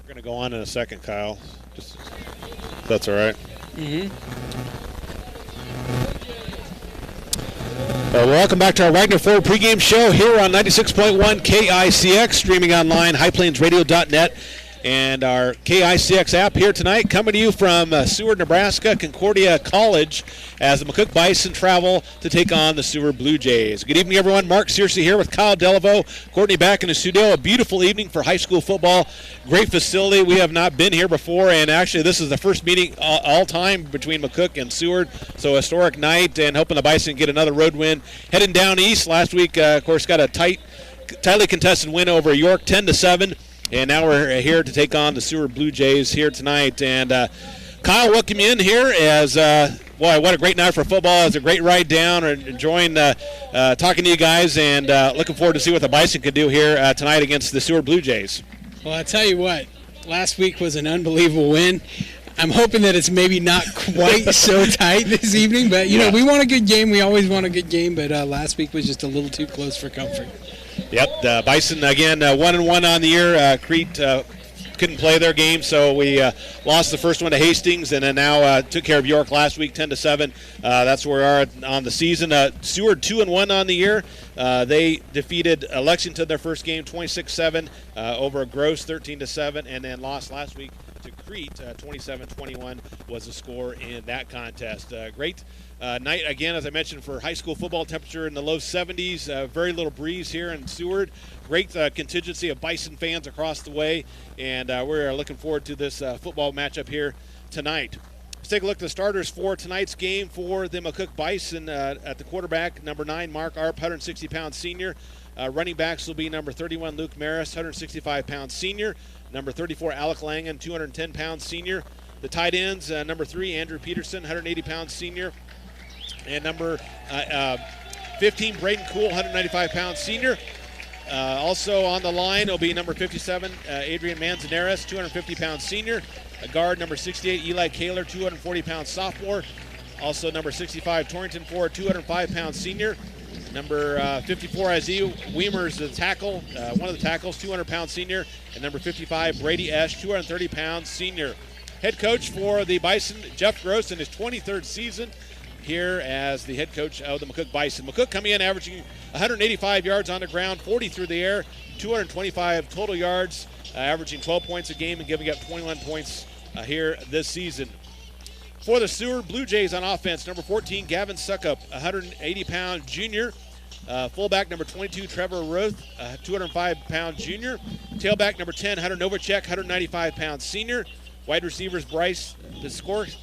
We're going to go on in a second, Kyle. Just, if that's all right. Welcome back to our Wagner Ford pregame show here on 96.1 KICX, streaming online, highplainsradio.net, and our KICX app here tonight, coming to you from Seward, Nebraska, Concordia College, as the McCook Bison travel to take on the Seward Bluejays. Good evening, everyone. Mark Searcy here with Kyle Delaveau, Courtney back in the studio. A beautiful evening for high school football. Great facility. We have not been here before, and actually this is the first meeting all time between McCook and Seward, so historic night, and hoping the Bison get another road win. Heading down east last week, of course, got a tightly contested win over York, 10-7. And now we're here to take on the Seward Bluejays here tonight. And Kyle, welcome you in here as, boy, what a great night for football. It's a great ride down. And enjoying talking to you guys, and looking forward to see what the Bison can do here tonight against the Seward Bluejays. Well, I'll tell you what, last week was an unbelievable win. I'm hoping that it's maybe not quite so tight this evening. But, you know, we want a good game. We always want a good game. But last week was just a little too close for comfort. Yep, the Bison, again, 1-1 on the year. Crete couldn't play their game, so we lost the first one to Hastings, and then now took care of York last week, 10-7. That's where we are on the season. Seward 2-1 on the year. They defeated Lexington their first game, 26-7 over Gross, 13-7, and then lost last week to Crete, 27-21 was the score in that contest. Great night, again, as I mentioned, for high school football. Temperature in the low 70s, very little breeze here in Seward. Great contingency of Bison fans across the way, and we're looking forward to this football matchup here tonight. Let's take a look at the starters for tonight's game for the McCook Bison. At the quarterback, number 9, Mark Arp, 160-pound senior. Running backs will be number 31, Luke Maris, 165-pound senior. Number 34, Alec Langen, 210-pound senior. The tight ends, number 3, Andrew Peterson, 180-pound senior. And number 15, Braden Cool, 195-pound senior. Also on the line will be number 57, Adrian Manzanares, 250-pound senior. A guard, number 68, Eli Kaler, 240-pound sophomore. Also number 65, Torrington Ford, 205-pound senior. Number 54, Isaiah Weimer's the tackle, one of the tackles, 200-pound senior. And number 55, Brady Esch, 230-pound senior. Head coach for the Bison, Jeff Gross, in his 23rd season here as the head coach of the McCook Bison. McCook coming in averaging 185 yards on the ground, 40 through the air, 225 total yards, averaging 12 points a game and giving up 21 points here this season. For the Seward Bluejays on offense, number 14, Gavin Suckup, 180-pound junior. Fullback number 22, Trevor Roth, 205-pound junior. Tailback number 10, Hunter Novacek, 195-pound senior. Wide receivers, Bryce Piskorski.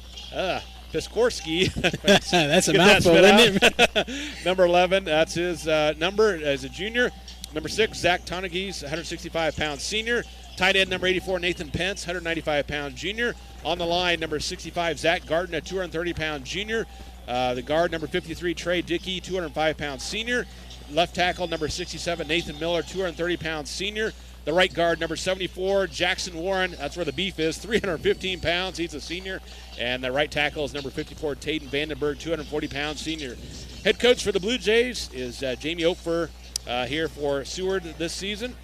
That's a mouthful, isn't it? Number 11, that's his number as a junior. Number 6, Zach Tonaghes, 165-pound senior. Tight end number 84, Nathan Pence, 195-pound junior. On the line, number 65, Zach Gardner, 230-pound junior. The guard, number 53, Trey Dickey, 205-pound senior. Left tackle, number 67, Nathan Miller, 230-pound senior. The right guard, number 74, Jackson Warren, that's where the beef is, 315 pounds. He's a senior. And the right tackle is number 54, Tayden Vandenberg, 240-pound senior. Head coach for the Blue Jays is Jamie Ofer here for Seward this season.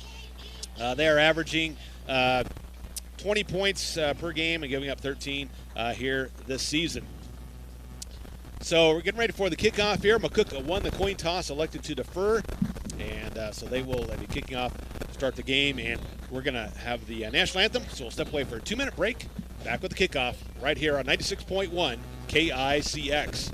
They are averaging 20 points per game and giving up 13 here this season. So we're getting ready for the kickoff here. McCook won the coin toss, elected to defer, and so they will be kicking off to start the game. And we're going to have the national anthem, so we'll step away for a 2-minute break. Back with the kickoff right here on 96.1 KICX.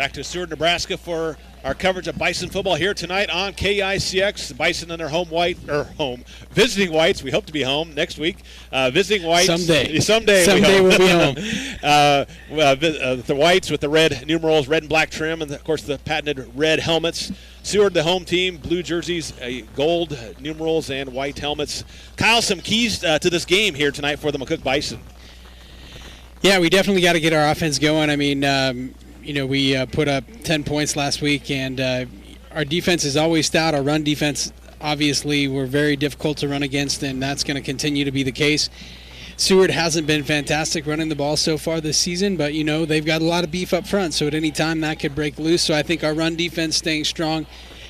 Back to Seward, Nebraska for our coverage of Bison football here tonight on KICX. The Bison and their visiting Whites. We hope to be home next week. Visiting Whites. Someday we'll be home. The Whites with the red numerals, red and black trim, and of course the patented red helmets. Seward, the home team, blue jerseys, gold numerals, and white helmets. Kyle, some keys to this game here tonight for the McCook Bison. Yeah, we definitely got to get our offense going. I mean, we put up 10 points last week, and our defense is always stout. Our run defense, obviously, we're very difficult to run against, and that's going to continue to be the case. Seward hasn't been fantastic running the ball so far this season, but, they've got a lot of beef up front, so at any time that could break loose. So I think our run defense staying strong,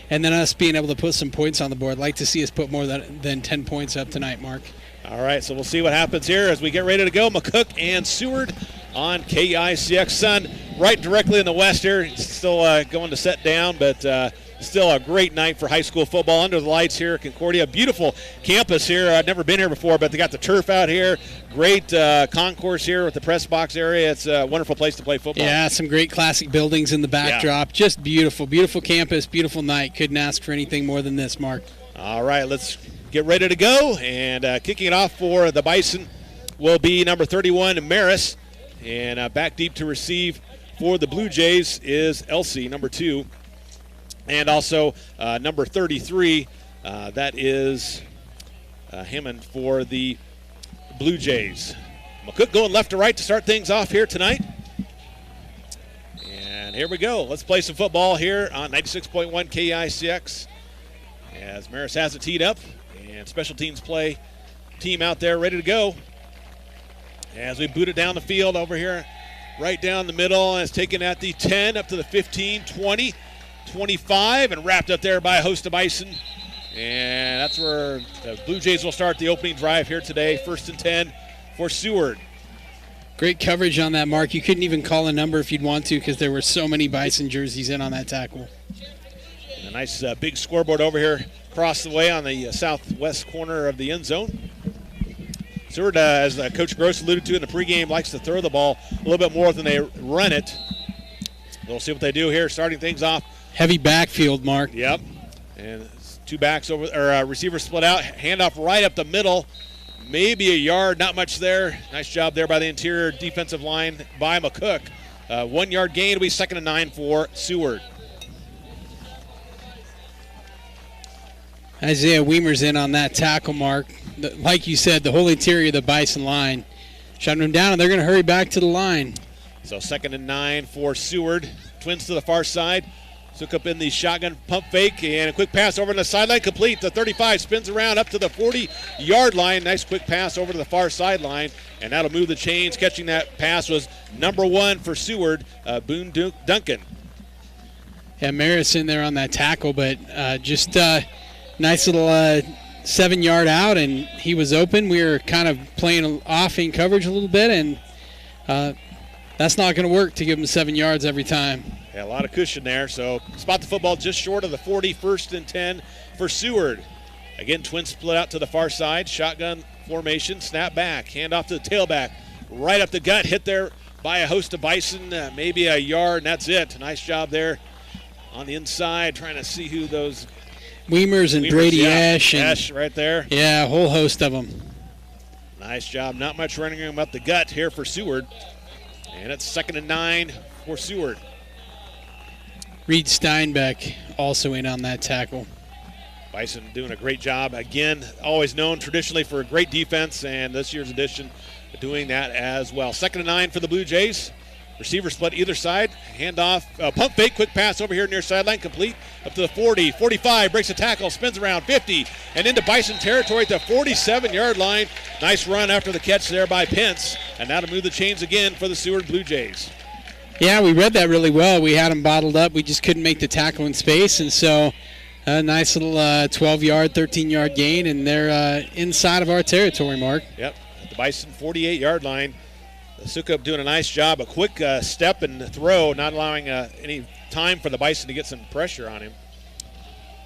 and then us being able to put some points on the board. I'd like to see us put more than 10 points up tonight, Mark. All right, so we'll see what happens here as we get ready to go. McCook and Seward on KICX. Sun right directly in the west here. It's still going to set down, but still a great night for high school football under the lights here at Concordia. Beautiful campus here. I've never been here before, but they got the turf out here. Great concourse here with the press box area. It's a wonderful place to play football. Yeah, some great classic buildings in the backdrop. Yeah. Just beautiful, beautiful campus, beautiful night. Couldn't ask for anything more than this, Mark. All right, let's get ready to go, and kicking it off for the Bison will be number 31, Maris, and back deep to receive for the Blue Jays is Elsie, number 2, and also number 33, that is Hammond for the Blue Jays. McCook going left to right to start things off here tonight, and here we go. Let's play some football here on 96.1 KICX as Maris has it teed up. And special teams play team out there ready to go. As we boot it down the field over here, right down the middle, and it's taken at the 10 up to the 15, 20, 25, and wrapped up there by a host of Bison. And that's where the Blue Jays will start the opening drive here today. 1st and 10 for Seward. Great coverage on that, Mark. You couldn't even call a number if you'd want to because there were so many Bison jerseys in on that tackle. And a nice big scoreboard over here across the way on the southwest corner of the end zone. Seward, as Coach Gross alluded to in the pregame, likes to throw the ball a little bit more than they run it. We'll see what they do here, starting things off. Heavy backfield, Mark. Yep. And two backs over, or receivers split out. Handoff right up the middle. Maybe a yard, not much there. Nice job there by the interior defensive line by McCook. 1 yard gain. It'll be 2nd and 9 for Seward. Isaiah Weimer's in on that tackle, Mark. Like you said, the whole interior of the Bison line. Shutting them down, and they're going to hurry back to the line. So 2nd and 9 for Seward. Twins to the far side. Took up in the shotgun pump fake, and a quick pass over to the sideline, complete. The 35 spins around up to the 40-yard line. Nice quick pass over to the far sideline, and that'll move the chains. Catching that pass was number 1 for Seward, Boone Duncan. Yeah, Maris in there on that tackle, but just nice little 7-yard out, and he was open. We were kind of playing off in coverage a little bit, and that's not going to work to give him 7 yards every time. Yeah, a lot of cushion there. So spot the football just short of the 40, 1st and 10 for Seward. Again, twins split out to the far side. Shotgun formation, snap back, hand off to the tailback. Right up the gut, hit there by a host of Bison, maybe a yard, and that's it. Nice job there on the inside, trying to see who those Weimers and Brady Ash. Ash right there. Yeah, a whole host of them. Nice job. Not much running room up the gut here for Seward. And it's 2nd and 9 for Seward. Reed Steinbeck also in on that tackle. Bison doing a great job. Again, always known traditionally for a great defense, and this year's edition doing that as well. 2nd and 9 for the Blue Jays. Receiver split either side. Handoff, pump fake, quick pass over here near sideline, complete up to the 40, 45, breaks a tackle, spins around 50, and into Bison territory at the 47-yard line. Nice run after the catch there by Pence, and that'll move the chains again for the Seward Blue Jays. Yeah, we read that really well. We had them bottled up. We just couldn't make the tackle in space, and so a nice little 12-yard, 13-yard gain, and they're inside of our territory, Mark. Yep, at the Bison 48-yard line. Sukup doing a nice job, a quick step and throw, not allowing any time for the Bison to get some pressure on him.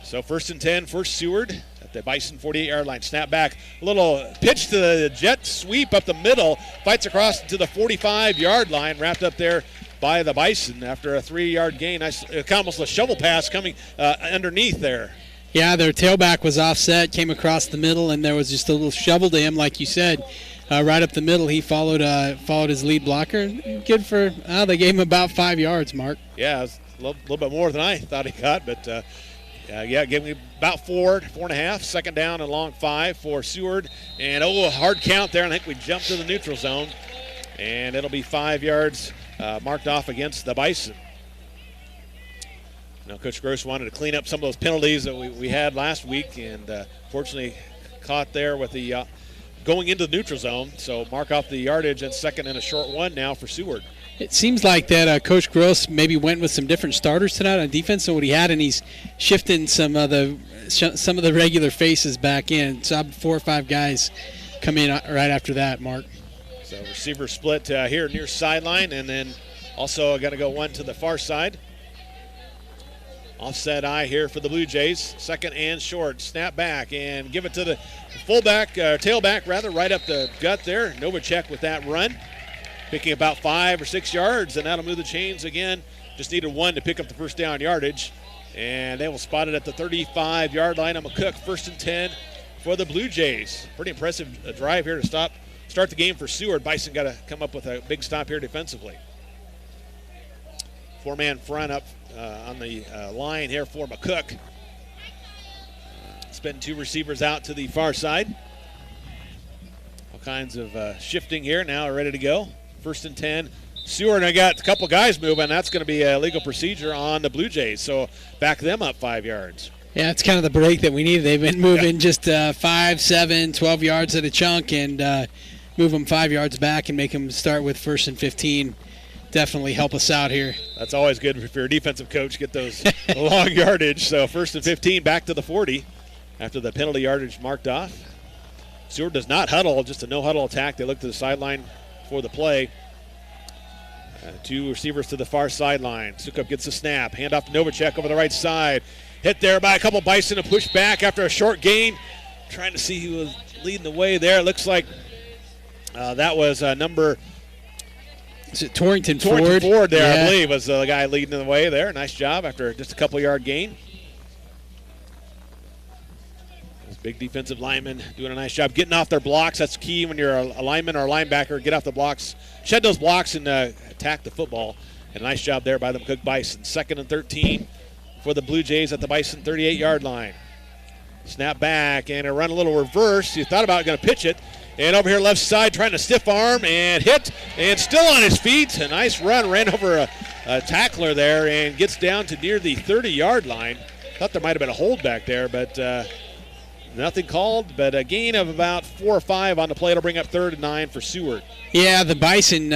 So 1st and 10 for Seward at the Bison 48-yard line. Snap back, a little pitch to the jet sweep up the middle, fights across to the 45-yard line, wrapped up there by the Bison after a 3-yard gain. Nice, almost a shovel pass coming underneath there. Yeah, their tailback was offset, came across the middle, and there was just a little shovel to him, like you said, right up the middle. He followed his lead blocker. Good for, they gave him about 5 yards, Mark. Yeah, it was a little bit more than I thought he got, but gave me about 4.5. Second down and long 5 for Seward. And, a hard count there. I think we jumped to the neutral zone. And it'll be 5 yards marked off against the Bison. Now, Coach Gross wanted to clean up some of those penalties that we had last week, and fortunately caught there with the going into the neutral zone. So mark off the yardage and second and a short one now for Seward. It seems like that Coach Gross maybe went with some different starters tonight on defense than what he had, and he's shifting some of the regular faces back in. So 4 or 5 guys come in right after that, Mark. So receiver split here near sideline, and then also got to go one to the far side. Offset eye here for the Blue Jays. Second and short. Snap back and give it to the tailback rather, right up the gut there. Novacek with that run. Picking about 5 or 6 yards, and that'll move the chains again. Just needed 1 to pick up the first down yardage. And they will spot it at the 35-yard line of McCook. 1st and 10 for the Blue Jays. Pretty impressive drive here to start the game for Seward. Bison got to come up with a big stop here defensively. 4-man front up on the line here for McCook. Spin 2 receivers out to the far side. All kinds of shifting here. Now ready to go. 1st and 10. Seward, I got a couple guys moving. That's going to be a legal procedure on the Blue Jays. So back them up 5 yards. Yeah, it's kind of the break that we needed. They've been moving just 5, 7, 12 yards at a chunk, and move them 5 yards back and make them start with 1st and 15. Definitely help us out here. That's always good if you're a defensive coach, get those long yardage. So 1st and 15 back to the 40 after the penalty yardage marked off. Seward does not huddle, just a no-huddle attack. They look to the sideline for the play. 2 receivers to the far sideline. Sukup gets the snap. Hand off to Novacek over the right side. Hit there by a couple Bison. A push back after a short gain. Trying to see who was leading the way there. It looks like that was number... Is it Torrington Ford? Torrington Ford there, yeah. I believe, was the guy leading the way there. Nice job after just a couple-yard gain. Big defensive lineman doing a nice job getting off their blocks. That's key when you're a lineman or a linebacker. Get off the blocks, shed those blocks, and attack the football. And a nice job there by the McCook Bison. 2nd and 13 for the Blue Jays at the Bison 38-yard line. Snap back and a run a little reverse. You thought about going to pitch it. And over here left side trying to stiff arm and hit and still on his feet. A nice run, ran over a tackler there and gets down to near the 30-yard line. Thought there might have been a hold back there, but nothing called, but a gain of about 4 or 5 on the play. It'll bring up 3rd and 9 for Seward. Yeah, the Bison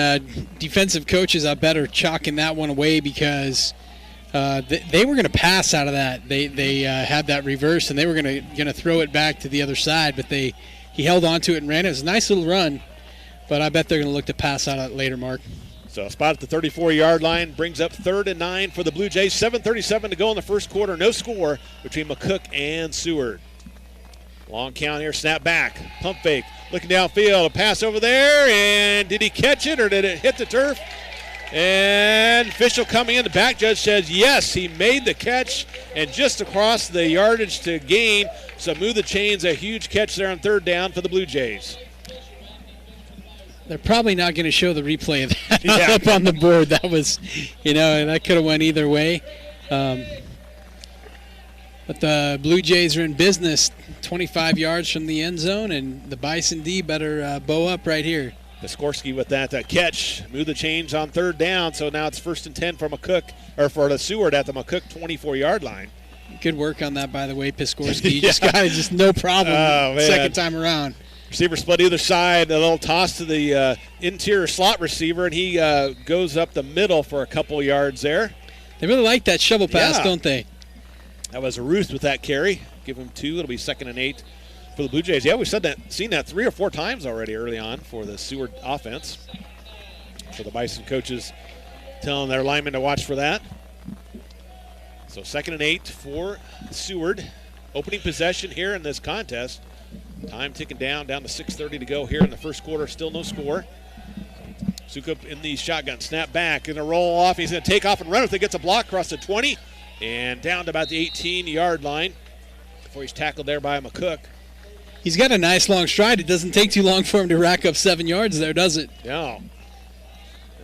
defensive coaches, I bet, are chalking that one away because they were going to pass out of that. They had that reverse, and they were going to throw it back to the other side, but he held on to it and ran it. It was a nice little run, but I bet they're going to look to pass out of it later, Mark. So a spot at the 34-yard line brings up 3rd and 9 for the Blue Jays. 7:37 to go in the first quarter. No score between McCook and Seward. Long count here, snap back, pump fake, looking downfield, a pass over there, and did he catch it or did it hit the turf? And official coming in, the back judge says yes, he made the catch and just across the yardage to gain. So move the chains, a huge catch there on 3rd down for the Blue Jays. They're probably not going to show the replay of that up on the board. That was, that could have went either way. But the Blue Jays are in business 25 yards from the end zone, and the Bison D better bow up right here. Piskorski with that catch. Move the chains on 3rd down, so now it's 1st and 10 for McCook, or for the Seward at the McCook 24-yard line. Good work on that, by the way, Piskorski. Just got just no problem second time around. Receiver split either side, a little toss to the interior slot receiver, and he goes up the middle for a couple yards there. They really like that shovel pass, don't they? That was a Ruth with that carry. Give him 2. It'll be 2nd and 8 for the Blue Jays. Yeah, we've seen that 3 or 4 times already early on for the Seward offense. So the Bison coaches telling their linemen to watch for that. So 2nd and 8 for Seward. Opening possession here in this contest. Time ticking down to 6:30 to go here in the first quarter. Still no score. Sukup in the shotgun. Snap back. Going to roll off. He's going to take off and run if he gets a block across the 20 and down to about the 18-yard line before he's tackled there by McCook. He's got a nice long stride. It doesn't take too long for him to rack up 7 yards there, does it? No.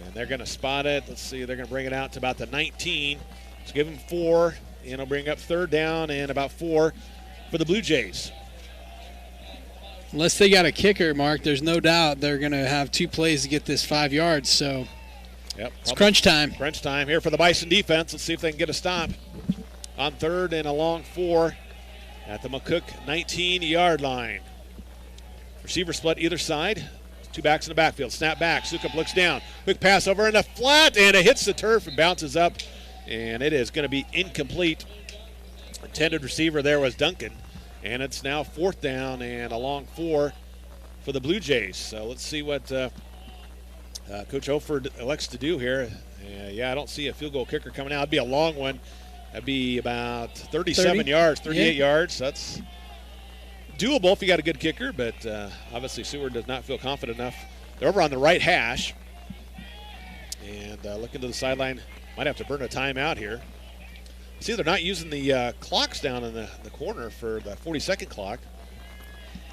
And they're going to spot it. Let's see. They're going to bring it out to about the 19. Let's give him 4, and it'll bring up 3rd down and about 4 for the Blue Jays. Unless they got a kicker, Mark, there's no doubt they're going to have 2 plays to get this 5 yards. So it's crunch time. Crunch time here for the Bison defense. Let's see if they can get a stop on 3rd and a long 4 at the McCook 19-yard line. Receiver split either side. 2 backs in the backfield. Snap back. Sukup looks down. Quick pass over in the flat, and it hits the turf and bounces up, and it is going to be incomplete. Intended receiver there was Duncan. And it's now 4th down and a long 4 for the Blue Jays. So let's see what Coach Oford elects to do here. I don't see a field goal kicker coming out. It'd be a long one. That'd be about 37 yards, 38 yards. That's doable if you got a good kicker, but obviously Seward does not feel confident enough. They're over on the right hash. And looking to the sideline, might have to burn a timeout here. See, they're not using the clocks down in the corner for the 40-second clock.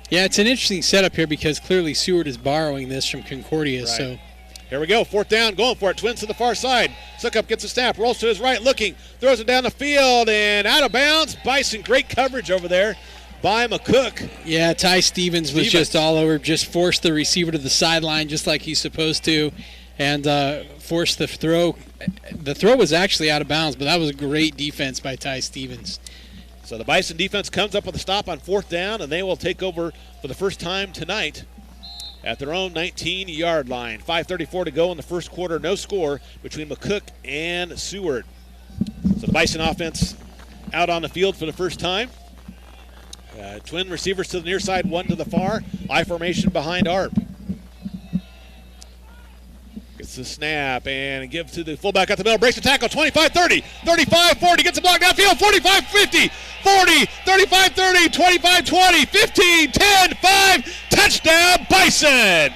Yeah, it's an interesting setup here because clearly Seward is borrowing this from Concordia. Right. So here we go, 4th down, going for it. Twins to the far side. Sukup gets a snap, rolls to his right, looking, throws it down the field, and out of bounds. Bison, great coverage over there by McCook. Yeah, Ty Stevens was just all over, just forced the receiver to the sideline just like he's supposed to, and forced the throw. The throw was actually out of bounds, but that was a great defense by Ty Stevens. So the Bison defense comes up with a stop on 4th down, and they will take over for the first time tonight at their own 19-yard line. 5:34 to go in the first quarter. No score between McCook and Seward. So the Bison offense out on the field for the first time. Twin receivers to the near side, one to the far. I formation behind Arp. Gets the snap and give to the fullback at the middle. Breaks the tackle. 25-30, 35-40. Gets the block downfield. 45-50, 40, 35-30, 25-20, 15, 10, 5. Touchdown, Bison.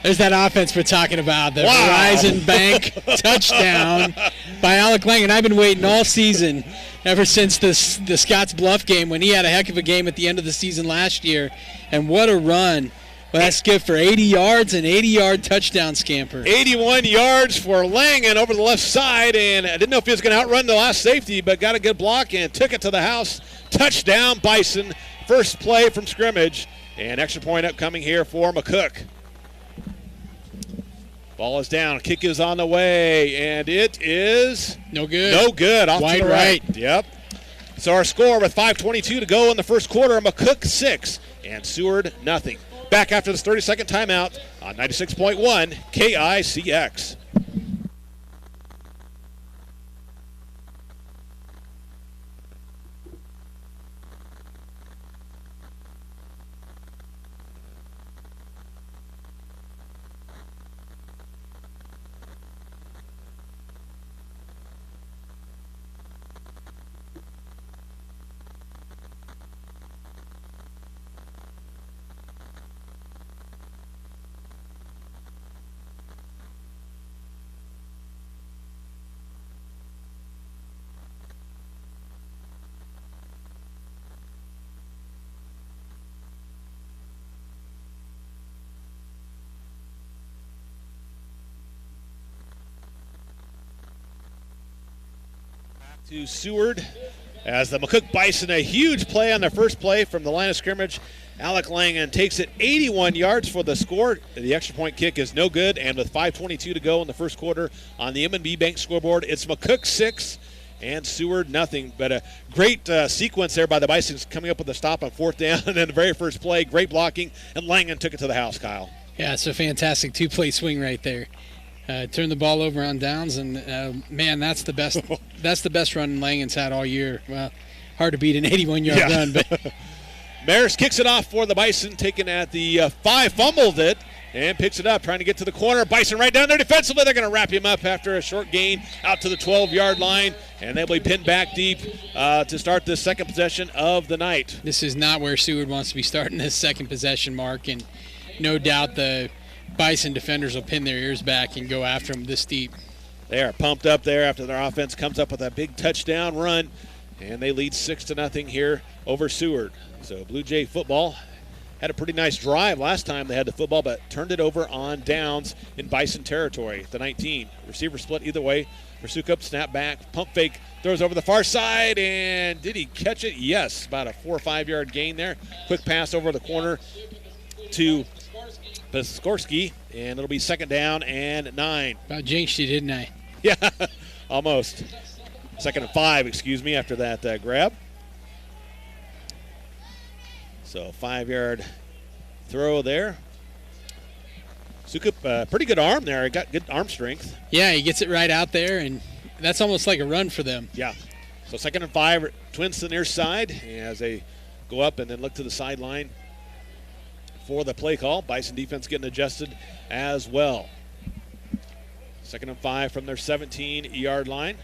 There's that offense we're talking about. The Verizon Bank touchdown by Alec Lang. And I've been waiting all season, ever since the Scotts Bluff game when he had a heck of a game at the end of the season last year. And what a run. Well, that's good for 80 yards, an 80-yard touchdown scamper. 81 yards for Langen over the left side, and I didn't know if he was going to outrun the last safety, but got a good block and took it to the house. Touchdown, Bison. First play from scrimmage, and extra point upcoming here for McCook. Ball is down. Kick is on the way, and it is no good. No good. Off Wide to the right. Yep. So our score with 5:22 to go in the first quarter, McCook 6 and Seward nothing. Back after this 30-second timeout on 96.1 KICX. To Seward as the McCook Bison, a huge play on their first play from the line of scrimmage. Alec Langen takes it 81 yards for the score. The extra point kick is no good, and with 5:22 to go in the first quarter on the M&B Bank scoreboard, it's McCook 6 and Seward nothing. But a great sequence there by the Bisons coming up with a stop on 4th down, and then the very first play, great blocking, and Langen took it to the house, Kyle. Yeah, it's a fantastic two-play swing right there. Turn the ball over on downs, and man, that's the best. That's the best run Langen's had all year. Well, hard to beat an 81-yard run, but Maris kicks it off for the Bison, taking at the 5, fumbled it, and picks it up, trying to get to the corner. Bison right down there defensively. They're going to wrap him up after a short gain out to the 12-yard line, and they'll be pinned back deep to start the second possession of the night. This is not where Seward wants to be starting his second possession, Mark, and no doubt the Bison defenders will pin their ears back and go after them this deep. They are pumped up there after their offense comes up with a big touchdown run, and they lead 6-0 here over Seward. So Blue Jay football had a pretty nice drive last time they had the football, but turned it over on downs in Bison territory. The 19. Receiver split either way. McCook, snap back, pump fake, throws over the far side, and did he catch it? Yes, about a 4 or 5 yard gain there. Quick pass over the corner to Piskorski, and it'll be 2nd down and 9. About jinxed you, didn't I? Yeah, almost. 2nd and 5, excuse me, after that grab. So 5 yard throw there. Sukup, pretty good arm there. He got good arm strength. Yeah, he gets it right out there, and that's almost like a run for them. Yeah. So 2nd and 5, Twins to the near side as they go up and then look to the sideline for the play call. Bison defense getting adjusted as well. 2nd and 5 from their 17-yard line.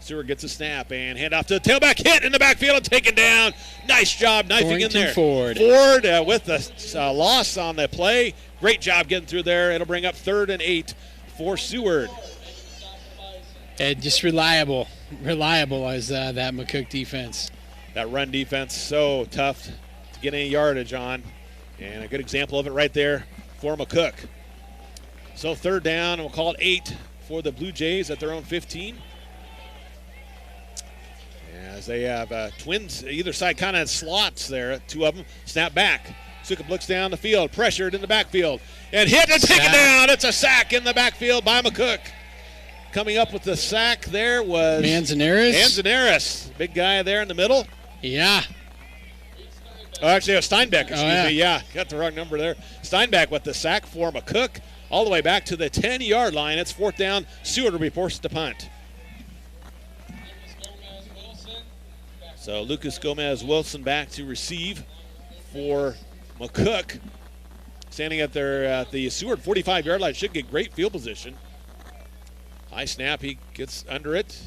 Seward gets a snap and hand off to the tailback, hit in the backfield and taken down. Nice job knifing in there. Ford with the loss on the play. Great job getting through there. It'll bring up 3rd and 8 for Seward. And just reliable as that McCook defense. That run defense, so tough to get any yardage on. And a good example of it right there for McCook. So 3rd down, and we'll call it 8 for the Blue Jays at their own 15. As they have Twins either side, kind of slots there, 2 of them. Snap back. Sukup looks down the field, pressured in the backfield, and hit and taken down. It's a sack in the backfield by McCook. Coming up with the sack there was Manzanares. Big guy there in the middle. Yeah. Oh, actually, it was Steinbeck, excuse me. Yeah, got the wrong number there. Steinbeck with the sack for McCook all the way back to the 10-yard line. It's 4th down. Seward will be forced to punt. So Lucas Gomez-Wilson back to receive for McCook. Standing at the Seward 45-yard line. Should get great field position. High snap. He gets under it.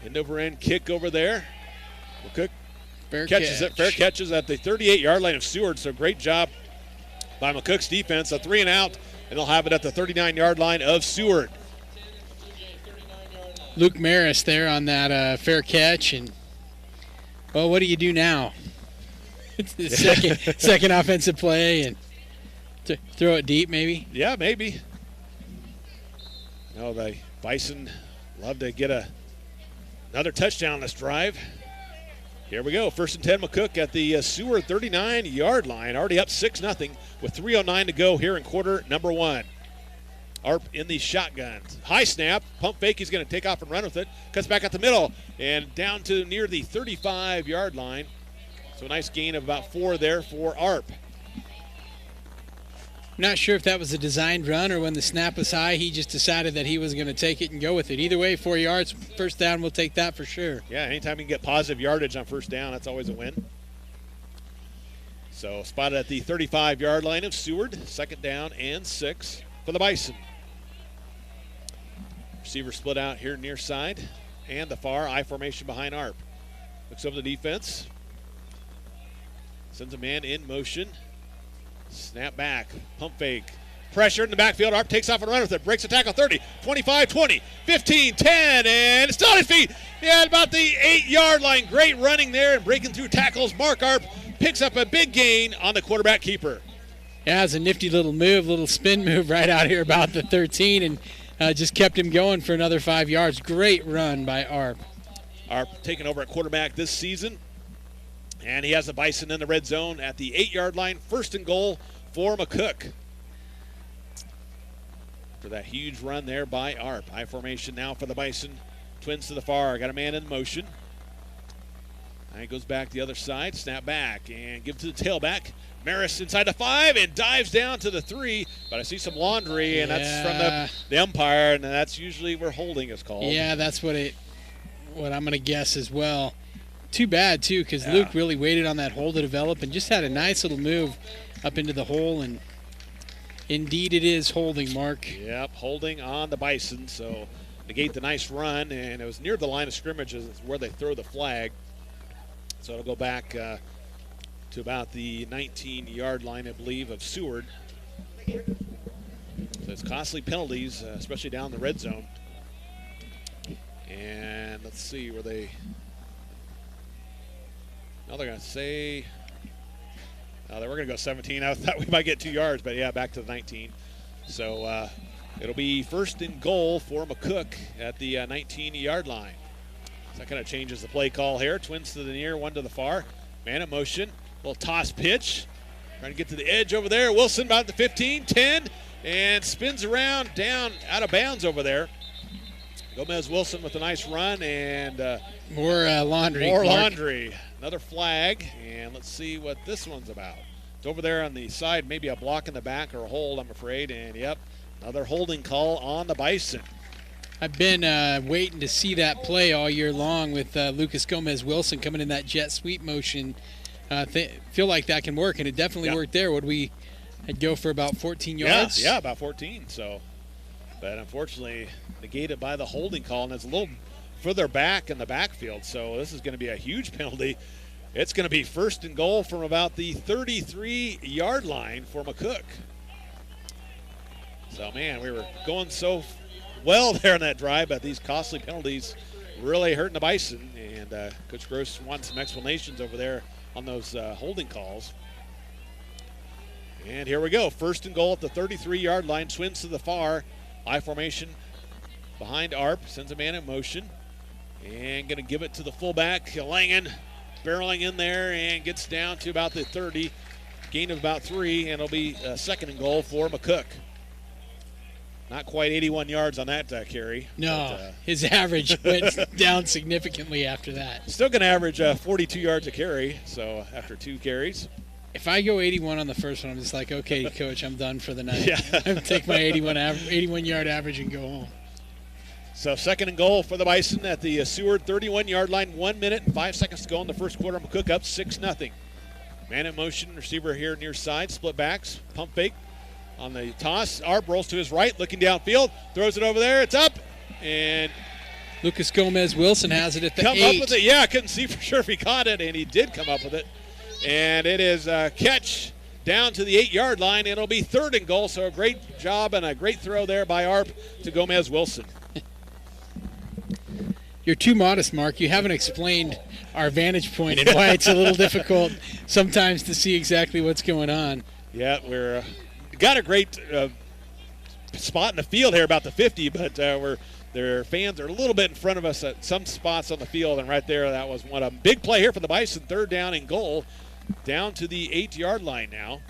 End over end kick over there. McCook catches it. Fair catches at the 38-yard line of Seward. So great job by McCook's defense. A 3 and out. And they'll have it at the 39-yard line of Seward. Luke Maris there on that fair catch. And well, what do you do now? It's the second offensive play, and throw it deep, maybe. Yeah, maybe. No, the Bison love to get another touchdown this drive. Here we go. 1st and 10, McCook at the Seward 39-yard line. Already up 6-0 with 3:09 to go here in quarter number 1. Arp in the shotgun. High snap, pump fake. He's going to take off and run with it. Cuts back at the middle and down to near the 35-yard line. So a nice gain of about 4 there for Arp. Not sure if that was a designed run or when the snap was high, he just decided that he was going to take it and go with it. Either way, 4 yards, 1st down, we'll take that for sure. Yeah, anytime you can get positive yardage on 1st down, that's always a win. So spotted at the 35-yard line of Seward. 2nd down and 6 for the Bison. Receiver split out here near side and the far I formation behind Arp. Looks over the defense. Sends a man in motion. Snap back. Pump fake. Pressure in the backfield. Arp takes off and runs with it. Breaks the tackle. 30, 25, 20, 15, 10, and it's still on his feet. Yeah, about the 8-yard line. Great running there and breaking through tackles. Mark Arp picks up a big gain on the quarterback keeper. Yeah, it's a nifty little move, little spin move right out here about the 13, and just kept him going for another 5 yards. Great run by Arp. Arp taking over at quarterback this season. And he has the Bison in the red zone at the 8-yard line. 1st and goal for McCook. For that huge run there by Arp. I formation now for the Bison. Twins to the far. Got a man in motion. And he goes back the other side. Snap back and give to the tailback. Maris inside the 5 and dives down to the 3. But I see some laundry, and that's from the umpire, and that's usually where holding is called. Yeah, that's what I'm going to guess as well. Too bad, too, because Luke really waited on that hole to develop and just had a nice little move up into the hole, and indeed it is holding, Mark. Yep, holding on the Bison, so negate the nice run, and it was near the line of scrimmage is where they throw the flag. So it'll go back to about the 19-yard line, I believe, of Seward. So it's costly penalties, especially down the red zone. And let's see where they. Now they're going to say. They were going to go 17. I thought we might get 2 yards, but yeah, back to the 19. So it'll be first and goal for McCook at the 19-yard line. So that kind of changes the play call here. Twins to the near, one to the far. Man in motion. Little toss pitch. Trying to get to the edge over there. Wilson about the 15, 10, and spins around down out of bounds over there. Gomez Wilson with a nice run and more laundry. More laundry. Another flag, and let's see what this one's about. It's over there on the side, maybe a block in the back or a hold, I'm afraid. And yep, another holding call on the Bison. I've been waiting to see that play all year long with Lucas Gomez Wilson coming in that jet sweep motion. Feel like that can work, and it definitely worked there. I'd go for about 14 yards? Yeah, about 14. So, but unfortunately negated by the holding call, and it's a little further back in the backfield. So this is going to be a huge penalty. It's going to be first and goal from about the 33-yard line for McCook. So, man, we were going so well there in that drive, but these costly penalties really hurting the Bison. And Coach Gross wants some explanations over there on those holding calls. And here we go. First and goal at the 33-yard line. Twins to the far. I formation behind Arp. Sends a man in motion. And going to give it to the fullback, Langen, barreling in there and gets down to about the 30. Gain of about 3, and it'll be second and goal for McCook. Not quite 81 yards on that carry. No, but, his average went down significantly after that. Still going to average 42 yards a carry, so after 2 carries. If I go 81 on the first one, I'm just like, okay, Coach, I'm done for the night. Yeah. I'm take my 81-yard average and go home. So second and goal for the Bison at the Seward 31-yard line. 1 minute and 5 seconds to go in the first quarter. McCook up 6-0. Man in motion, receiver here near side, split backs, pump fake on the toss. Arp rolls to his right, looking downfield, throws it over there. It's up, and Lucas Gomez Wilson has it at the 8. Come up with it. Yeah, I couldn't see for sure if he caught it, and he did come up with it. And it is a catch down to the 8-yard line. It'll be third and goal, so a great job and a great throw there by Arp to Gomez Wilson. You're too modest, Mark. You haven't explained our vantage point and why it's a little difficult sometimes to see exactly what's going on. Yeah, we're got a great spot in the field here about the 50, but their fans are a little bit in front of us at some spots on the field, and right there, that was one of them. Big play here for the Bison, third down and goal, down to the 8-yard line now.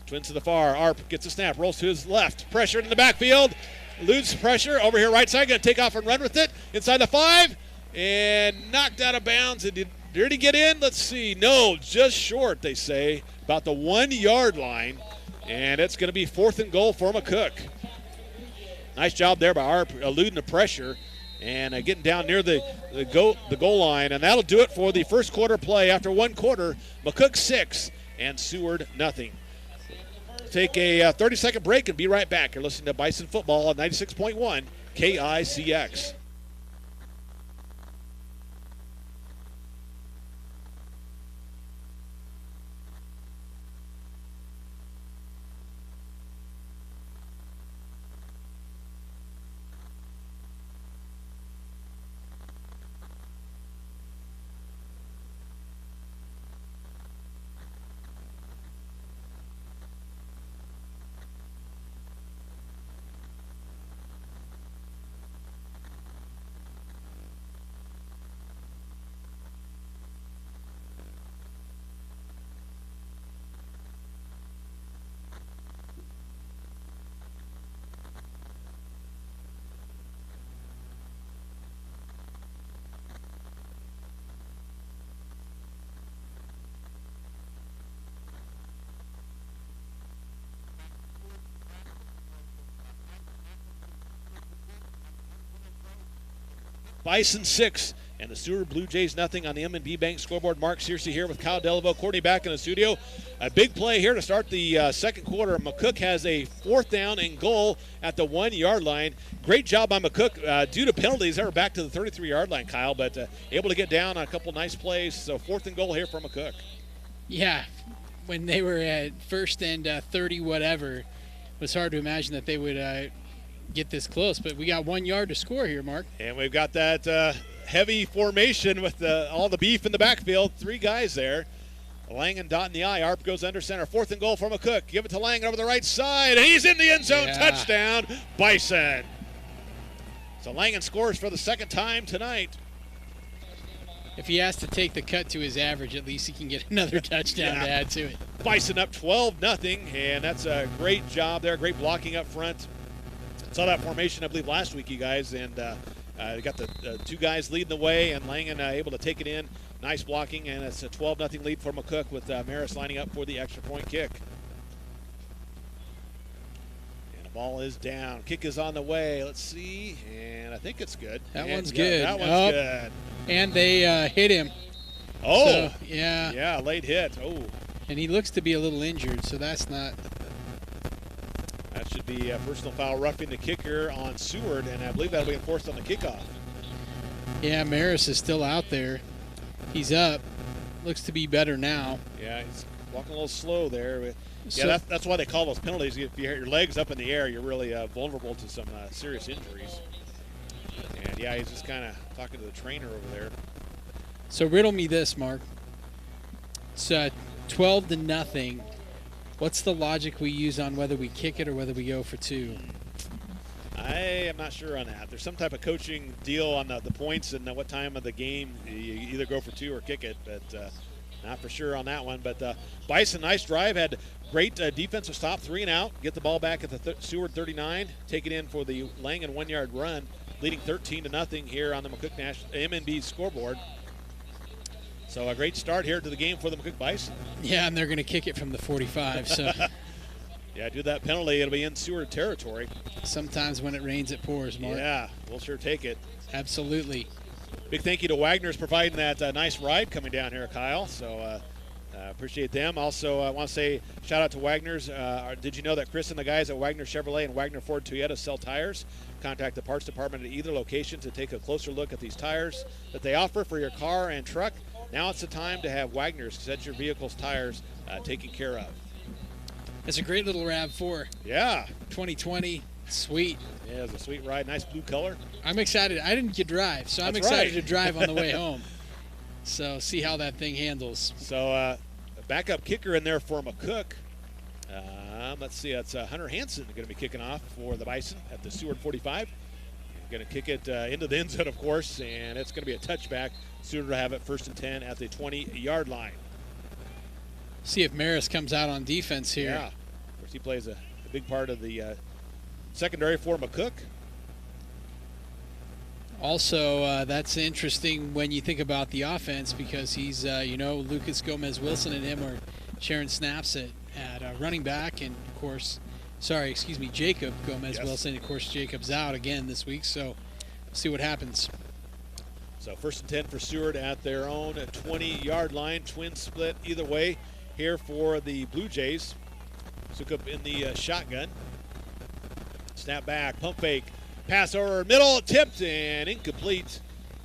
Twins to the far. Arp gets a snap, rolls to his left, pressured in the backfield. Eludes pressure over here right side, going to take off and run with it inside the 5 and knocked out of bounds. Did he get in? Let's see. No, just short, they say, about the 1-yard line, and it's going to be fourth and goal for McCook. Nice job there by Arp eluding the pressure and getting down near the goal line, and that'll do it for the first quarter play. After 1 quarter, McCook 6 and Seward nothing. Take a 30-second break and be right back. You're listening to Bison Football on 96.1 KICX. Bison 6 and the Seward Bluejays nothing on the M&B Bank scoreboard. Mark Searcy here with Kyle Delaveau. Courtney back in the studio. A big play here to start the second quarter. McCook has a 4th down and goal at the 1-yard line. Great job by McCook. Due to penalties, they were back to the 33-yard line, Kyle, but able to get down on a couple nice plays. So 4th and goal here for McCook. Yeah, when they were at first and 30 whatever, was hard to imagine that they would get this close. But we got 1 yard to score here, Mark. And we've got that heavy formation with all the beef in the backfield. 3 guys there. Langen dotting the I. Arp goes under center. 4th and goal from McCook. Give it to Langen over the right side, and he's in the end zone. Yeah. Touchdown, Bison. So Langen scores for the 2nd time tonight. If he has to take the cut to his average, at least he can get another touchdown to add to it. Bison up 12-0, and that's a great job there. Great blocking up front. Saw that formation, I believe, last week, you guys, and got the 2 guys leading the way, and Langen able to take it in. Nice blocking, and it's a 12-0 lead for McCook with Maris lining up for the extra point kick. And the ball is down. Kick is on the way. Let's see, and I think it's good. That one's good. That one's good. And they hit him. Oh, so, yeah. Yeah, late hit. Oh. And he looks to be a little injured, so that's not. That should be a personal foul roughing the kicker on Seward, and I believe that'll be enforced on the kickoff. Yeah, Maris is still out there. He's up. Looks to be better now. Yeah, he's walking a little slow there. So, yeah, that's why they call those penalties. If you hit your legs up in the air, you're really vulnerable to some serious injuries. And, yeah, he's just kind of talking to the trainer over there. So riddle me this, Mark. It's 12-0. What's the logic we use on whether we kick it or whether we go for 2? I am not sure on that. There's some type of coaching deal on the points and what time of the game you either go for 2 or kick it, but not for sure on that one. But Bison, nice drive, had great defensive stop, 3 and out, get the ball back at the Seward 39, take it in for the Langen 1-yard run, leading 13-0 here on the McCook MNB scoreboard. So a great start here to the game for the McCook Bison. Yeah, and they're going to kick it from the 45. So yeah, do that penalty. It'll be in Seward territory. Sometimes when it rains, it pours, Mark. Yeah, we'll sure take it. Absolutely. Big thank you to Wagner's providing that nice ride coming down here, Kyle. So appreciate them. Also, I want to say shout out to Wagner's. Did you know that Chris and the guys at Wagner Chevrolet and Wagner Ford Toyota sell tires? Contact the parts department at either location to take a closer look at these tires that they offer for your car and truck. Now it's the time to have Wagner's set your vehicle's tires taken care of. It's a great little RAV4. Yeah. 2020. Sweet. Yeah, it's a sweet ride. Nice blue color. I'm excited. I didn't get to drive, so I'm excited to drive on the way home. So see how that thing handles. So a backup kicker in there for McCook. Let's see. That's Hunter Hansen going to be kicking off for the Bison at the Seward 45. Going to kick it into the end zone, of course, and it's going to be a touchback. Seward will have it 1st and 10 at the 20-yard line. See if Maris comes out on defense here. Yeah. Of course, he plays a big part of the secondary for McCook. Also, that's interesting when you think about the offense because he's, Lucas Gomez-Wilson and him are sharing snaps at running back. And, of course, Jacob Gomez-Wilson. Yes. Of course, Jacob's out again this week, so we'll see what happens. So 1st and 10 for Seward at their own 20-yard line. Twin split either way here for the Blue Jays. Sukup in the shotgun. Snap back, pump fake, pass over middle, tipped and incomplete.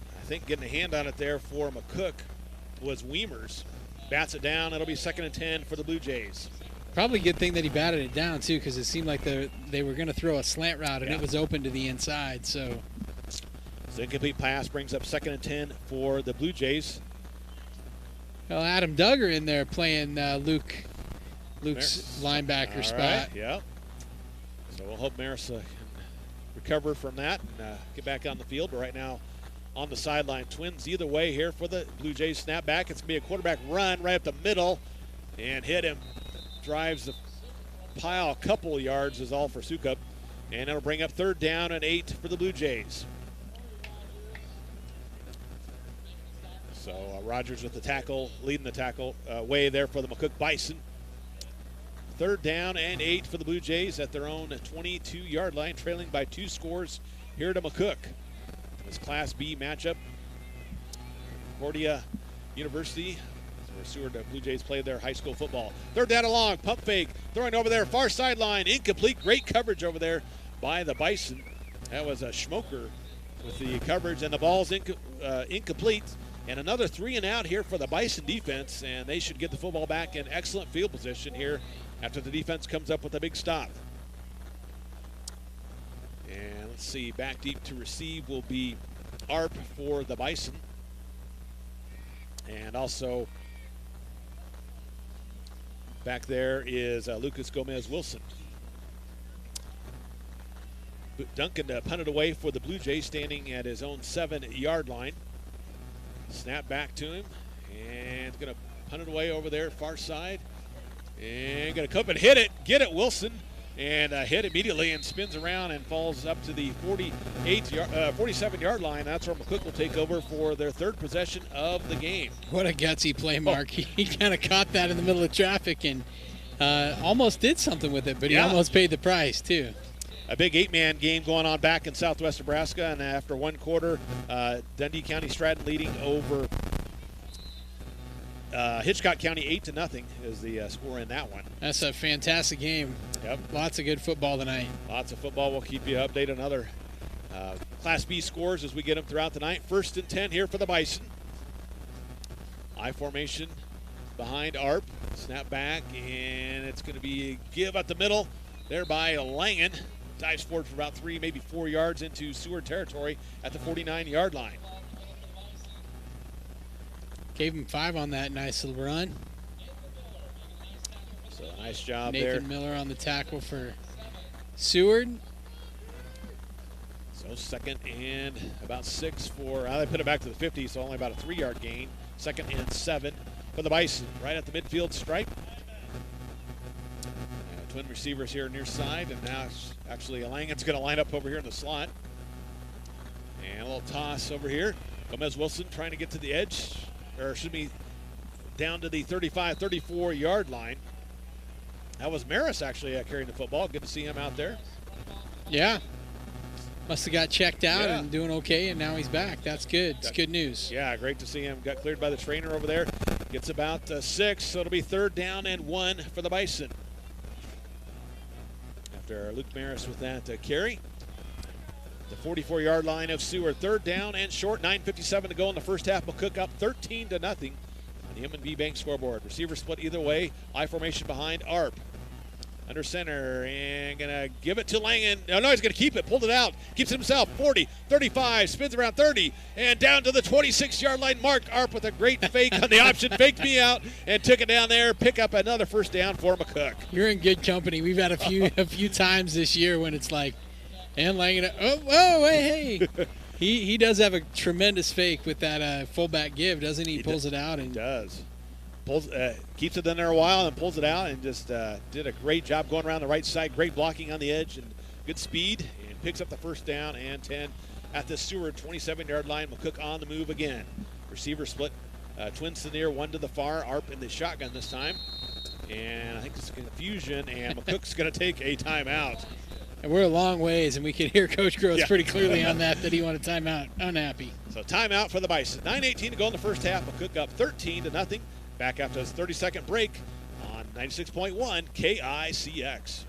I think getting a hand on it there for McCook was Weimers. Bats it down. It'll be 2nd and 10 for the Blue Jays. Probably a good thing that he batted it down, too, because it seemed like they were going to throw a slant route, and it was open to the inside. So incomplete pass brings up 2nd and 10 for the Blue Jays. Well, Adam Duggar in there playing Luke's linebacker spot. Right, yeah. So we'll hope Maris can recover from that and get back on the field. But right now on the sideline, Twins either way here for the Blue Jays snap back. It's going to be a quarterback run right up the middle and hit him. Drives the pile a couple yards is all for Sukup. And it'll bring up 3rd down and 8 for the Blue Jays. So Rogers with the tackle, leading the tackle way there for the McCook Bison. 3rd down and 8 for the Blue Jays at their own 22-yard line, trailing by 2 scores here to McCook. This Class B matchup, Concordia University, where Seward Blue Jays play their high school football. 3rd down and long, pump fake, throwing over there, far sideline, incomplete. Great coverage over there by the Bison. That was a Schmoker with the coverage, and the ball's incomplete. And another 3 and out here for the Bison defense, and they should get the football back in excellent field position here after the defense comes up with a big stop. let's see, back deep to receive will be Arp for the Bison. And also back there is Lucas Gomez-Wilson. Duncan punted away for the Blue Jays, standing at his own 7-yard line. Snap back to him, and going to punt it away over there, far side. And going to come and hit it, get it, Wilson. And hit immediately and spins around and falls up to the 47-yard line. That's where McCook will take over for their third possession of the game. What a gutsy play, Mark. He kind of caught that in the middle of traffic and almost did something with it, but he almost paid the price, too. A big 8-man game going on back in southwest Nebraska, and after one quarter, Dundee County Stratton leading over Hitchcock County 8-0 is the score in that one. That's a fantastic game. Yep. Lots of good football tonight. Lots of football. We'll keep you updated on other Class B scores as we get them throughout the night. 1st and 10 here for the Bison. I formation behind Arp. Snap back, and it's going to be a give up the middle there by Langen. Dives forward for about 3, maybe 4 yards into Seward territory at the 49-yard line. Gave him 5 on that nice little run. So nice job Nathan there. Nathan Miller on the tackle for Seward. So 2nd and about 6 for, they put it back to the 50, so only about a 3-yard gain. 2nd and 7 for the Bison, right at the midfield stripe. Twin receivers here near side, and now actually Langen's going to line up over here in the slot. And a little toss over here. Gomez-Wilson trying to get to the edge, or should be down to the 35, 34-yard line. That was Maris actually carrying the football. Good to see him out there. Yeah. Must have got checked out and doing okay, and now he's back. That's good. It's good news. Yeah, great to see him. Got cleared by the trainer over there. Gets about 6, so it'll be 3rd down and 1 for the Bison. After Luke Maris with that carry. The 44-yard line of Seward. 3rd down and short. 9:57 to go in the first half. McCook up 13-0 on the M&B Bank scoreboard. Receiver split either way. I formation behind Arp. Under center, and going to give it to Langen. No, he's going to keep it. Pulled it out. Keeps it himself. 40, 35, spins around 30, and down to the 26-yard line. Mark Arp with a great fake on the option. Faked me out and took it down there. Pick up another 1st down for McCook. You're in good company. We've had a few times this year when it's like, and Langen, hey. He does have a tremendous fake with that fullback give, doesn't he? He pulls it out. And he does. Keeps it in there a while and pulls it out, and just did a great job going around the right side. Great blocking on the edge and good speed, and picks up the 1st down and 10 at the Seward 27-yard line. McCook on the move again. Receiver split. Twins to near, one to the far. Arp in the shotgun this time. And I think it's confusion, and McCook's going to take a timeout. And we're a long ways, and we can hear Coach Gross pretty clearly on that he wanted timeout. Unhappy. So timeout for the Bison. 9:18 to go in the first half. McCook up 13-0. Back after his 30-second break on 96.1 KICX.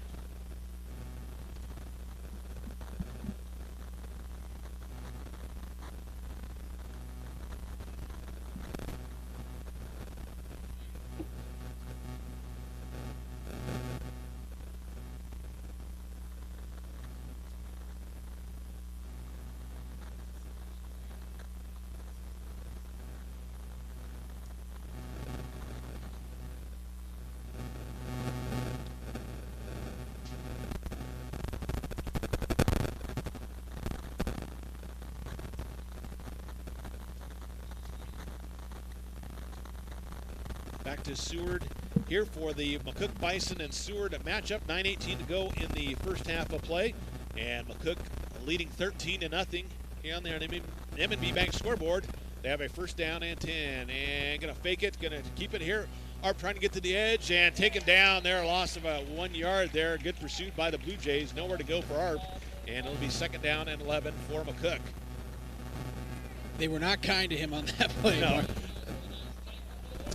Back to Seward here for the McCook Bison and Seward matchup. 9:18 to go in the first half of play. And McCook leading 13-0 here on the M&B Bank scoreboard. They have a 1st down and 10. And going to fake it, going to keep it here. Arp trying to get to the edge and taken down there. A loss of 1 yard there. Good pursuit by the Blue Jays. Nowhere to go for Arp. And it'll be 2nd down and 11 for McCook. They were not kind to him on that play. No.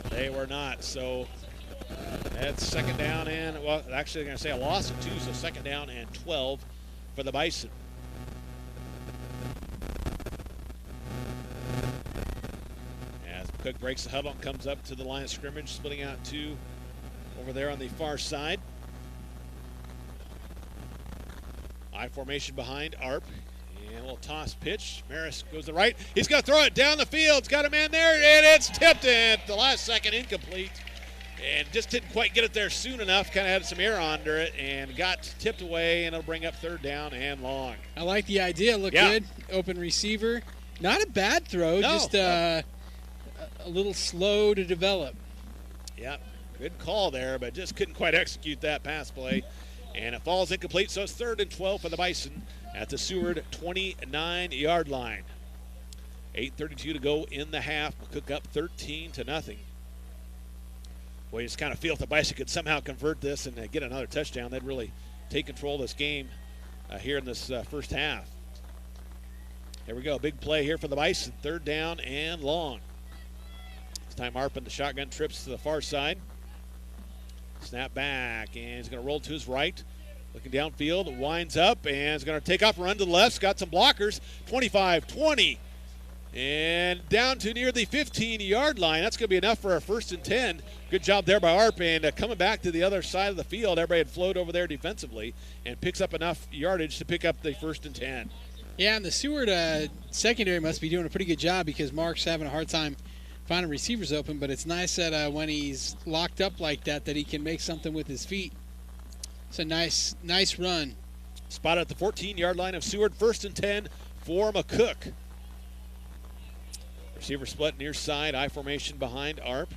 They were not. So that's 2nd down and, well, actually they're going to say a loss of 2, so 2nd down and 12 for the Bison. As McCook breaks the huddle and comes up to the line of scrimmage, splitting out 2 over there on the far side. I formation behind Arp. And a little toss pitch. Maris goes to the right. He's going to throw it down the field. It's got a man there, and it's tipped at the last second, incomplete. And just didn't quite get it there soon enough. Kind of had some air under it and got tipped away, and it'll bring up third down and long. I like the idea. Look good. Open receiver. Not a bad throw, just a little slow to develop. Yep, good call there, but just couldn't quite execute that pass play. And it falls incomplete, so it's 3rd and 12 for the Bison at the Seward 29-yard line. 8:32 to go in the half. McCook up 13-0. Well, you just kind of feel if the Bison could somehow convert this and get another touchdown, they'd really take control of this game here in this first half. Here we go. Big play here for the Bison. 3rd down and long. This time Arp in the shotgun trips to the far side. Snap back, and he's going to roll to his right. Looking downfield, winds up, and is going to take off, run to the left. Got some blockers. 25, 20, and down to near the 15-yard line. That's going to be enough for a 1st and 10. Good job there by Arp, and coming back to the other side of the field. Everybody had flowed over there defensively and picks up enough yardage to pick up the 1st and 10. Yeah, and the Seward secondary must be doing a pretty good job because Mark's having a hard time finding receivers open, but it's nice that when he's locked up like that he can make something with his feet. It's a nice run. Spot at the 14-yard line of Seward. 1st and 10 for McCook. Receiver split near side. I formation behind Arp.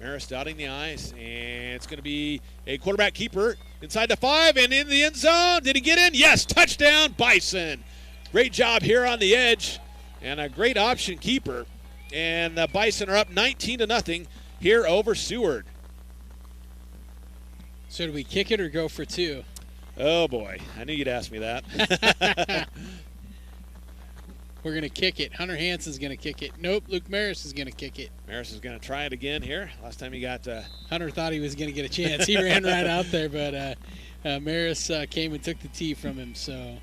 Maris dotting the I's, and it's going to be a quarterback keeper inside the 5 and in the end zone. Did he get in? Yes, touchdown Bison. Great job here on the edge and a great option keeper. And the Bison are up 19-0 here over Seward. So do we kick it or go for 2? Oh, boy. I knew you'd ask me that. We're going to kick it. Hunter Hansen's going to kick it. Nope, Luke Maris is going to kick it. Maris is going to try it again here. Last time he got... Hunter thought he was going to get a chance. He ran right out there, but Maris came and took the tee from him. So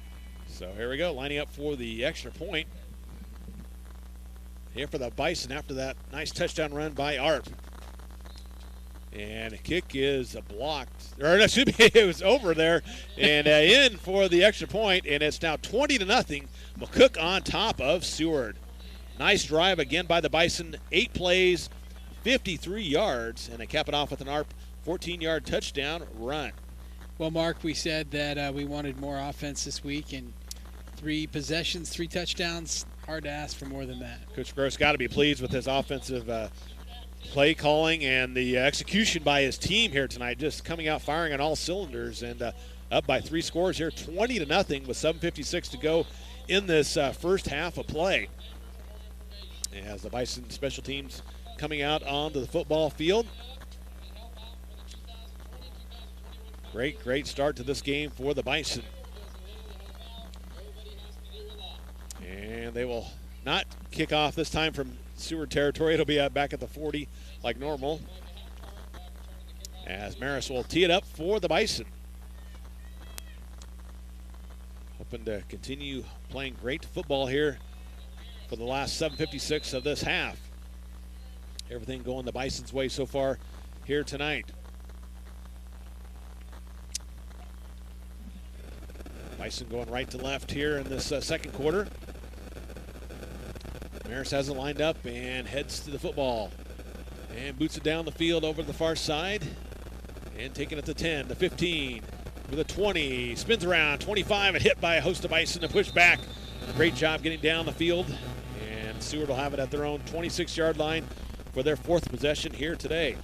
here we go, lining up for the extra point. Here for the Bison after that nice touchdown run by Arp. And the kick is blocked. Or excuse me, it was over there. And in for the extra point, and it's now 20-0. McCook on top of Seward. Nice drive again by the Bison. 8 plays, 53 yards, and they cap it off with an Arp 14-yard touchdown run. Well, Mark, we said that we wanted more offense this week, and 3 possessions, 3 touchdowns. Hard to ask for more than that. Coach Gross got to be pleased with his offensive play calling and the execution by his team here tonight. Just coming out firing on all cylinders and up by 3 scores here, 20-0 with 7:56 to go in this first half of play. As the Bison special teams coming out onto the football field. Great start to this game for the Bison. And they will not kick off this time from Seward territory. It'll be back at the 40 like normal. As Maris will tee it up for the Bison. Hoping to continue playing great football here for the last 7:56 of this half. Everything going the Bison's way so far here tonight. Bison going right to left here in this second quarter. Maris has it lined up and heads to the football. And boots it down the field over to the far side. And taking it to 10, the 15, with a 20. Spins around, 25, and hit by a host of Bison to push back. Great job getting down the field. And Seward will have it at their own 26-yard line for their 4th possession here today.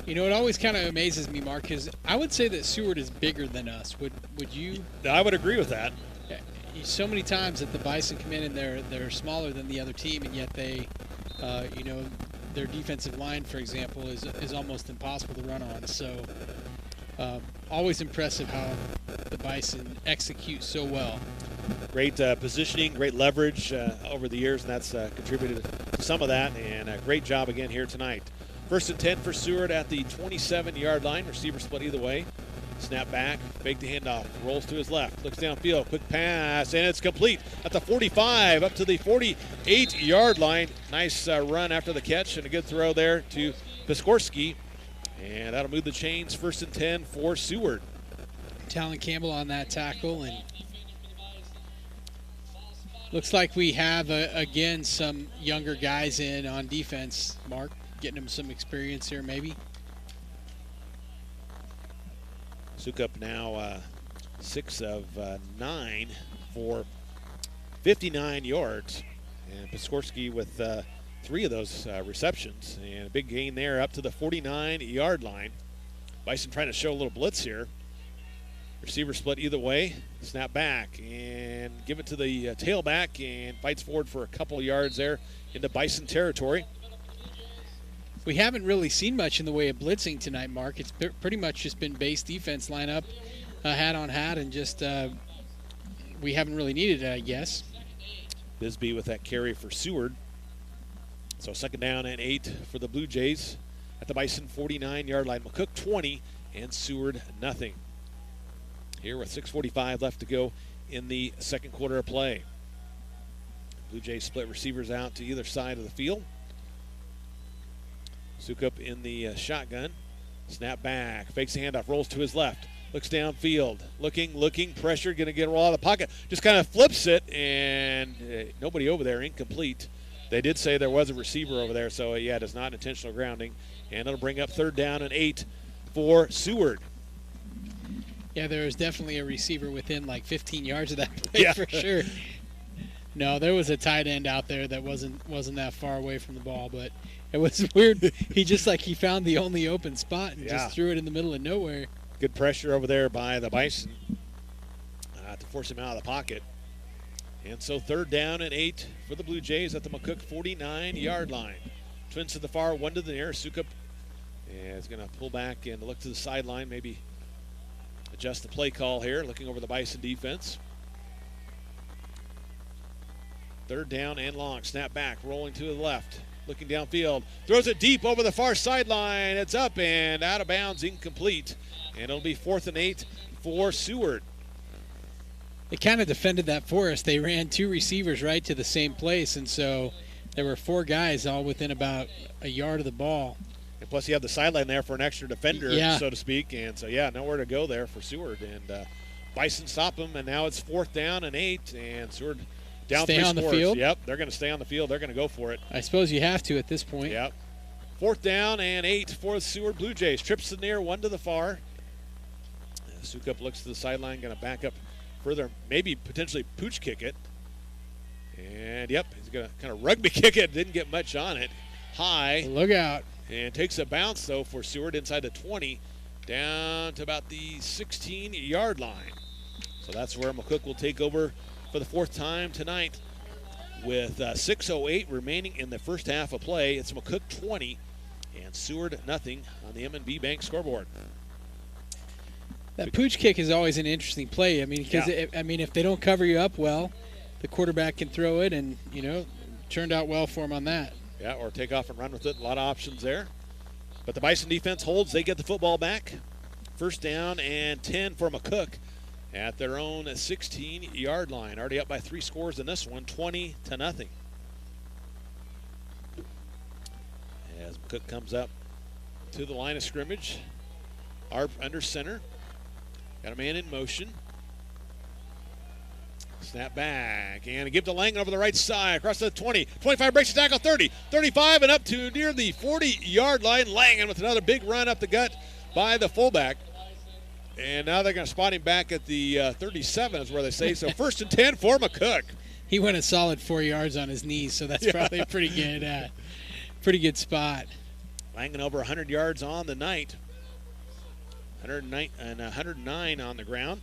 You know, it always kind of amazes me, Mark, because I would say that Seward is bigger than us. Would you? I would agree with that. So many times that the Bison come in and they're smaller than the other team, and yet they, their defensive line, for example, is almost impossible to run on. So always impressive how the Bison execute so well. Great positioning, great leverage over the years, and that's contributed to some of that. And a great job again here tonight. 1st and 10 for Seward at the 27-yard line. Receiver split either way. Snap back, fake the handoff, rolls to his left, looks downfield, quick pass, and it's complete at the 45 up to the 48-yard line. Nice run after the catch and a good throw there to Piskorski. And that'll move the chains. 1st and 10 for Seward. Talon Campbell on that tackle, and looks like we have, again, some younger guys in on defense, Mark, getting them some experience here maybe. Sukup now 6 of 9 for 59 yards. And Piskorski with 3 of those receptions. And a big gain there up to the 49-yard line. Bison trying to show a little blitz here. Receiver split either way. Snap back and give it to the tailback and fights forward for a couple yards there into Bison territory. We haven't really seen much in the way of blitzing tonight, Mark. It's pretty much just been base defense lineup, hat on hat, and just we haven't really needed it, I guess. Bisbee with that carry for Seward. So 2nd down and 8 for the Blue Jays at the Bison 49-yard line. McCook 20 and Seward nothing. Here with 6:45 left to go in the second quarter of play. Blue Jays split receivers out to either side of the field. Sukup in the shotgun. Snap back, fakes the handoff, rolls to his left. Looks downfield, looking, pressure, going to get a roll out of the pocket. Just kind of flips it, and nobody over there, incomplete. They did say there was a receiver over there, so yeah, it is not intentional grounding. And it'll bring up 3rd down and 8 for Seward. Yeah, there was definitely a receiver within like 15 yards of that play for sure. No, there was a tight end out there that wasn't that far away from the ball, but it was weird. He found the only open spot and just threw it in the middle of nowhere. Good pressure over there by the Bison to force him out of the pocket. And so 3rd down and 8 for the Blue Jays at the McCook 49-yard line. Twins to the far, 1 to the near. Sukup is going to pull back and look to the sideline, maybe adjust the play call here, looking over the Bison defense. 3rd down and long. Snap back, rolling to the left. Looking downfield. Throws it deep over the far sideline. It's up and out of bounds, incomplete. And it'll be 4th and 8 for Seward. They kind of defended that for us. They ran 2 receivers right to the same place, and so there were 4 guys all within about a yard of the ball. And plus you have the sideline there for an extra defender, so to speak. And so, nowhere to go there for Seward. And Bison stop them, and now it's 4th down and 8, and Seward down 3 scores. Stay on the field? Yep, they're going to stay on the field. They're going to go for it. I suppose you have to at this point. Yep. 4th down and 8 for the Seward Blue Jays. Trips to the near, 1 to the far. Sukup looks to the sideline, going to back up further, maybe potentially pooch kick it. And, he's going to kind of rugby kick it. Didn't get much on it. High. Look out. And takes a bounce, though, for Seward inside the 20, down to about the 16-yard line. So that's where McCook will take over for the 4th time tonight with 6:08 remaining in the first half of play. It's McCook 20 and Seward nothing on the M&B Bank scoreboard. That pooch kick is always an interesting play. I mean, because if they don't cover you up well, the quarterback can throw it, and turned out well for him on that. Yeah, or take off and run with it. A lot of options there. But the Bison defense holds. They get the football back. 1st down and 10 for McCook at their own 16-yard line. Already up by 3 scores in this one, 20-0. As McCook comes up to the line of scrimmage. Arp under center. Got a man in motion. Snap back and give to Langen over the right side across the 20. 25 breaks the tackle, 30, 35 and up to near the 40-yard line. Langen with another big run up the gut by the fullback. And now they're going to spot him back at the 37 is where they say. So 1st and 10 for McCook. He went a solid 4 yards on his knees, so that's probably a pretty good spot. Langen over 100 yards on the night. 109 on the ground,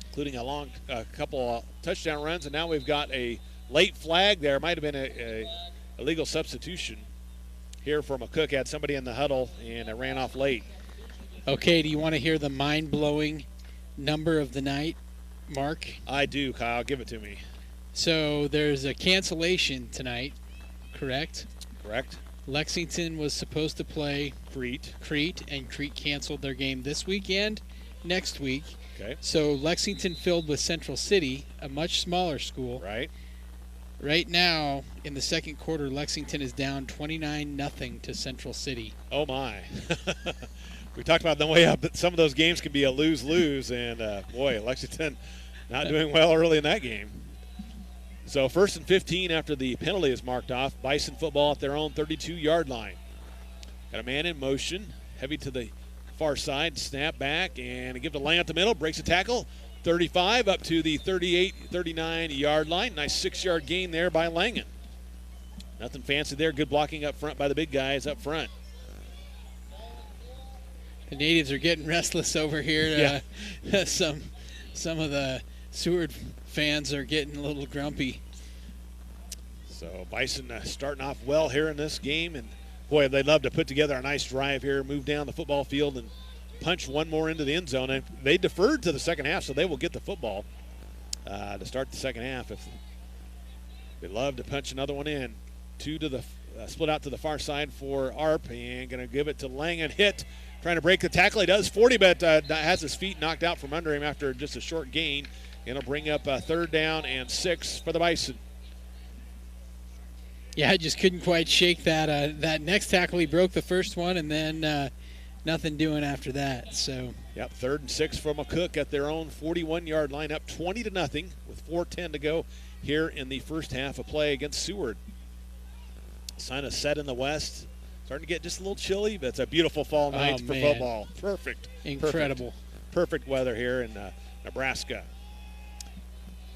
including a couple touchdown runs. And now we've got a late flag there. Might have been a illegal substitution here for McCook. Had somebody in the huddle and ran off late. Okay, do you want to hear the mind-blowing number of the night, Mark? I do, Kyle. Give it to me. So there's a cancellation tonight, correct? Correct. Lexington was supposed to play Crete, and Crete canceled their game this weekend, next week. Okay. So Lexington filled with Central City, a much smaller school. Right. Right now, in the second quarter, Lexington is down 29-0 to Central City. Oh, my. We talked about on the way up that some of those games can be a lose-lose, and boy, Lexington not doing well early in that game. So 1st and 15 after the penalty is marked off. Bison football at their own 32-yard line. Got a man in motion, heavy to the far side, snap back, and give the lane up the middle, breaks a tackle. 35 up to the 38, 39-yard line. Nice 6-yard gain there by Langen. Nothing fancy there. Good blocking up front by the big guys up front. The natives are getting restless over here. Yeah. Some of the Seward fans are getting a little grumpy. So Bison starting off well here in this game, and boy, they'd love to put together a nice drive here, move down the football field, and punch one more into the end zone. And they deferred to the second half, so they will get the football to start the second half. If they'd love to punch another one in. 2 to the split out to the far side for Arp, and going to give it to Langen. Hit, trying to break the tackle. He does 40, but has his feet knocked out from under him after just a short gain. And it'll bring up 3rd down and 6 for the Bison. Yeah, I just couldn't quite shake that. That next tackle, he broke the first one, and then nothing doing after that. So. Yep, 3rd and 6 for McCook at their own 41-yard line, up 20-0 with 4:10 to go here in the first half of play against Seward. Sun is set in the west. Starting to get just a little chilly, but it's a beautiful fall night for football. Perfect. Incredible. Perfect weather here in Nebraska.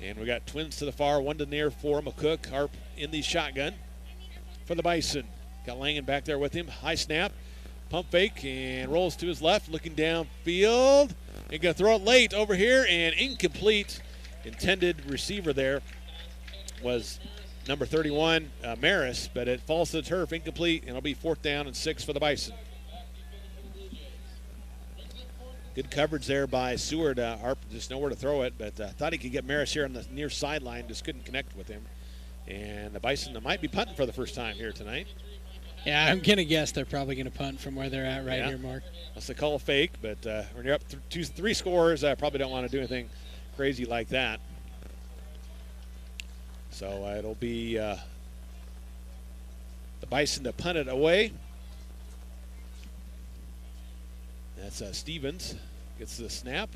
And we got twins to the far, 1 to near for McCook. Harp in the shotgun for the Bison. Got Langen back there with him. High snap, pump fake, and rolls to his left, looking downfield. And going to throw it late over here, and incomplete. Intended receiver there was number 31, Maris, but it falls to the turf, incomplete, and it'll be 4th down and 6 for the Bison. Good coverage there by Seward. Harp just nowhere to throw it, but thought he could get Maris here on the near sideline, just couldn't connect with him. And the Bison might be punting for the first time here tonight. Yeah, I'm going to guess they're probably going to punt from where they're at here, Mark. Unless they call a fake, but when you're up 3 scores, I probably don't want to do anything crazy like that. So it'll be the Bison to punt it away. That's Stevens. Gets the snap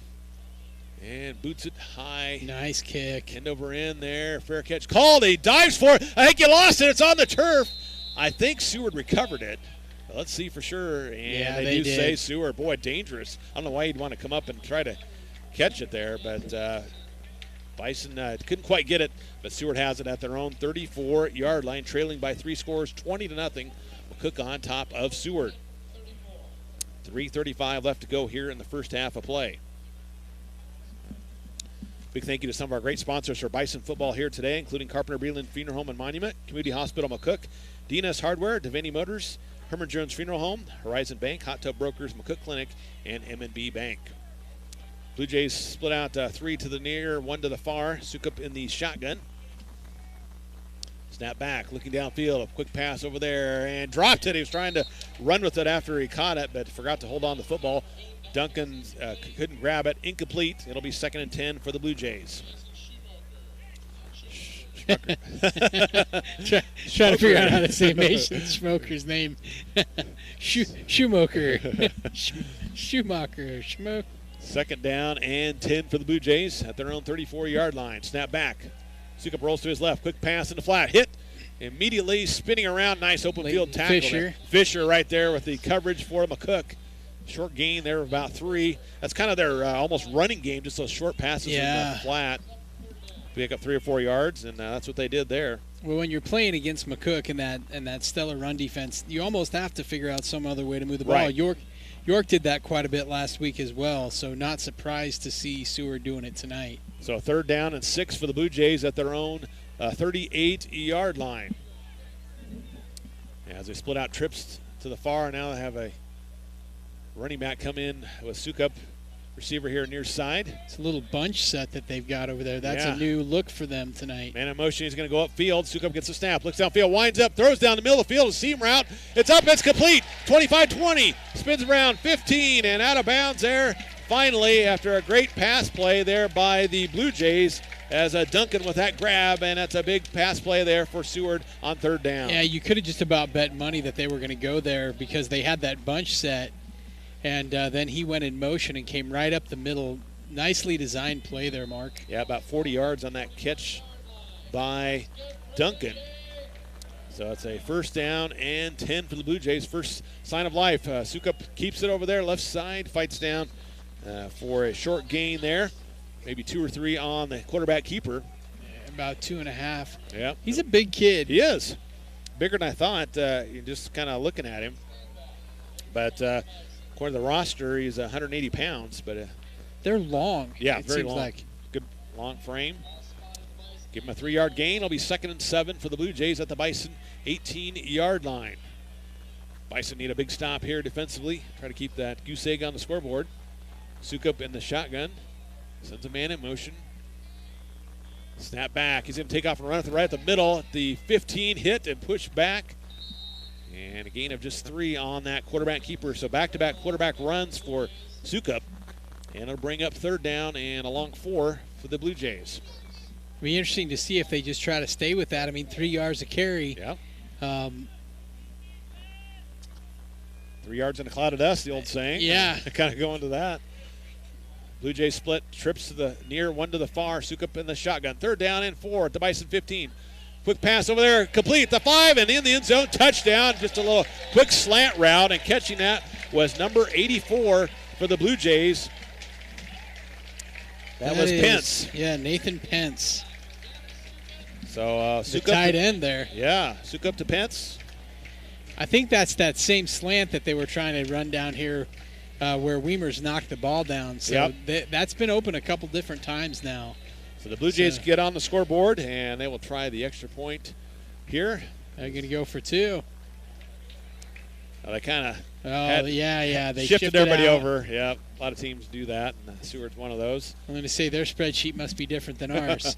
and boots it high. Nice kick. End over end there. Fair catch called. He dives for it. I think you lost it. It's on the turf. I think Seward recovered it. Let's see for sure. And they do say Seward. Boy, dangerous. I don't know why he'd want to come up and try to catch it there, but Bison couldn't quite get it, but Seward has it at their own 34-yard line, trailing by 3 scores, 20-0. McCook on top of Seward. 3:35 left to go here in the first half of play. Big thank you to some of our great sponsors for Bison football here today, including Carpenter Breland Funeral Home and Monument, Community Hospital McCook, DNS Hardware, Devaney Motors, Herman Jones Funeral Home, Horizon Bank, Hot Tub Brokers, McCook Clinic, and M&B Bank. Blue Jays split out 3 to the near, 1 to the far. Sukup in the shotgun. Snap back, looking downfield, a quick pass over there, and dropped it. He was trying to run with it after he caught it, but forgot to hold on to the football. Duncan couldn't grab it. Incomplete. It'll be 2nd and 10 for the Blue Jays. Trying to figure out how to say Mason Schmoker's name. Schumacher. Schumacher. Schmoke. 2nd down and 10 for the Blue Jays at their own 34-yard line. Snap back. Sukup rolls to his left. Quick pass in the flat. Hit. Immediately spinning around. Nice open field tackle. Fisher right there with the coverage for McCook. Short gain there of about 3. That's kind of their almost running game, just those short passes in the flat. Pick up 3 or 4 yards, and that's what they did there. Well, when you're playing against McCook and that stellar run defense, you almost have to figure out some other way to move the ball. Right. York did that quite a bit last week as well, so not surprised to see Seward doing it tonight. So 3rd down and 6 for the Blue Jays at their own 38-yard line. As they split out trips to the far, now they have a running back come in with Sukup, receiver here near side. It's a little bunch set that they've got over there. That's a new look for them tonight. Man in motion, he's going to go upfield. Sukup gets the snap, looks downfield, winds up, throws down the middle of the field, a seam route. It's up, it's complete. 25-20, spins around 15 and out of bounds there. Finally, after a great pass play there by the Blue Jays, as Duncan with that grab, and that's a big pass play there for Seward on 3rd down. Yeah, you could have just about bet money that they were going to go there because they had that bunch set. And then he went in motion and came right up the middle. Nicely designed play there, Mark. Yeah, about 40 yards on that catch by Duncan. So it's a first down and 10 for the Blue Jays. First sign of life. Sukup keeps it over there, left side, fights down for a short gain there. Maybe 2 or 3 on the quarterback keeper. About 2.5. Yeah. He's a big kid. He is. Bigger than I thought. You're just kind of looking at him. But according to the roster, he's 180 pounds. But they're long. Yeah, it very seems long. Like. Good long frame. Give him a 3-yard gain. It'll be 2nd and 7 for the Blue Jays at the Bison 18-yard line. Bison need a big stop here defensively. Try to keep that goose egg on the scoreboard. Sukup in the shotgun. Sends a man in motion. Snap back. He's going to take off and run right at the middle. At the 15, hit and push back. And a gain of just 3 on that quarterback keeper. So back-to-back quarterback runs for Sukup. And it'll bring up 3rd down and a long 4 for the Blue Jays. It'll be interesting to see if they just try to stay with that. I mean, 3 yards a carry. Yeah. 3 yards in a cloud of dust, the old saying. Yeah. Kind of going to that. Blue Jays split, trips to the near, 1 to the far. Sukup in the shotgun. 3rd down and 4 at the Bison 15. Quick pass over there, complete. The 5 and in the end zone, touchdown. Just a little quick slant route, and catching that was number 84 for the Blue Jays. That was Pence. Yeah, Nathan Pence. So the tight end there. Yeah, Sukup to Pence. I think that's that same slant that they were trying to run down here where Weimer's knocked the ball down. So that's been open a couple different times now. So the Blue Jays get on the scoreboard, and they will try the extra point here. They're going to go for 2. They kind of they shifted everybody out. over. Yeah, a lot of teams do that, and Seward's one of those. I'm going to say their spreadsheet must be different than ours.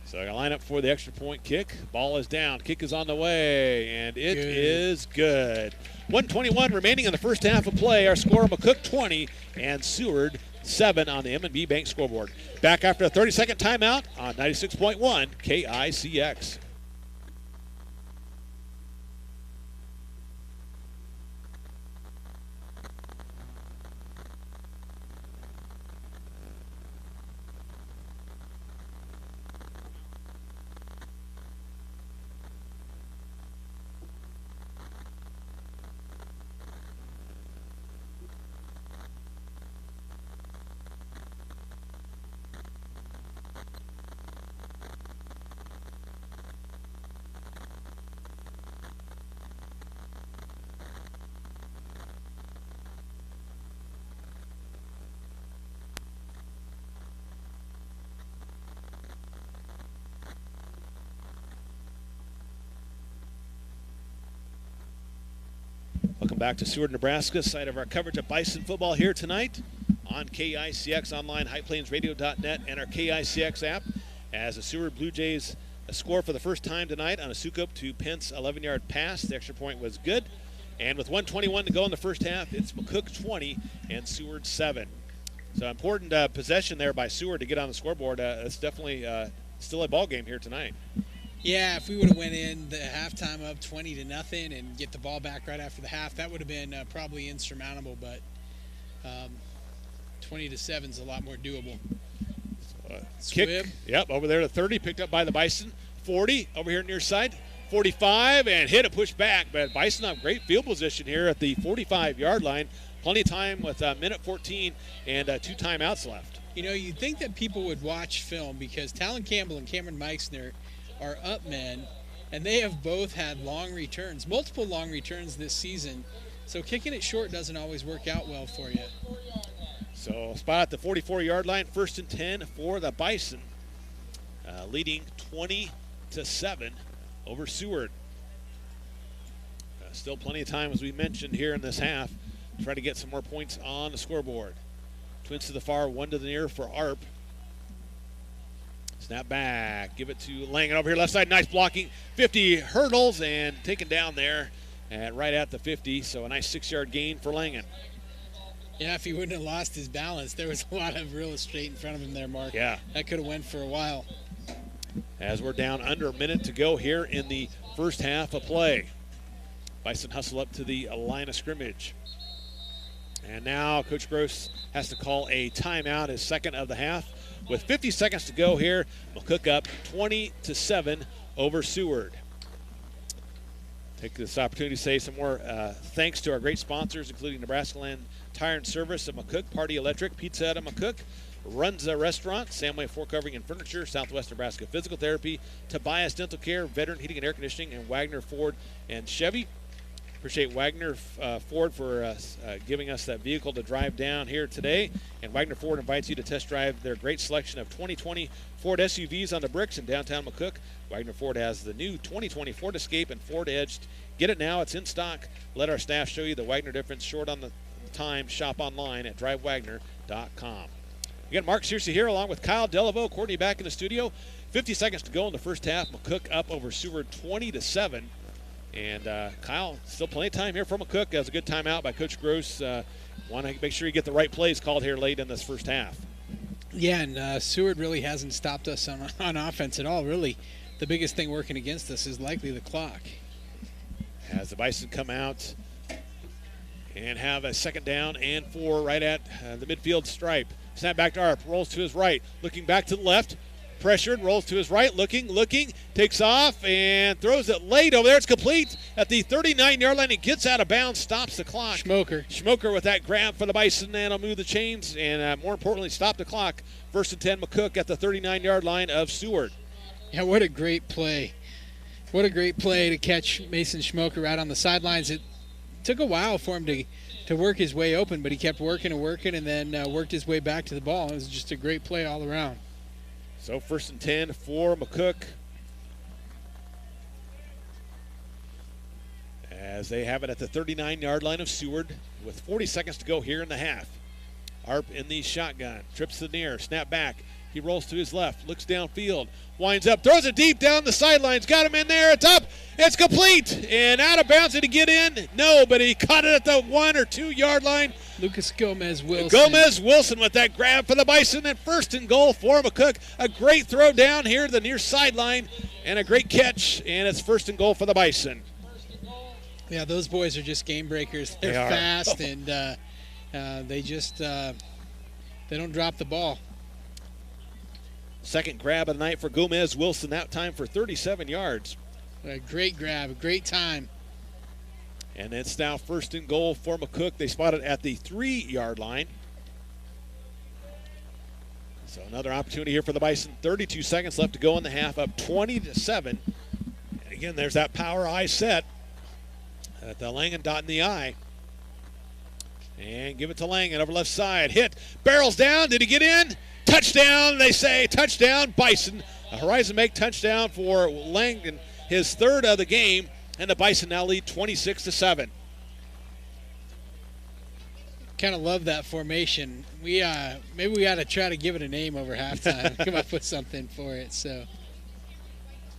So I line up for the extra point kick. Ball is down. Kick is on the way, and it is good. 1:21 remaining in the first half of play. Our score, McCook 20 and Seward 7 on the M&B Bank scoreboard. Back after a 30-second timeout on 96.1 KICX. Welcome back to Seward, Nebraska, site of our coverage of Bison football here tonight on KICX online, highplainsradio.net, and our KICX app. As the Seward Blue Jays score for the first time tonight on a Sukup to Pence 11-yard pass. The extra point was good. And with 1:21 to go in the first half, it's McCook 20 and Seward 7. So important possession there by Seward to get on the scoreboard. It's definitely still a ball game here tonight. Yeah, if we would have went in the halftime up 20-0 and get the ball back right after the half, that would have been probably insurmountable. But 20-7 is a lot more doable. Kick, yep, over there to 30, picked up by the Bison. 40 over here near side. 45 and hit a push back, but Bison have great field position here at the 45-yard line. Plenty of time with minute 14 and 2 timeouts left. You know, you'd think that people would watch film because Talon Campbell and Cameron Meixner are up men, and they have both had long returns, multiple long returns this season. So kicking it short doesn't always work out well for you. So spot at the 44-yard line, 1st and 10 for the Bison, leading 20-7 over Seward. Still plenty of time, as we mentioned here in this half, to try to get some more points on the scoreboard. Twins to the far, 1 to the near for Arp. Snap back, give it to Langen over here left side, nice blocking. 50 hurdles and taken down there right at the 50, so a nice 6-yard gain for Langen. Yeah, if he wouldn't have lost his balance, there was a lot of real estate in front of him there, Mark. Yeah. That could have went for a while. As we're down under a minute to go here in the first half of play. Bison hustle up to the line of scrimmage. And now Coach Gross has to call a timeout, his second of the half. With 50 seconds to go here, McCook up 20-7 over Seward. Take this opportunity to say some more thanks to our great sponsors, including Nebraska Land Tire and Service at McCook, Party Electric, Pizza Hut at McCook, Runs a Restaurant, Samway Floor Covering and Furniture, Southwest Nebraska Physical Therapy, Tobias Dental Care, Veteran Heating and Air Conditioning, and Wagner Ford and Chevy. Appreciate Wagner Ford for giving us that vehicle to drive down here today. And Wagner Ford invites you to test drive their great selection of 2020 Ford SUVs on the bricks in downtown McCook. Wagner Ford has the new 2020 Ford Escape and Ford Edge. Get it now. It's in stock. Let our staff show you the Wagner difference. Short on the time. Shop online at drivewagner.com. Again, Mark Searcy here along with Kyle Delaveau. Courtney back in the studio. 50 seconds to go in the first half. McCook up over Seward 20-7. And Kyle, still plenty of time here for McCook. That was a good timeout by Coach Gross. Want to make sure you get the right plays called here late in this first half. Yeah, and Seward really hasn't stopped us on offense at all, really. The biggest thing working against us is likely the clock. As the Bison come out and have a second down and 4 right at the midfield stripe. Snap back to Arp, rolls to his right, looking back to the left. Pressured, rolls to his right, looking, takes off, and throws it late over there. It's complete at the 39-yard line. It gets out of bounds, stops the clock. Schmoker with that grab for the Bison, and will move the chains, and more importantly, stop the clock. 1st and 10, McCook at the 39-yard line of Seward. Yeah, what a great play. What a great play to catch Mason Schmoker out on the sidelines. It took a while for him to work his way open, but he kept working, and then worked his way back to the ball. It was just a great play all around. So 1st and 10 for McCook. As they have it at the 39-yard line of Seward with 40 seconds to go here in the half. Arp in the shotgun, trips to the near, snap back. He rolls to his left, looks downfield, winds up, throws it deep down the sidelines, got him in there, it's up, it's complete, and out of bounds. Did he get in? No, but he caught it at the 1 or 2 yard line. Lucas Gomez-Wilson. Gomez-Wilson with that grab for the Bison, and 1st and goal for McCook. A great throw down here to the near sideline, and a great catch, and it's 1st and goal for the Bison. Yeah, those boys are just game breakers. They're fast, and they just they don't drop the ball. Second grab of the night for Gomez-Wilson, that time for 37 yards. A great grab, a great time. And it's now 1st and goal for McCook. They spot it at the 3-yard line. So another opportunity here for the Bison. 32 seconds left to go in the half, up 20-7. And again, there's that power I set at the Langen dot in the eye. And give it to Langen over left side. Hit, barrels down. Did he get in? Touchdown, they say. Touchdown, Bison. A Horizon make touchdown for Langen, his 3rd of the game. And the Bison now lead 26-7. Kind of love that formation. We maybe we ought to try to give it a name over halftime. Come up with something for it. So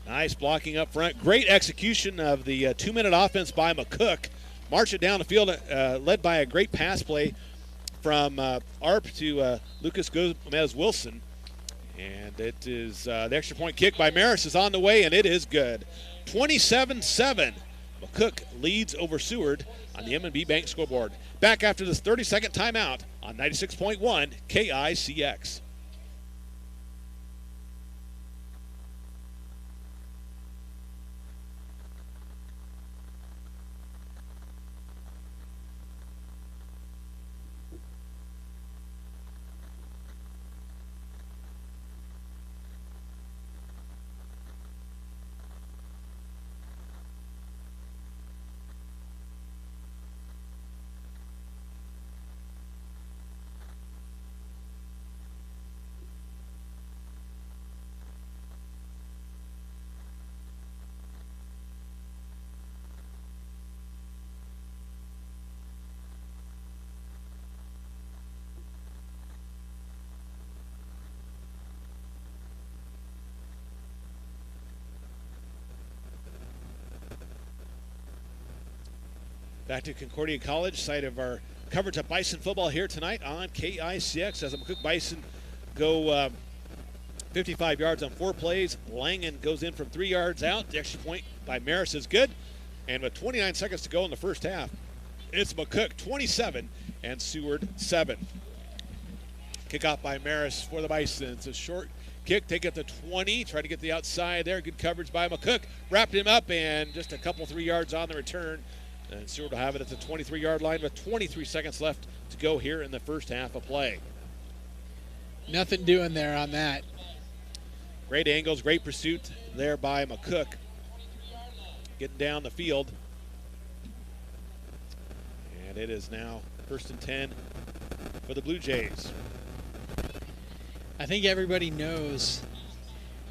nice blocking up front. Great execution of the 2-minute offense by McCook. March it down the field, led by a great pass play from Arp to Lucas Gomez-Wilson. And it is the extra point kick by Maris is on the way, and it is good. 27-7. McCook leads over Seward on the M&B Bank scoreboard. Back after this 30-second timeout on 96.1 KICX. Back to Concordia College, site of our coverage of Bison football here tonight on KICX as the McCook Bison go 55 yards on 4 plays. Langen goes in from 3 yards out. The extra point by Maris is good. And with 29 seconds to go in the first half, It's McCook 27 and Seward 7. Kickoff by Maris for the Bison. It's a short kick, take it to 20, try to get the outside there. Good coverage by McCook. Wrapped him up and just a couple, 3 yards on the return. And Seward will have it at the 23-yard line with 23 seconds left to go here in the first half of play. Nothing doing there on that. Great angles, great pursuit there by McCook. Getting down the field. And it is now 1st and 10 for the Blue Jays. I think everybody knows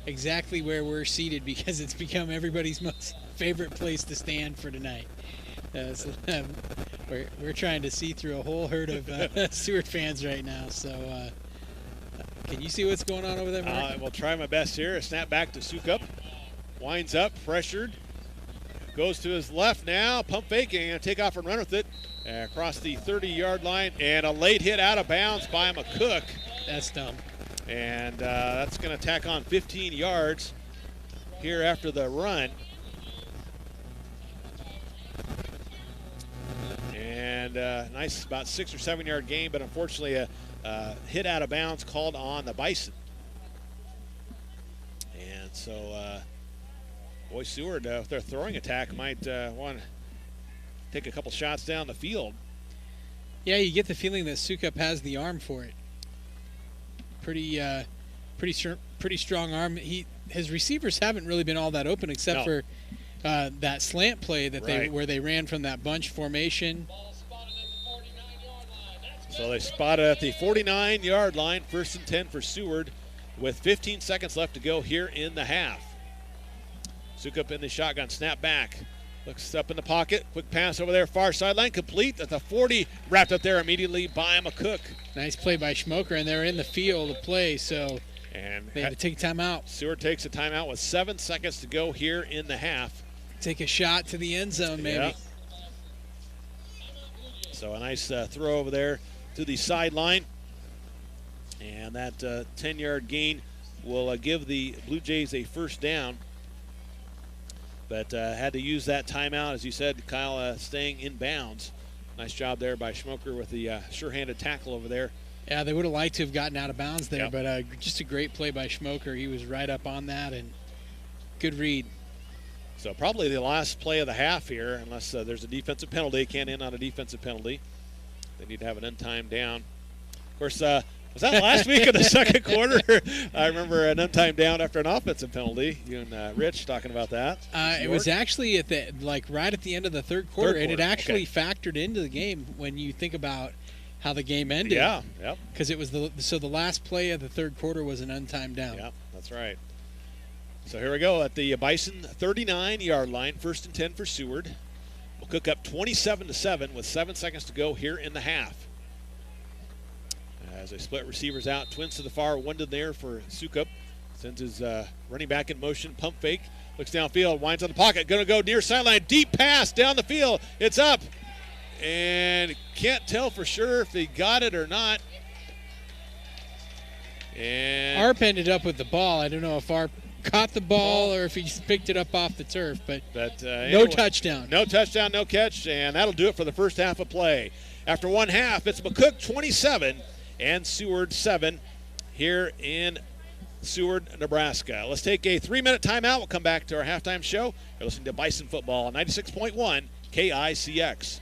exactly where we're seated because it's become everybody's most favorite place to stand for tonight. We're trying to see through a whole herd of Seward fans right now. So can you see what's going on over there, Mark? I will try my best here. A snap back to Sukup. Winds up, pressured. Goes to his left now. Pump fake and take off and run with it. Across the 30-yard line. And a late hit out of bounds by McCook. That's dumb. And that's going to tack on 15 yards here after the run. And nice about 6 or 7 yard gain, but unfortunately a hit out of bounds called on the Bison. And so boy, Seward, with their throwing attack, might want to take a couple shots down the field. Yeah, you get the feeling that Sukup has the arm for it. Pretty strong arm. His receivers haven't really been all that open except for that slant play that where they ran from that bunch formation. So they spotted at the 49-yard line, 1st and 10 for Seward, with 15 seconds left to go here in the half. Sukup in the shotgun, snap back, looks up in the pocket, quick pass over there, far sideline, complete at the 40, wrapped up there immediately by McCook. Nice play by Schmoker, and they're in the field to play, so they had to take a timeout. Seward takes a timeout with 7 seconds to go here in the half. Take a shot to the end zone, maybe. Yeah. So a nice throw over there to the sideline. And that 10-yard gain will give the Blue Jays a first down. But had to use that timeout, as you said, Kyle, staying in bounds. Nice job there by Schmoker with the sure-handed tackle over there. Yeah, they would have liked to have gotten out of bounds there, but just a great play by Schmoker. He was right up on that, and good read. So probably the last play of the half here, unless there's a defensive penalty. Can't end on a defensive penalty. They need to have an untimed down. Of course, was that last week of the second quarter? I remember an untimed down after an offensive penalty. You and Rich talking about that. It was actually at the right at the end of the third quarter, and it actually factored into the game when you think about how the game ended. Yeah, yep. Because it was the last play of the third quarter was an untimed down. Yeah, that's right. So here we go at the Bison 39-yard line, 1st and 10 for Seward. We'll cook up 27-7 with 7 seconds to go here in the half. As they split receivers out, twins to the far, one to there for Sukup. Sends his running back in motion, pump fake, looks downfield, winds on the pocket, going to go near sideline, deep pass down the field. It's up, and can't tell for sure if they got it or not. And Arp ended up with the ball. I don't know if Arp caught the ball or if he just picked it up off the turf, but no touchdown. No touchdown, no catch, and that'll do it for the first half of play. After one half, it's McCook 27 and Seward 7 here in Seward, Nebraska. Let's take a 3-minute timeout. We'll come back to our halftime show. You're listening to Bison Football on 96.1 KICX.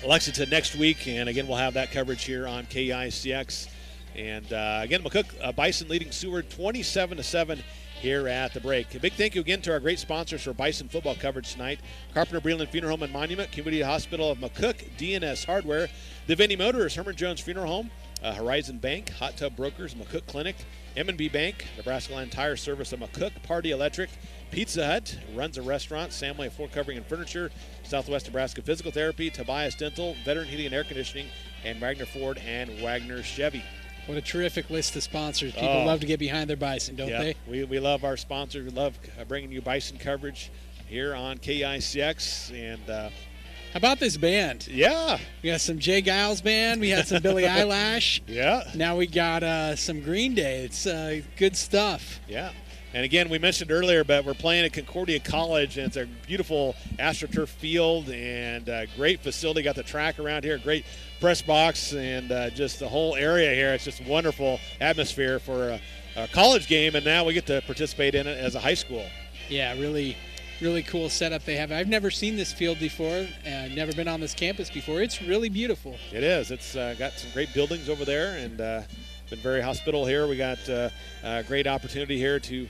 Lexington next week, and again we'll have that coverage here on KICX. And again, McCook Bison leading Seward 27-7 here at the break. A big thank you again to our great sponsors for Bison football coverage tonight: Carpenter Breland Funeral Home and Monument, Community Hospital of McCook, DNS Hardware, the Vinnie Motors, Herman Jones Funeral Home, Horizon Bank, Hot Tub Brokers, McCook Clinic, M&B Bank, Nebraska Land Tire Service of McCook, Party Electric, Pizza Hut, runs a restaurant, Samway Floor Covering and Furniture, Southwest Nebraska Physical Therapy, Tobias Dental, Veteran Heating and Air Conditioning, and Wagner Ford and Wagner Chevy. What a terrific list of sponsors. People love to get behind their Bison, don't they? We love our sponsors. We love bringing you Bison coverage here on KICX. And how about this band? Yeah. We got some Jay Giles band. We had some Billy Eyelash. Yeah. Now we got some Green Day. It's good stuff. Yeah. And again, we mentioned earlier, but we're playing at Concordia College, and it's a beautiful AstroTurf field and a great facility. Got the track around here, great press box, and just the whole area here. It's just a wonderful atmosphere for a college game, and now we get to participate in it as a high school. Yeah, really, really cool setup they have. I've never seen this field before, and never been on this campus before. It's really beautiful. It is. It's got some great buildings over there, and been very hospitable here. We got a great opportunity here to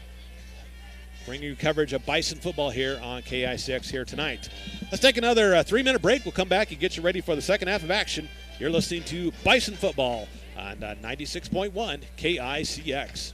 bring you coverage of Bison football here on KICX here tonight. Let's take another 3-minute break. We'll come back and get you ready for the second half of action. You're listening to Bison football on 96.1 KICX.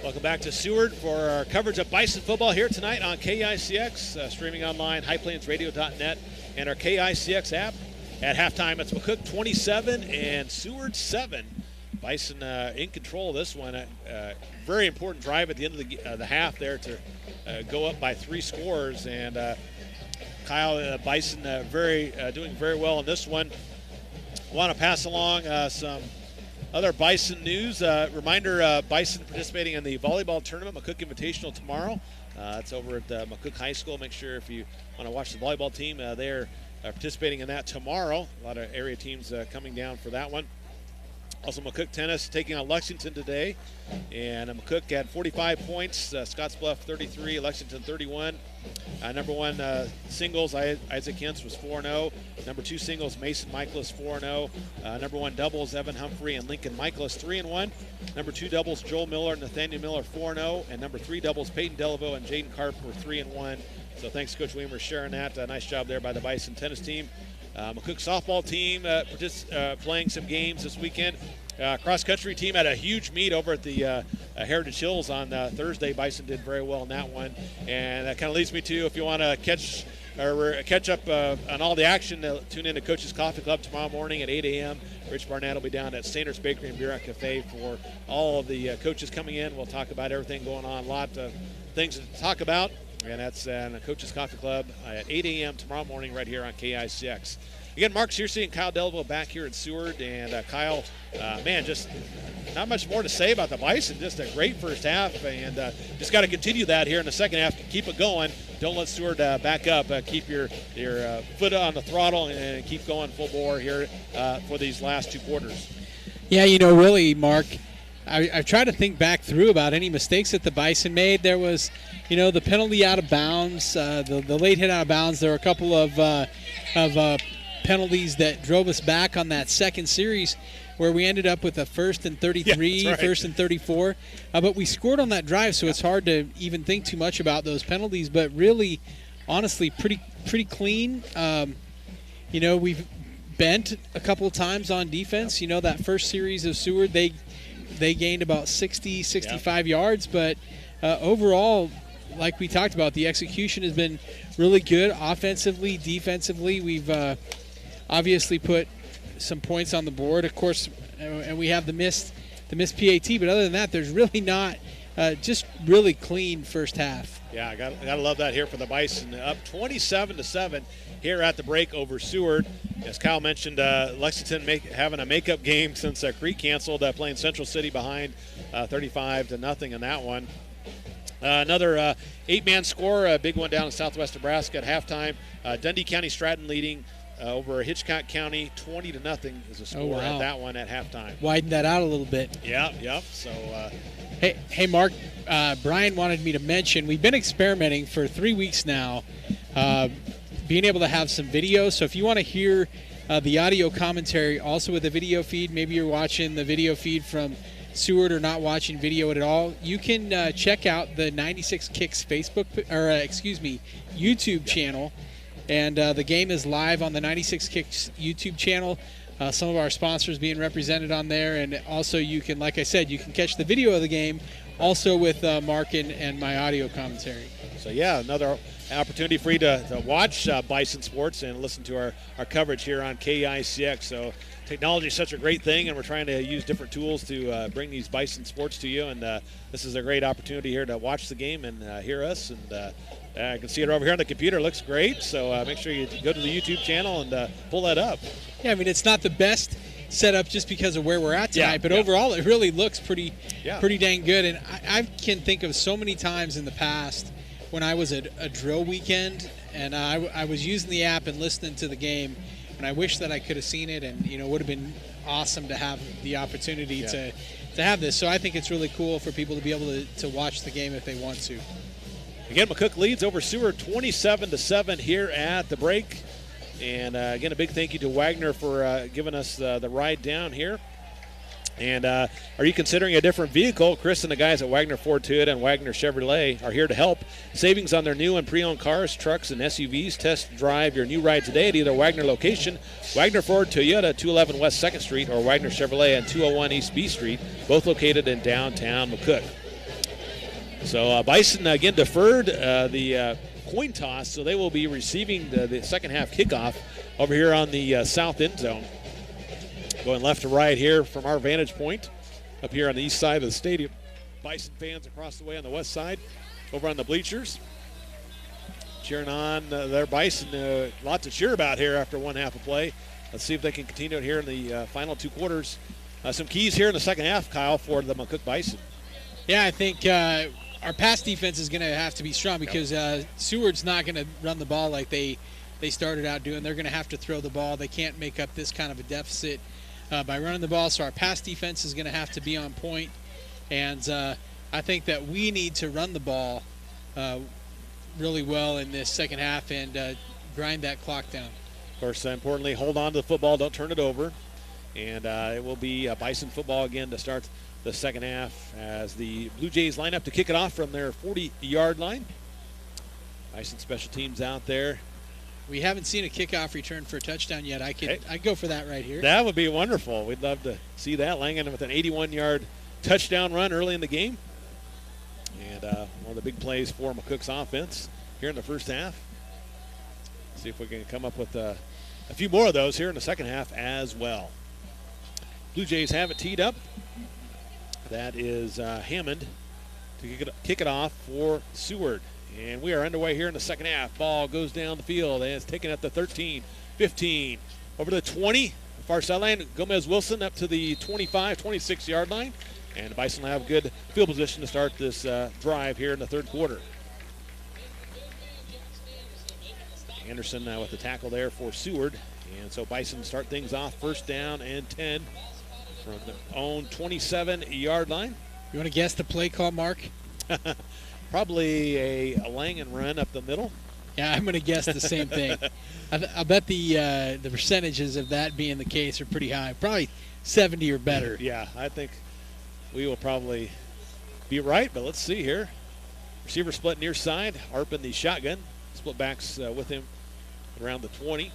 Welcome back to Seward for our coverage of Bison football here tonight on KICX, streaming online, highplainsradio.net, and our KICX app. At halftime, it's McCook 27 and Seward 7. Bison in control of this one. Very important drive at the end of the half there to go up by 3 scores. And Kyle Bison doing very well in this one. Want to pass along some other Bison news. Reminder, Bison participating in the volleyball tournament, McCook Invitational tomorrow. It's over at McCook High School. Make sure if you want to watch the volleyball team, they're participating in that tomorrow. A lot of area teams coming down for that one. Also, McCook Tennis taking on Lexington today. And McCook had 45 points, Scottsbluff 33, Lexington 31. Number 1 singles, Isaac Hintz was 4-0. Number 2 singles, Mason Michaelis 4-0. Number 1 doubles, Evan Humphrey and Lincoln Michaelis 3-1. Number 2 doubles, Joel Miller and Nathaniel Miller 4-0. And number 3 doubles, Peyton Delaveau and Jaden Karp were 3-1. So thanks, Coach Weimer, sharing that. Nice job there by the Bison tennis team. McCook softball team playing some games this weekend. Cross-country team had a huge meet over at the Heritage Hills on Thursday. Bison did very well in that one. And that kind of leads me to, if you want to catch up on all the action, tune in to Coach's Coffee Club tomorrow morning at 8 a.m. Rich Barnett will be down at Stainer's Bakery and Beer and Cafe for all of the coaches coming in. We'll talk about everything going on, a lot of things to talk about. And that's in Coach's Coffee Club at 8 a.m. tomorrow morning right here on KICX. Again, Mark Searcy and Kyle Delaveau back here at Seward. And Kyle, just not much more to say about the Bison. Just a great first half. And just got to continue that here in the second half. Keep it going. Don't let Seward back up. Keep your foot on the throttle and keep going full bore here for these last 2 quarters. Yeah, really, Mark, I've tried to think back through about any mistakes that the Bison made. There was, the penalty out of bounds, the late hit out of bounds. There were a couple of penalties that drove us back on that second series where we ended up with a 1st and 33, yeah, right. 1st and 34. But we scored on that drive, so it's hard to even think too much about those penalties. But really, honestly, pretty clean. We've bent a couple of times on defense. That first series of Seward, they gained about 65 yards. But overall, like we talked about, the execution has been really good offensively, defensively. We've obviously put some points on the board, of course, and we have the missed PAT. But other than that, there's really not just really clean first half. Yeah, I gotta love that here for the Bison. Up 27-7 here at the break over Seward. As Kyle mentioned, Lexington having a makeup game since Creek canceled, playing Central City behind 35-0 in that one. Another 8-man score, a big one down in southwest Nebraska at halftime. Dundee County Stratton leading over Hitchcock County 20-0 is the score at that one at halftime. Widen that out a little bit. Yeah. So, hey, Mark. Brian wanted me to mention we've been experimenting for 3 weeks now, being able to have some video. So if you want to hear the audio commentary also with the video feed, maybe you're watching the video feed from Seward or not watching video at all, you can check out the 96 Kicks YouTube channel. And the game is live on the 96 Kicks YouTube channel. Some of our sponsors being represented on there. And also you can, like I said, you can catch the video of the game also with Mark and my audio commentary. So, yeah, another opportunity for you to watch Bison Sports and listen to our coverage here on KICX. So technology is such a great thing, and we're trying to use different tools to bring these Bison Sports to you. And this is a great opportunity here to watch the game and hear us. And I can see it over here on the computer. It looks great. So make sure you go to the YouTube channel and pull that up. Yeah, it's not the best setup just because of where we're at tonight, but overall it really looks pretty dang good. And I can think of so many times in the past when I was at a drill weekend and I was using the app and listening to the game, and I wish that I could have seen it, and it would have been awesome to have the opportunity to have this. So I think it's really cool for people to be able to watch the game if they want to. Again, McCook leads over Seward 27-7 here at the break. And again, a big thank you to Wagner for giving us the ride down here. And are you considering a different vehicle? Chris and the guys at Wagner Ford Toyota and Wagner Chevrolet are here to help. Savings on their new and pre-owned cars, trucks, and SUVs. Test drive your new ride today at either Wagner location, Wagner Ford Toyota, 211 West 2nd Street, or Wagner Chevrolet on 201 East B Street, both located in downtown McCook. So Bison again deferred the coin toss, so they will be receiving the second half kickoff over here on the south end zone. Going left to right here from our vantage point up here on the east side of the stadium. Bison fans across the way on the west side over on the bleachers. Cheering on their Bison. Lot to cheer about here after one half of play. Let's see if they can continue it here in the final two quarters. Some keys here in the second half, Kyle, for the McCook Bison. Yeah, I think our pass defense is going to have to be strong because Seward's not going to run the ball like they started out doing. They're going to have to throw the ball. They can't make up this kind of a deficit by running the ball, so our pass defense is going to have to be on point. And I think that we need to run the ball really well in this second half and grind that clock down. Of course, importantly, hold on to the football, don't turn it over. And it will be Bison football again to start the second half as the Blue Jays line up to kick it off from their 40-yard line. Bison special teams out there. We haven't seen a kickoff return for a touchdown yet. I'd go for that right here. That would be wonderful. We'd love to see that. Langan with an 81-yard touchdown run early in the game. And one of the big plays for McCook's offense here in the first half. See if we can come up with a few more of those here in the second half as well. Blue Jays have it teed up. That is Hammond to kick it off for Seward. And we are underway here in the second half. Ball goes down the field and it's taken at the 13, 15, over to the 20. Far sideline, Gomez Wilson up to the 25, 26-yard line. And the Bison will have good field position to start this drive here in the third quarter. Anderson with the tackle there for Seward. And so Bison start things off first down and 10 from their own 27-yard line. You want to guess the play call, Mark? Probably a Langan run up the middle. Yeah, I'm going to guess the same thing. I bet the percentages of that being the case are pretty high. Probably 70 or better. Yeah, I think we will probably be right, but let's see here. Receiver split near side. Arp in the shotgun. Split backs with him around the 20.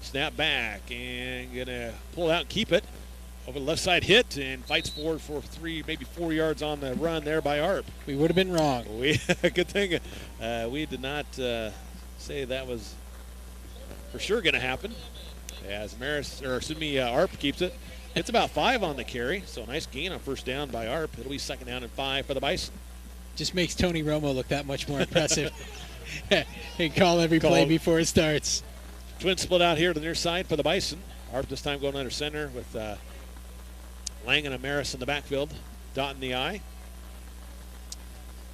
Snap back and going to pull it out and keep it. Over the left side hit and fights forward for 3, maybe 4 yards on the run there by Arp. We would have been wrong. Good thing we did not say that was for sure going to happen. As Arp keeps it. It's about 5 on the carry, so a nice gain on first down by Arp. It'll be second down and 5 for the Bison. Just makes Tony Romo look that much more impressive. And call every play before it starts. Twin split out here to the near side for the Bison. Arp this time going under center with Langan and Maris in the backfield, dotting the I.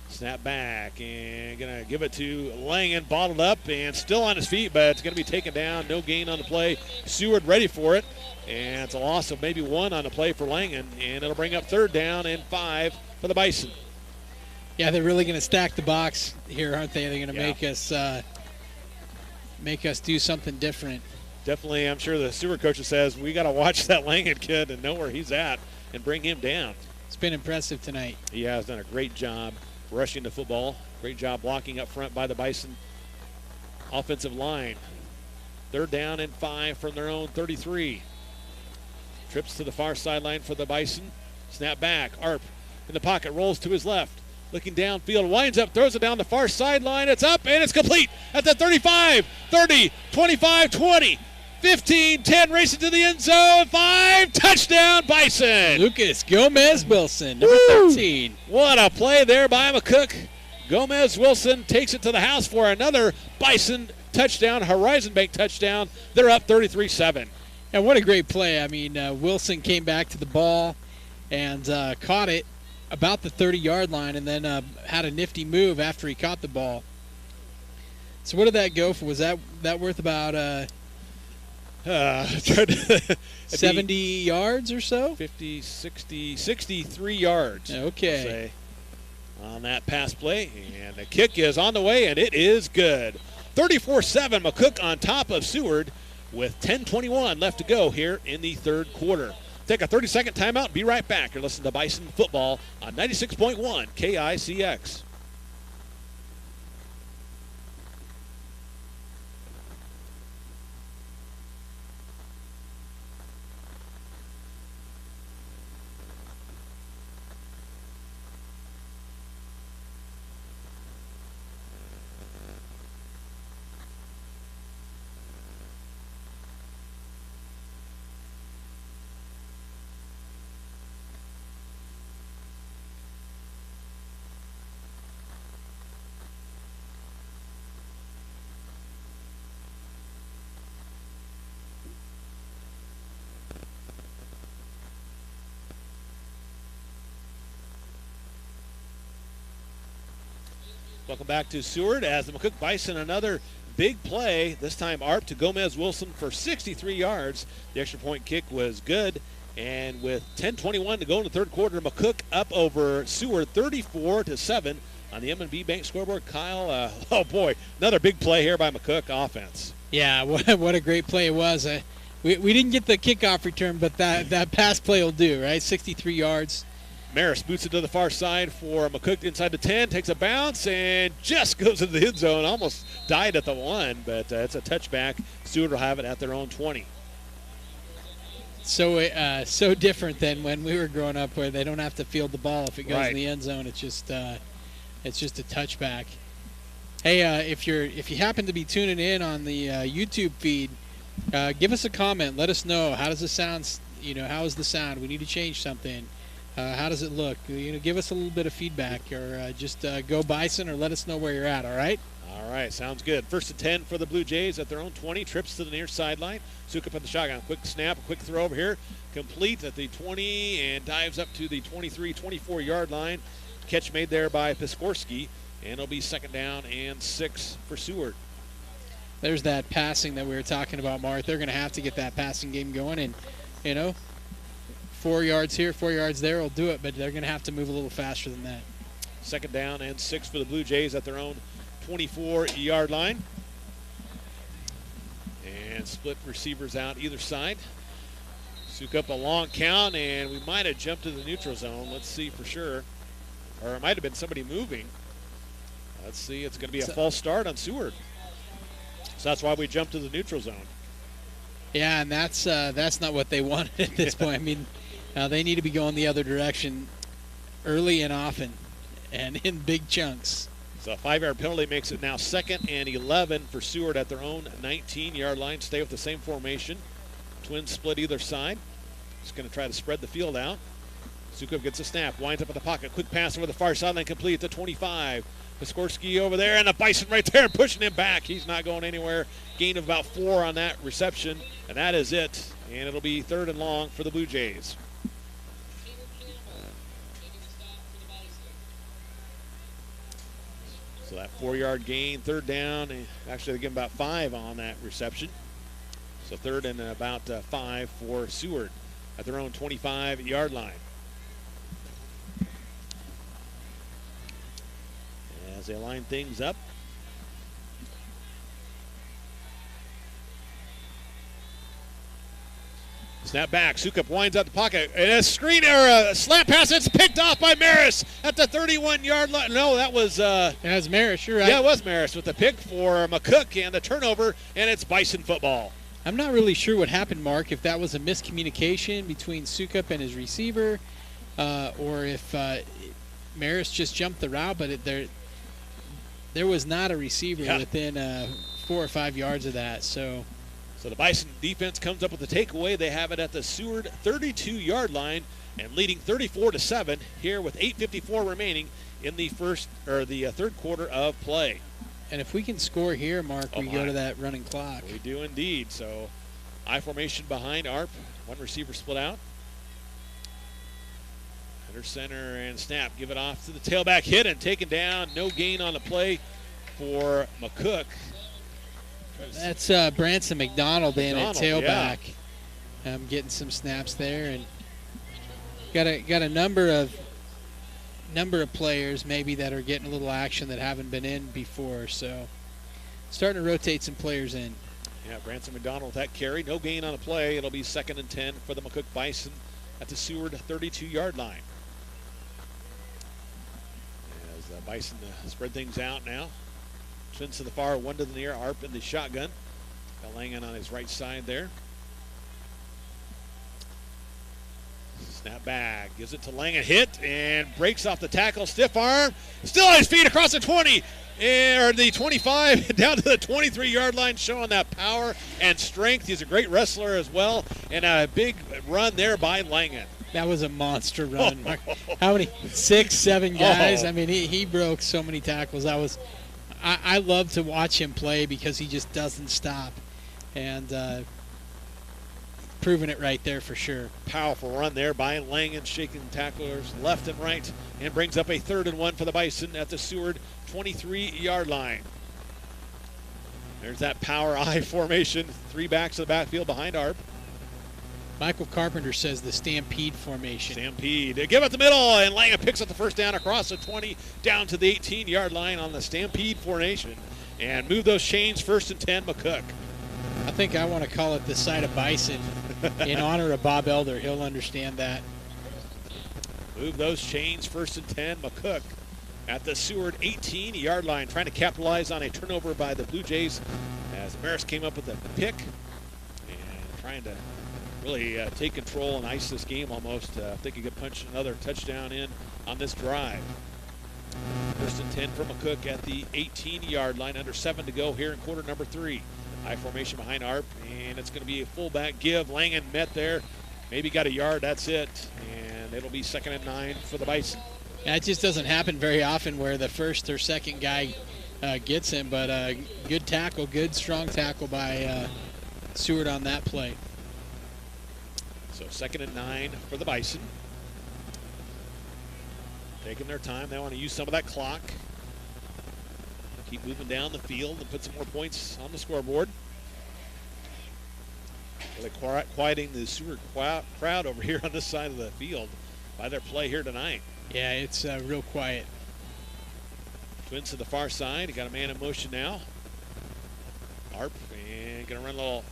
Snap back and going to give it to Langan, bottled up and still on his feet, but it's going to be taken down. No gain on the play. Seward ready for it, and it's a loss of maybe 1 on the play for Langan, and it'll bring up third down and 5 for the Bison. Yeah, they're really going to stack the box here, aren't they? They're going to make us do something different. Definitely, I'm sure the Seward coach says we got to watch that Langan kid and know where he's at and bring him down. It's been impressive tonight. He has done a great job rushing the football. Great job blocking up front by the Bison offensive line. Third down and 5 from their own 33. Trips to the far sideline for the Bison. Snap back. Arp in the pocket, rolls to his left. Looking downfield, winds up, throws it down the far sideline. It's up, and it's complete at the 35, 30, 25, 20, 15, 10, racing to the end zone. 5, touchdown, Bison. Lucas Gomez Wilson, number 13. What a play there by McCook. Gomez Wilson takes it to the house for another Bison touchdown, horizon bank touchdown. They're up 33-7. And what a great play. I mean, Wilson came back to the ball and caught it about the 30-yard line, and then had a nifty move after he caught the ball. So what did that go for? Was that worth about 70 yards or so? 50, 60, 63 yards. Okay. On that pass play, and the kick is on the way, and it is good. 34-7, McCook on top of Seward with 10:21 left to go here in the third quarter. Take a 30-second timeout. Be right back. You're listening to Bison Football on 96.1 KICX. Welcome back to Seward as the McCook Bison, another big play, this time Arp to Gomez Wilson for 63 yards. The extra point kick was good, and with 10:21 to go in the third quarter, McCook up over Seward 34-7 on the M&B Bank scoreboard. Kyle, oh boy, another big play here by McCook offense. Yeah, what a great play it was. We didn't get the kickoff return, but that pass play will do, right? 63 yards. Maris boots it to the far side for McCook inside the 10, takes a bounce, and just goes into the end zone. Almost died at the 1, but it's a touchback. Seward will have it at their own 20. So different than when we were growing up, where they don't have to field the ball. If it goes in the end zone, it's just a touchback. Hey, if you happen to be tuning in on the YouTube feed, give us a comment. Let us know, how does the sound? How is the sound? We need to change something. How does it look? Give us a little bit of feedback, or just go Bison, or let us know where you're at. All right. All right, sounds good. First and 10 for the Blue Jays at their own 20. Trips to the near sideline. Sukup at the shotgun. Quick snap, a quick throw over here. Complete at the 20 and dives up to the 23, 24-yard line. Catch made there by Piskorski, and it'll be second down and 6 for Seward. There's that passing that we were talking about, Mark. They're going to have to get that passing game going, and 4 yards here, 4 yards there will do it, but they're going to have to move a little faster than that. Second down and 6 for the Blue Jays at their own 24-yard line. And split receivers out either side. Sukup a long count, and we might have jumped to the neutral zone. Let's see for sure. Or it might have been somebody moving. Let's see. It's going to be a false start on Seward. So that's why we jumped to the neutral zone. Yeah, and that's not what they wanted at this point. I mean, they need to be going the other direction early and often and in big chunks. So a 5-yard penalty makes it now 2nd and 11 for Seward at their own 19-yard line. Stay with the same formation. Twins split either side. Just going to try to spread the field out. Sukup gets a snap, winds up in the pocket. Quick pass over the far sideline, complete at the 25. Piskorski over there, and the Bison right there pushing him back. He's not going anywhere. Gain of about 4 on that reception, and that is it. And it'll be 3rd and long for the Blue Jays. So that 4-yard gain, 3rd down. Actually, they give him about 5 on that reception. So 3rd and about 5 for Seward at their own 25-yard line. As they line things up. Snap back. Sukup winds out the pocket. And a screen or a slap pass. It's picked off by Maris at the 31-yard line. No, that was. That's Maris. You're right. Yeah, it was Maris with the pick for McCook and the turnover, and it's Bison football. I'm not really sure what happened, Mark, if that was a miscommunication between Sukup and his receiver, or if Maris just jumped the route, but there was not a receiver within 4 or 5 yards of that. So the Bison defense comes up with the takeaway. They have it at the Seward 32-yard line and leading 34-7 here with 8:54 remaining in the third quarter of play. And if we can score here, Mark, we go to that running clock. We do indeed. So I formation behind Arp. One receiver split out. Under center and snap. Give it off to the tailback. Hit and taken down. No gain on the play for McCook. That's Branson McDonald in at tailback. Yeah. Getting some snaps there, and got a number of players maybe that are getting a little action that haven't been in before. So starting to rotate some players in. Yeah, Branson McDonald with that carry. No gain on the play. It'll be 2nd and 10 for the McCook Bison at the Seward 32-yard line. As the Bison spread things out now. Twins to the far, 1 to the near. Arp in the shotgun. Got Langan on his right side there. Snap back. Gives it to Langan. Hit and breaks off the tackle. Stiff arm. Still on his feet across the 20. Or the 25 down to the 23-yard line, showing that power and strength. He's a great wrestler as well. And a big run there by Langan. That was a monster run, Mark. How many? 6, 7 guys? I mean, he broke so many tackles. I love to watch him play because he just doesn't stop. And proving it right there for sure. Powerful run there by Langen, shaking tacklers left and right, and brings up a 3rd and 1 for the Bison at the Seward 23-yard line. There's that power I formation. 3 backs to the backfield behind Arp. Michael Carpenter says the Stampede formation. Stampede. They give it the middle, and Langen picks up the first down across the 20 down to the 18-yard line on the Stampede formation. And move those chains, 1st and 10, McCook. I think I want to call it the side of Bison in honor of Bob Elder. He'll understand that. Move those chains, 1st and 10, McCook at the Seward 18-yard line, trying to capitalize on a turnover by the Blue Jays as Maris came up with a pick and trying to really take control and ice this game almost. I think he could punch another touchdown in on this drive. 1st and 10 for McCook at the 18-yard line, under 7 to go here in quarter number 3. High formation behind Arp, and it's going to be a fullback give. Langen met there, maybe got a yard, that's it. And it'll be 2nd and 9 for the Bison. Yeah, it just doesn't happen very often where the first or second guy gets him, but good tackle, good strong tackle by Seward on that play. So 2nd and 9 for the Bison. Taking their time, they want to use some of that clock. Keep moving down the field and put some more points on the scoreboard. Really quieting the Seward crowd over here on this side of the field by their play here tonight. Yeah, it's real quiet. Twins to the far side. He got a man in motion now. Arp, and going to run a little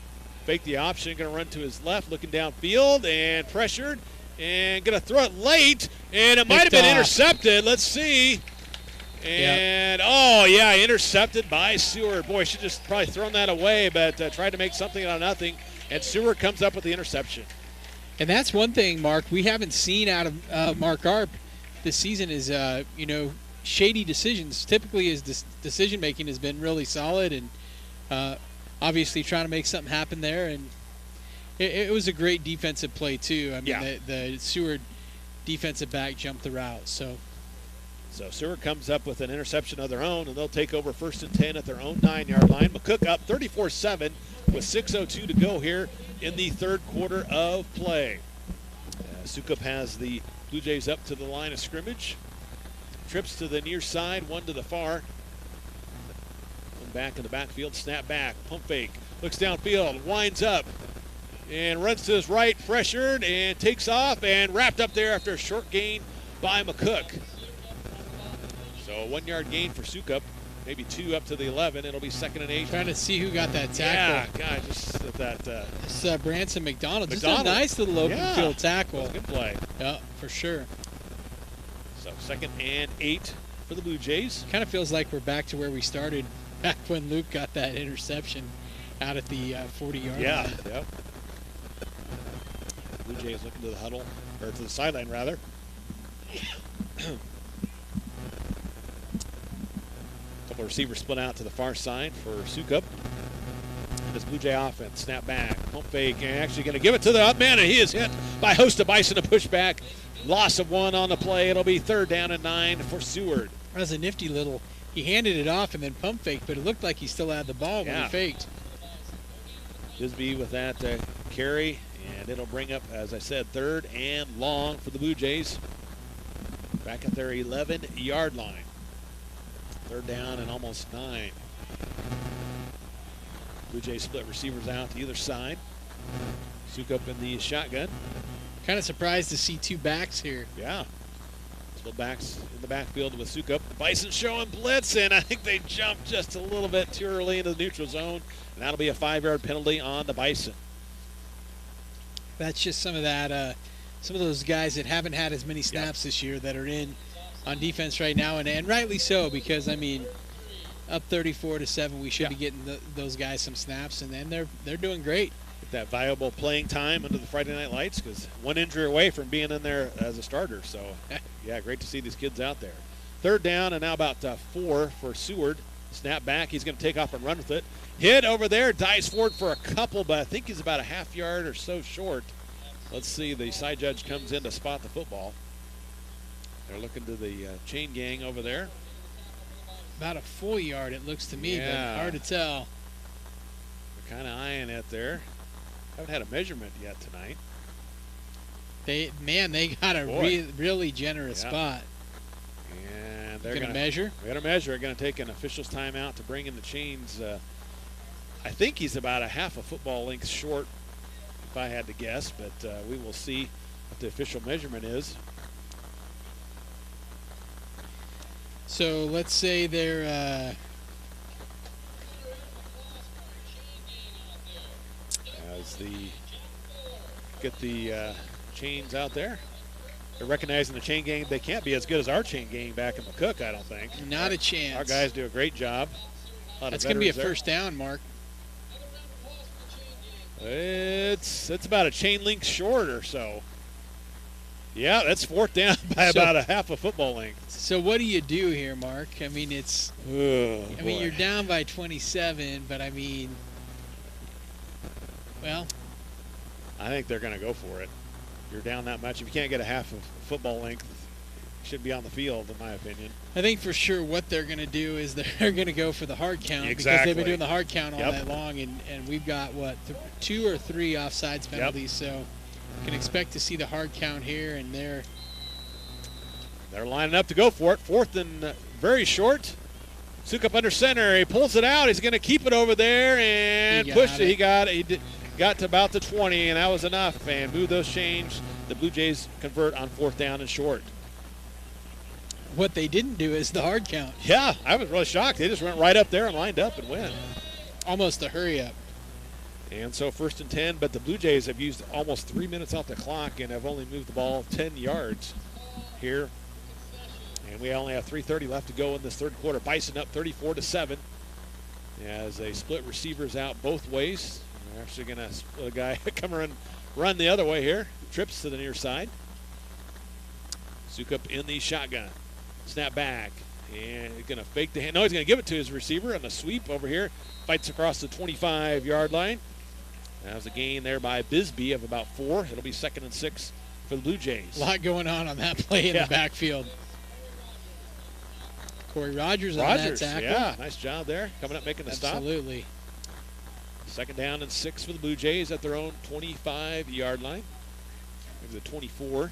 fake the option. Going to run to his left, looking downfield, and pressured. And going to throw it late, and it might have been intercepted. Let's see. And, oh, yeah, intercepted by Seward. Boy, should just probably thrown that away, but tried to make something out of nothing. And Seward comes up with the interception. And that's one thing, Mark, we haven't seen out of Mark Arp this season is, shady decisions. Typically his decision-making has been really solid and obviously trying to make something happen there. And it was a great defensive play, too. I mean, the Seward defensive back jumped the route, So Seward comes up with an interception of their own, and they'll take over 1st and 10 at their own 9-yard line. McCook up 34-7 with 6:02 to go here in the 3rd quarter of play. Sukup has the Blue Jays up to the line of scrimmage. Trips to the near side, one to the far. One back in the backfield, snap back, pump fake. Looks downfield, winds up, and runs to his right, pressured, and takes off, and wrapped up there after a short gain by McCook. So a 1-yard gain for Sukup, maybe 2 up to the 11. It'll be 2nd and 8. Trying to see who got that tackle. Yeah, God, just that. It's Branson McDonald. Just a nice little open field tackle. Good play. Yeah, for sure. So 2nd and 8 for the Blue Jays. Kind of feels like we're back to where we started back when Luke got that interception out at the 40-yard line. Yeah, yep. Blue Jays looking to the huddle, or to the sideline rather. Couple of receivers split out to the far side for Sukup. This Blue Jay offense, snap back, pump fake, and actually going to give it to the up man, and he is hit by a host of Bison, a pushback. Loss of 1 on the play. It'll be 3rd down and 9 for Seward. That was a nifty little, he handed it off and then pump faked, but it looked like he still had the ball when he faked. Bisbee with that carry, and it'll bring up, as I said, 3rd and long for the Blue Jays. Back at their 11-yard line. 3rd down and almost 9. Blue Jays split receivers out to either side. Sukup in the shotgun. Kind of surprised to see 2 backs here. Yeah. Split backs in the backfield with Sukup. The Bison showing blitz, and I think they jumped just a little bit too early into the neutral zone, and that'll be a 5-yard penalty on the Bison. That's just some of that, some of those guys that haven't had as many snaps this year that are in on defense right now, and rightly so, because, I mean, up 34-7, we should be getting those guys some snaps, and then they're doing great. Get that valuable playing time under the Friday Night Lights, because 1 injury away from being in there as a starter. So, yeah, great to see these kids out there. 3rd down and now about 4 for Seward. Snap back. He's going to take off and run with it. Hit over there. Dives forward for a couple, but I think he's about a half-yard or so short. Let's see. The side judge comes in to spot the football. They're looking to the chain gang over there. About a full yard, it looks to me, but hard to tell. They're kind of eyeing it there. Haven't had a measurement yet tonight. They got a really generous spot. And they're going to measure. We're going to measure. We're going to take an official's timeout to bring in the chains. I think he's about a half a football length short, if I had to guess, but we will see what the official measurement is. So let's say they're as get the chains out there. They're recognizing the chain gang. They can't be as good as our chain gang back in McCook, I don't think. Not a chance. Our guys do a great job. That's going to be a first down, Mark. It's about a chain length short or so. Yeah, that's fourth down by about a half a football length. So what do you do here, Mark? I mean, you're down by 27, but I mean, well, I think they're going to go for it. You're down that much. If you can't get a half of football length, you should be on the field, in my opinion. I think for sure what they're going to do is they're going to go for the hard count. Exactly. Because they've been doing the hard count all night long, and we've got, 2 or 3 offsides penalties, so can expect to see the hard count here, and they're lining up to go for it. Fourth and very short. Sukup under center. He pulls it out. He's going to keep it over there and push it. He got to about the 20, and that was enough. And move those chains. The Blue Jays convert on fourth down and short. What they didn't do is the hard count. Yeah, I was really shocked. They just went right up there and lined up and went. Almost a hurry up. And so first and 10, but the Blue Jays have used almost 3 minutes off the clock and have only moved the ball 10 yards here. And we only have 3:30 left to go in this third quarter. Bison up 34-7 as they split receivers out both ways. They're actually going to split a guy come and run the other way here. Trips to the near side. Sukup in the shotgun. Snap back. And he's going to fake the hand. No, he's going to give it to his receiver on the sweep over here. Fights across the 25-yard line. That was a gain there by Bisbee of about 4. It'll be 2nd and 6 for the Blue Jays. A lot going on that play in the backfield. Corey Rogers on that tackle. Yeah, nice job there. Coming up, making the stop. Absolutely. 2nd down and 6 for the Blue Jays at their own 25-yard line. Maybe the 24.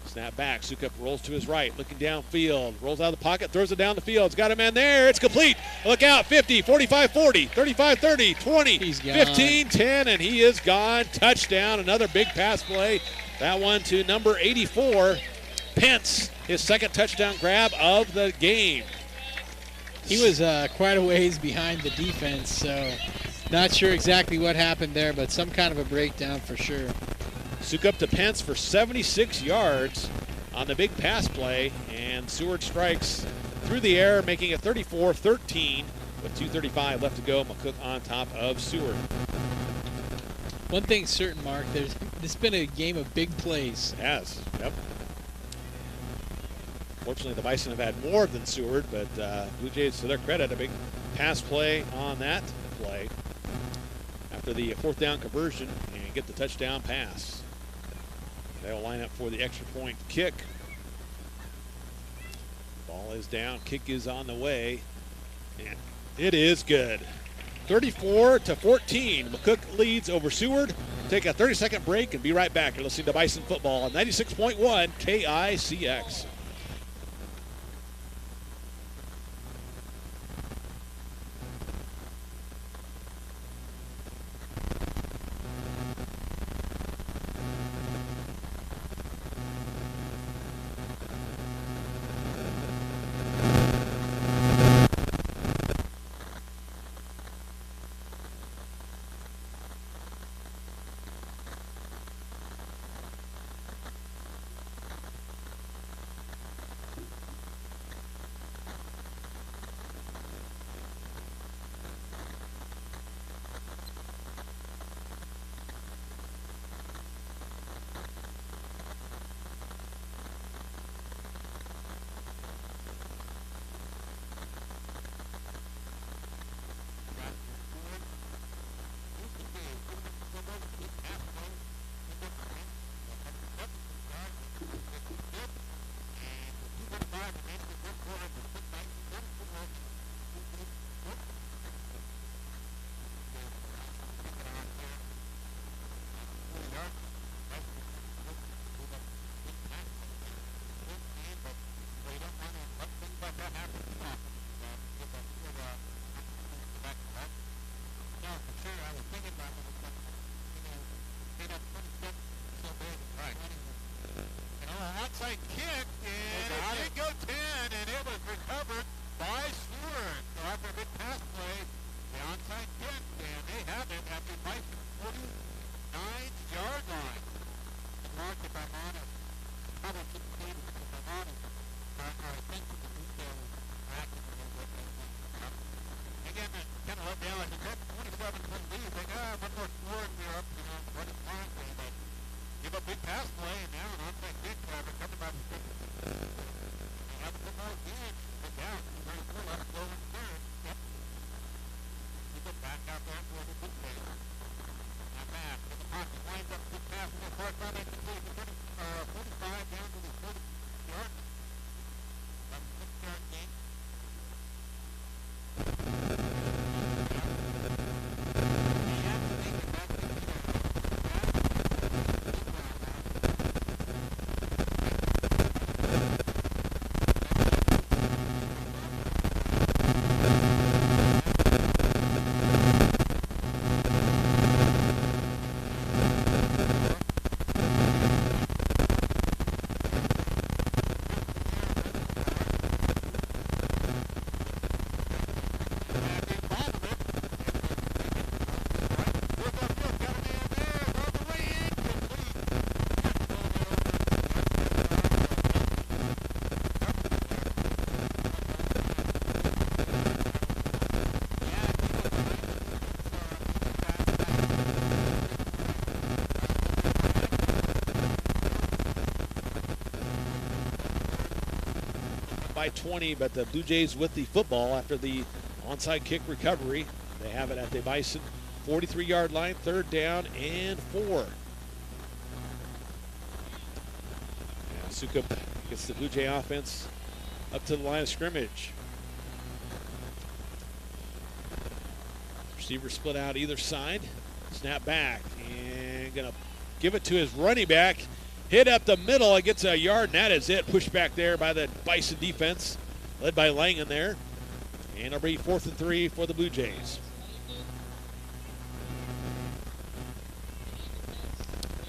Snap back. Sukup rolls to his right, looking downfield. Rolls out of the pocket, throws it down the field. He's got a man there. It's complete. Look out. 50, 45, 40, 35, 30, 20, 15, 10, and he is gone. Touchdown. Another big pass play. That one to number 84, Pence. His second touchdown grab of the game. He was quite a ways behind the defense, so not sure exactly what happened there, but some kind of a breakdown for sure. Sukup to Pence for 76 yards on the big pass play, and Seward strikes through the air, making it 34-13 with 2:35 left to go. McCook on top of Seward. One thing's certain, Mark, this has been a game of big plays. It has, yep. Fortunately, the Bison have had more than Seward, but Blue Jays, to their credit, a big pass play on that play after the fourth down conversion and get the touchdown pass. They'll line up for the extra point kick. Ball is down, kick is on the way, and it is good. 34-14, McCook leads over Seward. Take a 30-second break and be right back. You're listening to Bison Football on 96.1 KICX. onside kick, and it did go 10, and it was recovered by Seward. So after a big pass play, the onside kick, and they have it at the Bison 49-yard line. Mark, if I'm honest, probably should have played it if I'm honest. I think the detail was accurate a little bit. Again, kind of let down. I think that's 27-point lead. They got one more score, and we're up to running fine. But give a big pass play, and now an onside kick recovered by the kick. They have a football again. They're down. 34 left to go in the third. Yep. We get back out there for the Bluejays. Now back to the pocket. Winds up good pass in the first round. They can take the 45 down to the 40-yard. That's a 6-yard gain. By 20, but the Blue Jays with the football after the onside kick recovery. They have it at the Bison 43-yard line, 3rd down and 4. Sukup gets the Blue Jay offense up to the line of scrimmage. Receiver split out either side. Snap back and gonna give it to his running back. Hit up the middle, it gets a yard, and that is it. Pushed back there by the Bison defense, led by Langen there. And it'll be 4th and 3 for the Blue Jays.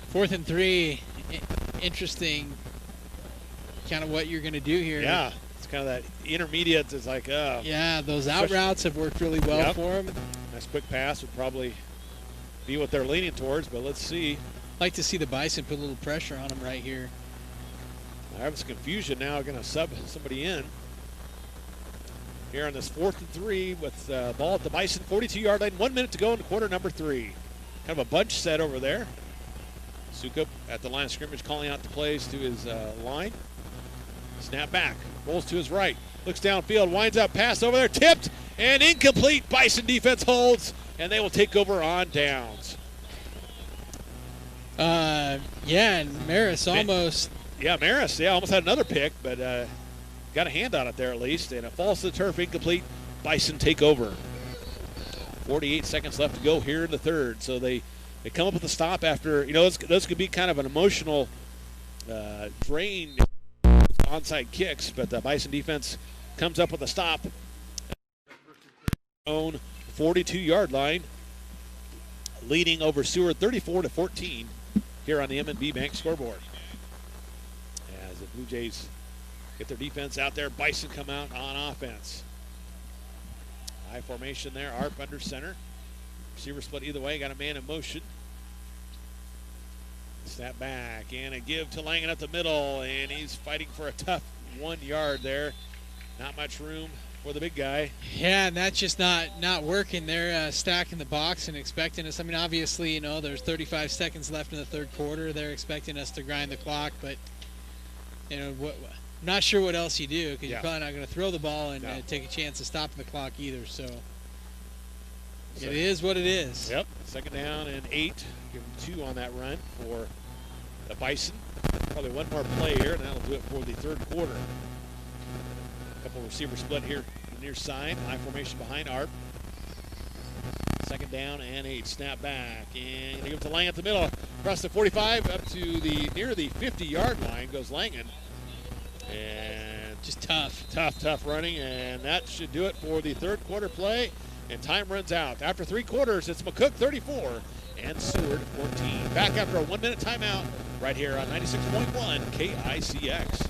Fourth and 3, interesting kind of what you're going to do here. Yeah, it's kind of that intermediate. It's like, yeah, those out routes have worked really well for him. Nice quick pass would probably be what they're leaning towards, but let's see. Like to see the Bison put a little pressure on him right here. I have some confusion now. Going to sub somebody in here on this 4th and 3 with ball at the Bison 42-yard line. 1 minute to go in the quarter number 3. Kind of a bunch set over there. Sukup at the line of scrimmage calling out the plays to his line. Snap back, rolls to his right, looks downfield, winds up, pass over there, tipped and incomplete. Bison defense holds, and they will take over on downs. Yeah, and Maris almost. Yeah, Maris, almost had another pick, but got a hand on it there at least, and it falls to the turf, incomplete. Bison take over. 48 seconds left to go here in the third, so they come up with a stop after, those could be kind of an emotional drain onside kicks, but the Bison defense comes up with a stop. Own 42-yard line, leading over Seward 34-14 here on the M&B Bank scoreboard. As the Blue Jays get their defense out there, Bison come out on offense. High formation there, Arp under center. Receiver split either way, got a man in motion. Snap back and a give to Langen up the middle, and he's fighting for a tough 1 yard there. Not much room for the big guy. Yeah, and that's just not working. They're stacking the box and expecting us. I mean, obviously, there's 35 seconds left in the third quarter. They're expecting us to grind the clock, but I'm not sure what else you do, because you're probably not going to throw the ball and take a chance of stopping the clock either. So it is what it is. Yep, 2nd down and 8. Give them 2 on that run for the Bison. Probably one more play here, and that'll do it for the third quarter. Couple receiver split here on the near side. High formation behind Arp. 2nd down and 8. Snap back, and give it to Langen at the middle. Across the 45 up to near the 50-yard line goes Langen. And just tough running, and that should do it for the third quarter play. And time runs out. After 3 quarters, it's McCook 34 and Seward 14. Back after a 1-minute timeout right here on 96.1 KICX.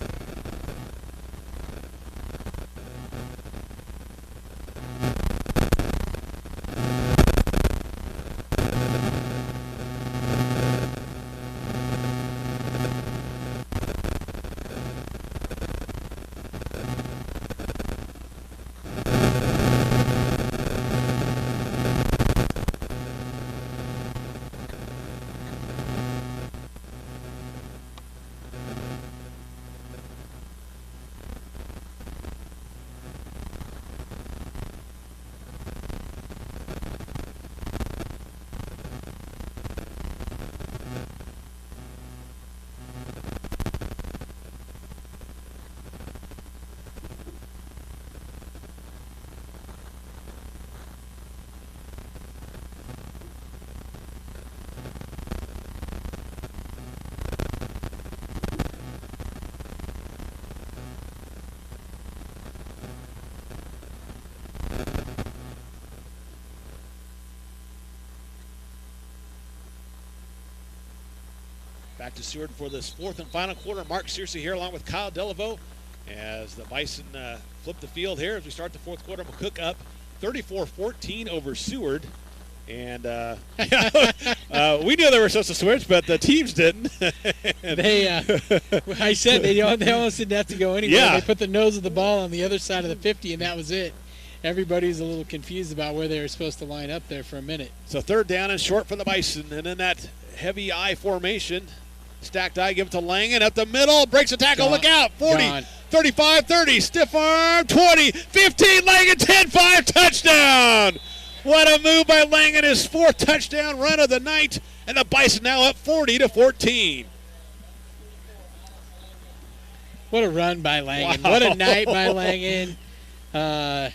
Back to Seward for this fourth and final quarter. Mark Searcy here along with Kyle Delaveau as the Bison flip the field here as we start the fourth quarter. McCook up 34-14 over Seward. And we knew they were supposed to switch, but the teams didn't. I said they almost didn't have to go anywhere. Yeah. They put the nose of the ball on the other side of the 50, and that was it. Everybody was a little confused about where they were supposed to line up there for a minute. So third down and short for the Bison. And in that heavy I formation, stacked I, give it to Langen up the middle, breaks a tackle, look out, 40, 35, 30, stiff arm, 20, 15, Langen, 10-5, touchdown. What a move by Langen, his fourth touchdown run of the night, and the Bison now up 40-14. What a run by Langen. Wow. What a night by Langen. I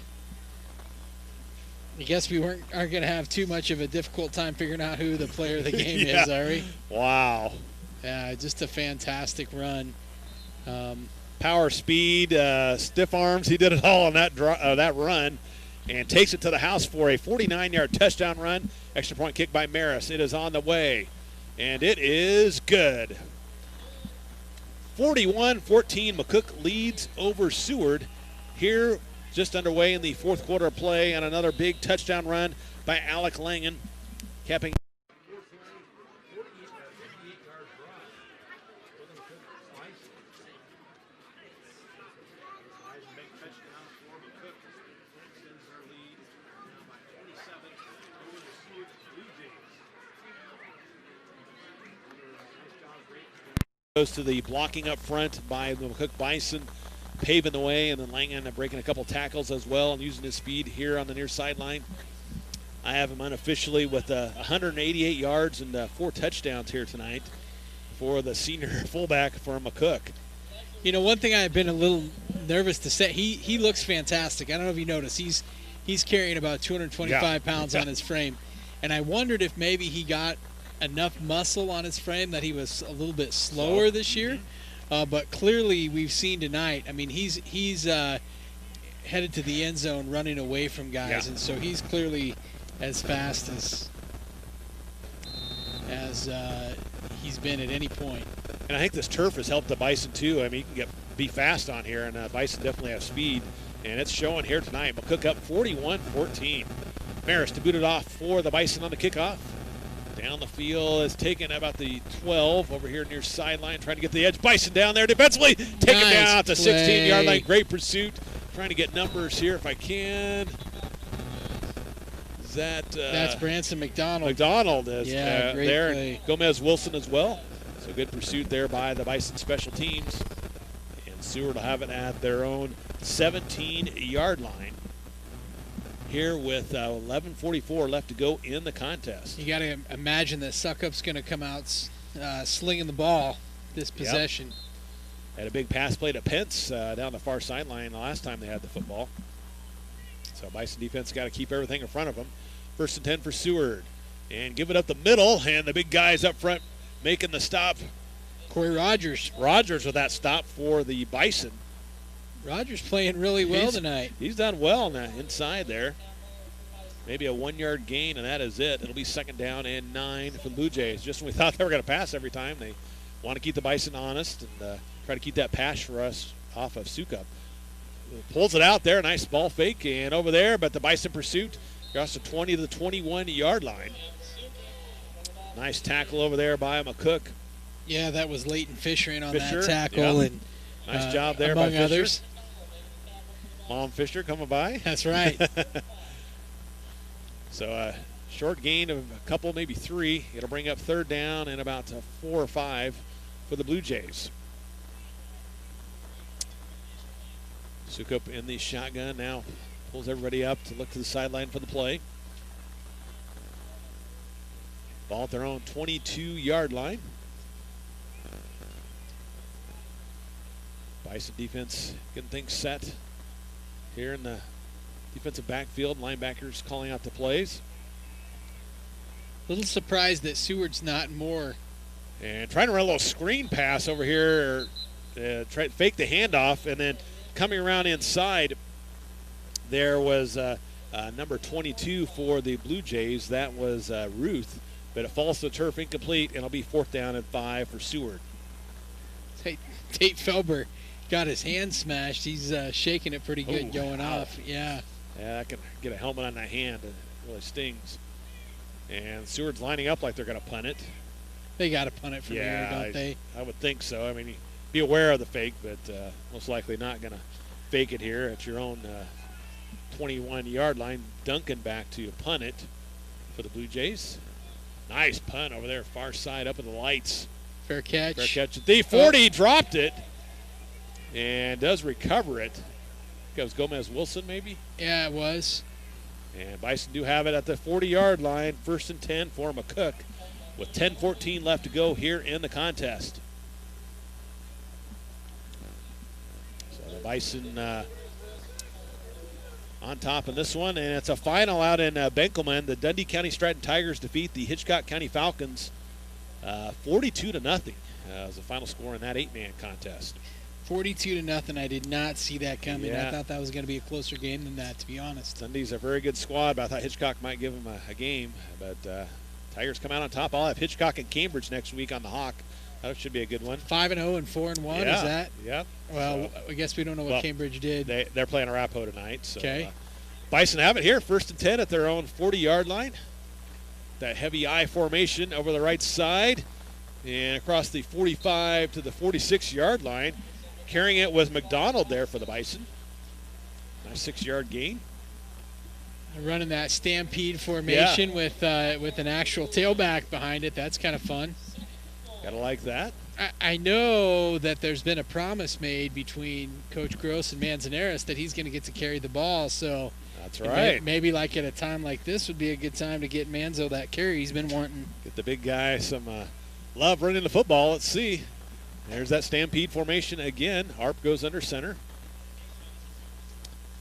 guess we aren't going to have too much of a difficult time figuring out who the player of the game is, are we? Wow. Yeah, just a fantastic run. Power, speed, stiff arms, he did it all on that run, and takes it to the house for a 49-yard touchdown run. Extra point kick by Maris. It is on the way, and it is good. 41-14, McCook leads over Seward here just underway in the fourth quarter of play, and another big touchdown run by Alec Langen, capping. Goes to the blocking up front by the McCook Bison, paving the way, and then Langen breaking a couple tackles as well and using his speed here on the near sideline. I have him unofficially with 188 yards and 4 touchdowns here tonight for the senior fullback for McCook. You know, one thing I've been a little nervous to say, he looks fantastic. I don't know if you noticed, he's carrying about 225 pounds on his frame, and I wondered if maybe he got enough muscle on his frame that he was a little bit slower this year. But clearly we've seen tonight, I mean, he's headed to the end zone running away from guys, and so he's clearly as fast as he's been at any point. And I think this turf has helped the Bison too. I mean, you can be fast on here, and Bison definitely have speed, and it's showing here tonight. McCook up 41-14. Maris to boot it off for the Bison on the kickoff. Down the field is taken about the 12 over here near sideline, trying to get the edge. Bison down there defensively, take it down at the 16-yard line. Great pursuit. Trying to get numbers here if I can. Is that that's Branson McDonald. McDonald is great there. Play. Gomez Wilson as well. So good pursuit there by the Bison special teams. And Seward will have it at their own 17-yard line here with 11:44 left to go in the contest. You got to imagine that Suckup's going to come out slinging the ball this possession. Had a big pass play to Pence down the far sideline the last time they had the football. So Bison defense got to keep everything in front of them. 1st and 10 for Seward. And give it up the middle, and the big guys up front making the stop. Corey Rogers. Rogers with that stop for the Bison. Rogers playing really well tonight. He's done well now inside there. Maybe a 1-yard gain, and that is it. It'll be 2nd down and 9 for the Blue Jays. Just when we thought they were going to pass every time, they want to keep the Bison honest and try to keep that pass for us off of Sukup. Pulls it out there, nice ball fake, and over there, but the Bison pursuit across the 20 to the 21-yard line. Nice tackle over there by McCook. Yeah, that was Leighton Fisher in on Fisher, that tackle. yeah. And Nice job there by among Fisher. others. Mom Fisher coming by. That's right. So a short gain of a couple, maybe 3. It'll bring up third down and about 4 or 5 for the Blue Jays. Sukup in the shotgun now, pulls everybody up to look to the sideline for the play. Ball at their own 22-yard line. Bison defense getting things set here in the defensive backfield. Linebackers calling out the plays. A little surprised that Seward's not more. And trying to run a little screen pass over here, try to fake the handoff, and then coming around inside, there was number 22 for the Blue Jays. That was Ruth, but it falls to the turf, incomplete, and it'll be 4th down and 5 for Seward. Tate Felber got his hand smashed. He's shaking it pretty good going off. Yeah. Yeah, I can get a helmet on that hand. It really stings. And Seward's lining up like they're going to punt it. They got to punt it from here, don't they? I would think so. I mean, be aware of the fake, but most likely not going to fake it here at your own 21-yard line. Duncan back to punt it for the Blue Jays. Nice punt over there, far side up in the lights. Fair catch. Fair catch at the 40, dropped it, and does recover it. I think it was Gomez Wilson, maybe? Yeah, it was. And Bison do have it at the 40-yard line, 1st and 10 for McCook, with 10:14 left to go here in the contest. So the Bison on top in this one, and it's a final out in Benkelman. The Dundee County Stratton Tigers defeat the Hitchcock County Falcons 42-0. Was the final score in that 8-man contest. 42-0. I did not see that coming. Yeah. I thought that was going to be a closer game than that, to be honest. Dundee's a very good squad, but I thought Hitchcock might give them a game. But Tigers come out on top. I'll have Hitchcock and Cambridge next week on the Hawk. That should be a good one. 5-0 and 4-1. Yeah. Is that? Yeah. Well, I guess we don't know what Cambridge did. They're playing Arapahoe tonight. So, okay. Bison have it here, 1st and 10 at their own 40-yard line. That heavy I formation over the right side and across the 45 to the 46-yard line. Carrying it was McDonald there for the Bison. Nice 6-yard gain. Running that stampede formation with an actual tailback behind it. That's kind of fun. Gotta like that. I know that there's been a promise made between Coach Gross and Manzanares that he's going to get to carry the ball. So that's right. Maybe like at a time like this would be a good time to get Manzo that carry he's been wanting. Get the big guy some love running the football. Let's see. There's that stampede formation again. Harp goes under center.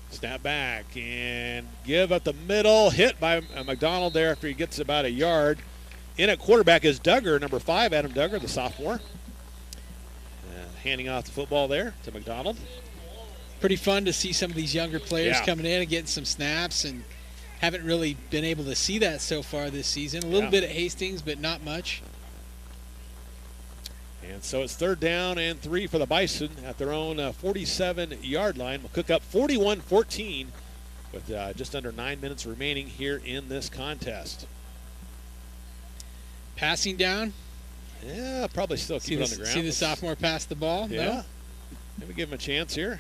Snap back and give up the middle. Hit by McDonald there after he gets about a yard. In at quarterback is Duggar, number 5, Adam Duggar, the sophomore. Handing off the football there to McDonald. Pretty fun to see some of these younger players coming in and getting some snaps, and haven't really been able to see that so far this season. A little bit at Hastings, but not much. And so it's 3rd down and 3 for the Bison at their own 47-yard line. McCook up 41-14 with just under 9 minutes remaining here in this contest. Passing down? Yeah, probably still keep it on the ground. See the sophomore pass the ball? Yeah. No? Maybe give him a chance here.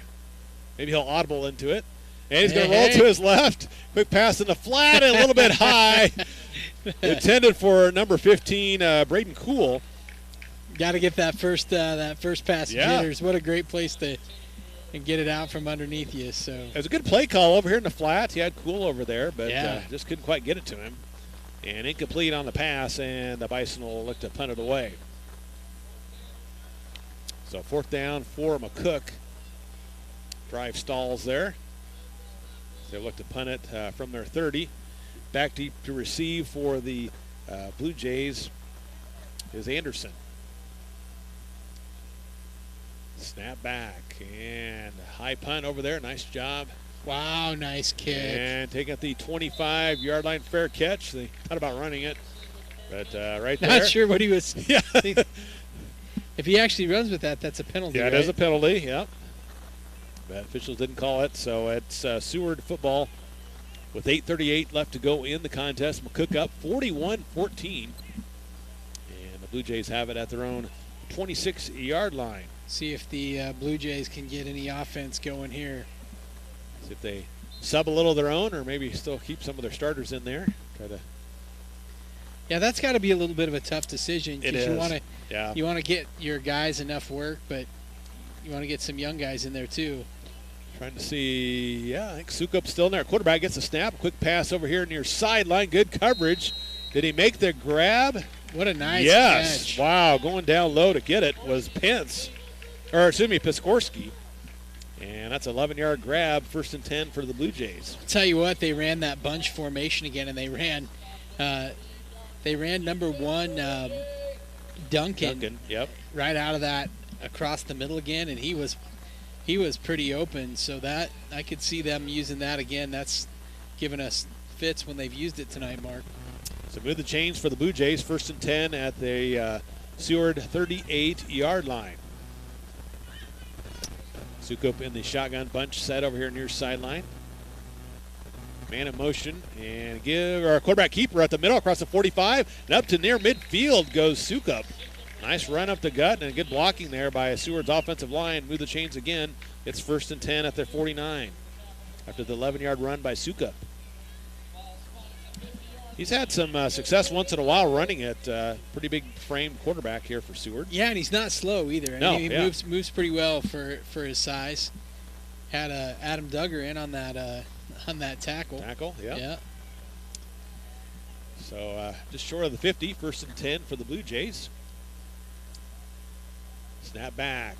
Maybe he'll audible into it. And he's going to roll to his left. Quick pass in the flat and a little bit high. Intended for number 15, Braden Cool. Got to get that first pass jitters. What a great place to get it out from underneath you. So it was a good play call over here in the flat. He had Cool over there, but just couldn't quite get it to him. And incomplete on the pass, and the Bison will look to punt it away. So 4th down for McCook. Drive stalls there. They look to punt it from their 30. Back deep to receive for the Blue Jays is Anderson. Snap back and high punt over there. Nice job. Wow, nice kick. And taking at the 25-yard line, fair catch. They thought about running it, but right there. Not sure what he was. Yeah. If he actually runs with that, that's a penalty. Yeah, right? it is a penalty, yep. But officials didn't call it, so it's Seward football with 8:38 left to go in the contest. McCook up 41-14. And the Blue Jays have it at their own 26-yard line. See if the Blue Jays can get any offense going here. See if they sub a little of their own or maybe still keep some of their starters in there. Yeah, that's got to be a little bit of a tough decision. It is. You want to get your guys enough work, but you want to get some young guys in there too. Trying to see, I think Sukup's still in there. Quarterback gets a snap, a quick pass over here near sideline. Good coverage. Did he make the grab? What a nice yes. catch. Wow, going down low to get it was Piskorski. And that's an 11-yard grab, 1st and 10 for the Blue Jays. I'll tell you what, they ran that bunch formation again, and they ran number 1 Duncan yep. right out of that across the middle again, and he was pretty open. So that I could see them using that again. That's given us fits when they've used it tonight, Mark. So move the chains for the Blue Jays, 1st and 10 at the Seward 38-yard line. Sukup in the shotgun bunch set over here near sideline. Man in motion, and our quarterback keeper at the middle across the 45, and up to near midfield goes Sukup. Nice run up the gut and good blocking there by Seward's offensive line. Move the chains again. It's 1st and 10 at their 49 after the 11-yard run by Sukup. He's had some success once in a while running it. Pretty big frame quarterback here for Seward. Yeah, and he's not slow either. No, he moves pretty well for his size. Had Adam Duggar in on that tackle. Yeah. So just short of the 50, 1st and 10 for the Blue Jays. Snap back.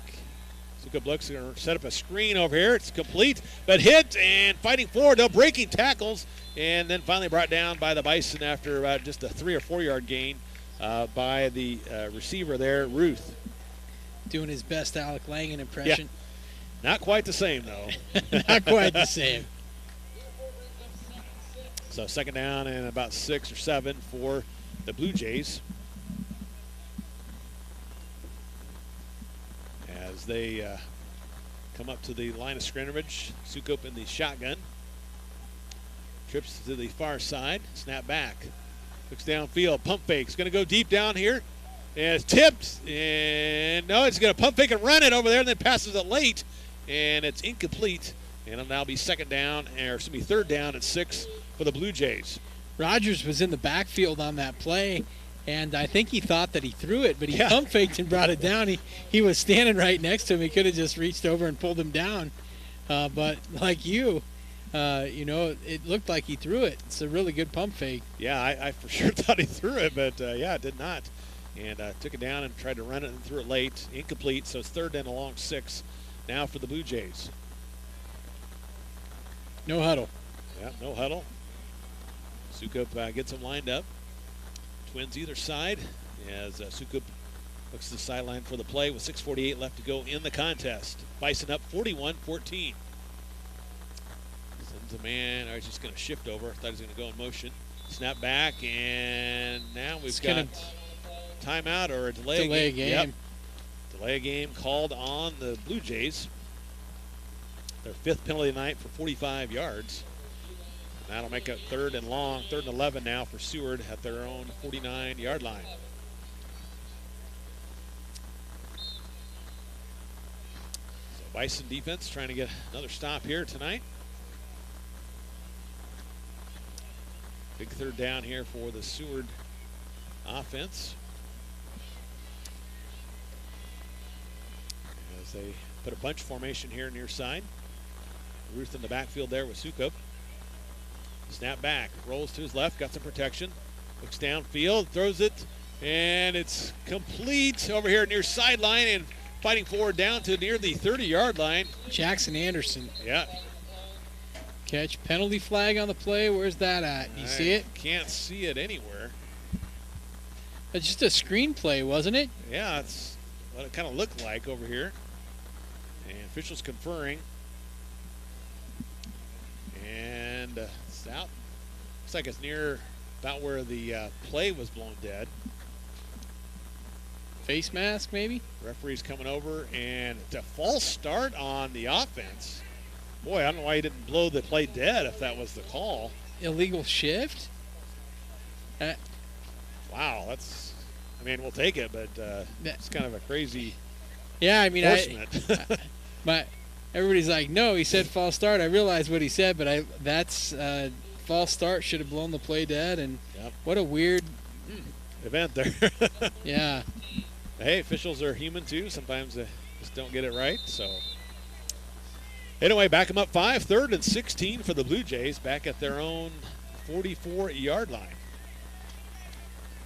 Sukup looks going to set up a screen over here. It's complete, but hit and fighting forward. No breaking tackles, and then finally brought down by the Bison after about just a 3 or 4 yard gain by the receiver there, Ruth. Doing his best Alec Langan impression. Yeah. Not quite the same, though. Not quite the same. So 2nd down and about 6 or 7 for the Blue Jays. As they come up to the line of scrimmage, Sukup in the shotgun. Trips to the far side, snap back. Looks downfield, pump fake. It's going to go deep down here. And it's tipped. And no, it's going to pump fake and run it over there and then passes it late. And it's incomplete. And it'll now be 3rd down and 6 for the Blue Jays. Rogers was in the backfield on that play, and I think he thought that he threw it, but he pump faked and brought it down. He was standing right next to him. He could have just reached over and pulled him down. But like it looked like he threw it. It's a really good pump fake. Yeah, I for sure thought he threw it, but it did not. And took it down and tried to run it and threw it late. Incomplete, so it's 3rd and a long 6 now for the Blue Jays. No huddle. Yeah, no huddle. Sukup gets them lined up. Twins either side as Sukup looks to the sideline for the play with 6:48 left to go in the contest. Bison up 41-14. Sends a man. He's just going to shift over. Thought he was going to go in motion. Snap back, and now we've got timeout or a delay game. Yep. Delay game called on the Blue Jays. Their 5th penalty of the night for 45 yards. That'll make it 3rd and long, 3rd and 11 now for Seward at their own 49-yard line. So Bison defense trying to get another stop here tonight. Big 3rd down here for the Seward offense. As they put a bunch formation here near side. Ruth in the backfield there with Sukup. Snap back, rolls to his left, got some protection. Looks downfield, throws it, and it's complete over here near sideline and fighting forward down to near the 30-yard line. Jackson Anderson. Yeah. Catch, penalty flag on the play. Where's that at? You see it? Can't see it anywhere. It's just a screen play, wasn't it? Yeah, that's what it kind of looked like over here. And officials conferring. And it's out. Looks like it's near about where the play was blown dead. Face mask, maybe? Referee's coming over, and it's a false start on the offense. Boy, I don't know why he didn't blow the play dead if that was the call. Illegal shift? Wow, we'll take it, but it's kind of a crazy Yeah, I mean, enforcement. but everybody's like, no, he said false start. I realized what he said, but that's false start. Should have blown the play dead, and Yep. what a weird event there. Yeah. Hey, officials are human too. Sometimes they just don't get it right. So anyway, back them up 5, 3rd and 16 for the Blue Jays, back at their own 44-yard line.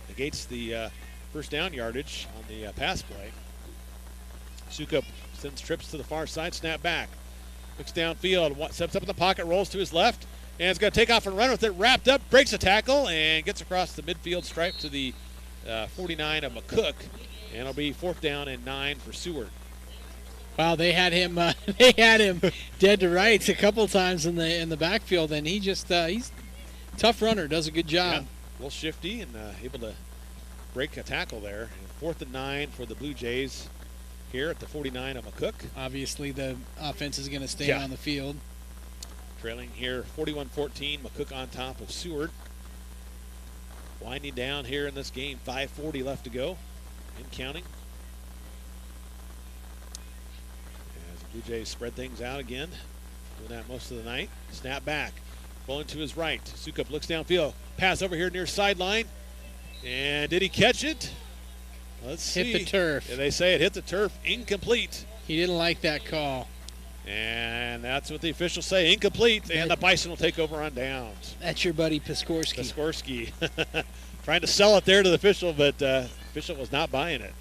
Negates the first down yardage on the pass play. Sukup sends trips to the far side, snap back. Looks downfield, steps up in the pocket, rolls to his left, and is going to take off and run with it. Wrapped up, breaks a tackle, and gets across the midfield stripe to the 49 of McCook. And it'll be 4th down and 9 for Seward. Wow, they had him dead to rights a couple times in the backfield, and he just he's a tough runner, does a good job. Yeah, a little shifty and able to break a tackle there. And 4th and 9 for the Blue Jays here at the 49 of McCook. Obviously, the offense is going to stay on the field. Trailing here 41-14, McCook on top of Seward. Winding down here in this game, 5:40 left to go and counting. As the Blue Jays spread things out again, doing that most of the night. Snap back, rolling to his right. Sukup looks downfield, pass over here near sideline. And did he catch it? Let's see. Hit the turf. Yeah, they say it hit the turf, incomplete. He didn't like that call. And that's what the officials say, incomplete, and the Bison will take over on downs. That's your buddy Piskorski. Piskorski trying to sell it there to the official, but the official was not buying it.